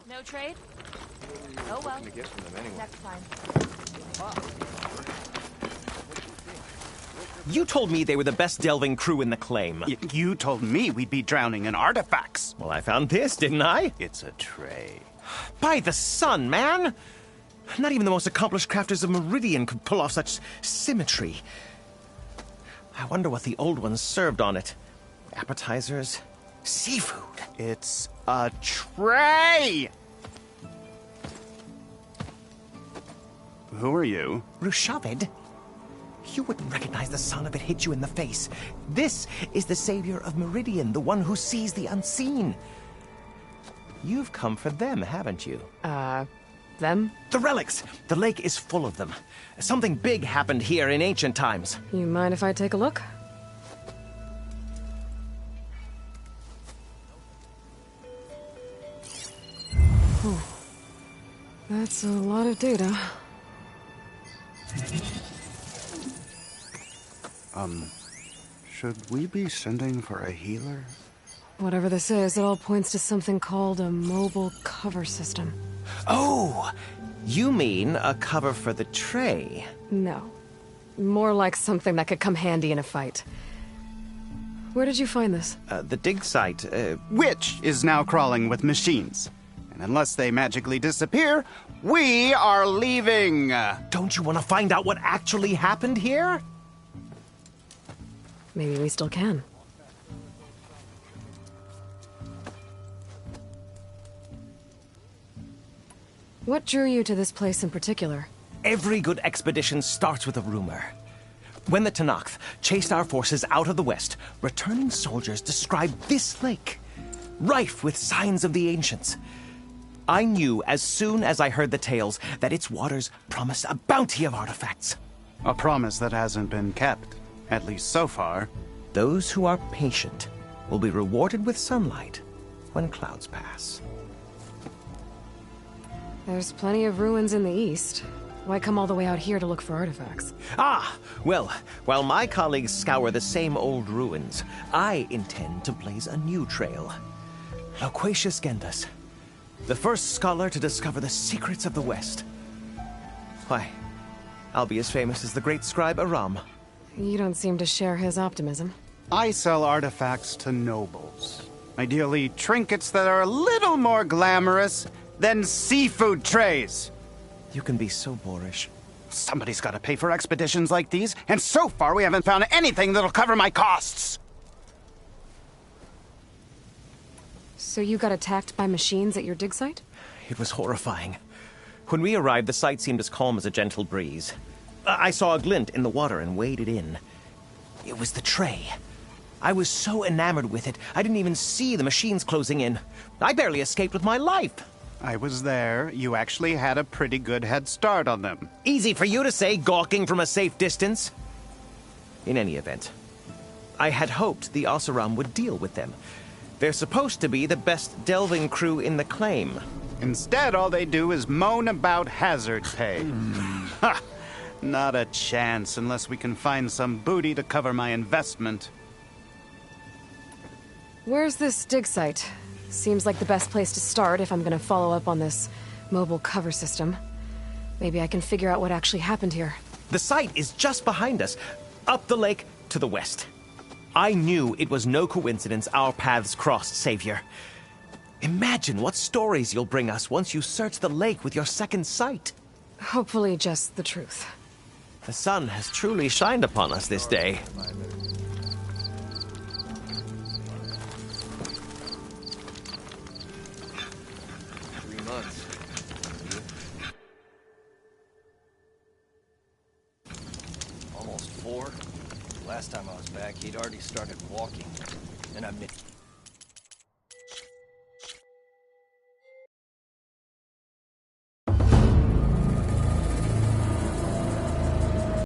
No trade? Oh well. To get from them anyway. Next time. You told me they were the best delving crew in the claim. You told me we'd be drowning in artifacts. Well, I found this, didn't I? It's a tray. By the sun, man! Not even the most accomplished crafters of Meridian could pull off such symmetry. I wonder what the old ones served on it. Appetizers? Seafood? It's a tray! Who are you? Rushavid? You wouldn't recognize the sun if it hit you in the face. This is the savior of Meridian, the one who sees the unseen. You've come for them, haven't you? Them? The relics! The lake is full of them. Something big happened here in ancient times. You mind if I take a look? Whew. That's a lot of data. Should we be sending for a healer? Whatever this is, it all points to something called a mobile cover system. Oh! You mean a cover for the tray? No. More like something that could come handy in a fight. Where did you find this? The dig site, Which is now crawling with machines. And unless they magically disappear, we are leaving! Don't you want to find out what actually happened here? Maybe we still can. What drew you to this place in particular? Every good expedition starts with a rumor. When the Tenakth chased our forces out of the west, returning soldiers described this lake, rife with signs of the ancients. I knew as soon as I heard the tales that its waters promised a bounty of artifacts. A promise that hasn't been kept, at least so far. Those who are patient will be rewarded with sunlight when clouds pass. There's plenty of ruins in the east. Why come all the way out here to look for artifacts? Ah, well, while my colleagues scour the same old ruins, I intend to blaze a new trail. Loquacious Gendas, the first scholar to discover the secrets of the West. Why, I'll be as famous as the great scribe Aram. You don't seem to share his optimism. I sell artifacts to nobles. Ideally, trinkets that are a little more glamorous than seafood trays. You can be so boorish. Somebody's got to pay for expeditions like these, and so far we haven't found anything that'll cover my costs. So you got attacked by machines at your dig site? It was horrifying. When we arrived, the sight seemed as calm as a gentle breeze. I saw a glint in the water and waded in. It was the tray. I was so enamored with it, I didn't even see the machines closing in. I barely escaped with my life. I was there. You actually had a pretty good head start on them. Easy for you to say, gawking from a safe distance. In any event, I had hoped the Oseram would deal with them. They're supposed to be the best delving crew in the claim. Instead, all they do is moan about hazard pay. Ha! Not a chance unless we can find some booty to cover my investment. Where's this dig site? Seems like the best place to start if I'm gonna follow up on this mobile cover system. Maybe I can figure out what actually happened here. The site is just behind us, up the lake to the west. I knew it was no coincidence our paths crossed, Savior. Imagine what stories you'll bring us once you search the lake with your second sight. Hopefully just the truth. The sun has truly shined upon us this day. 3 months. Almost 4. Last time I was back, he'd already started walking. And I missed.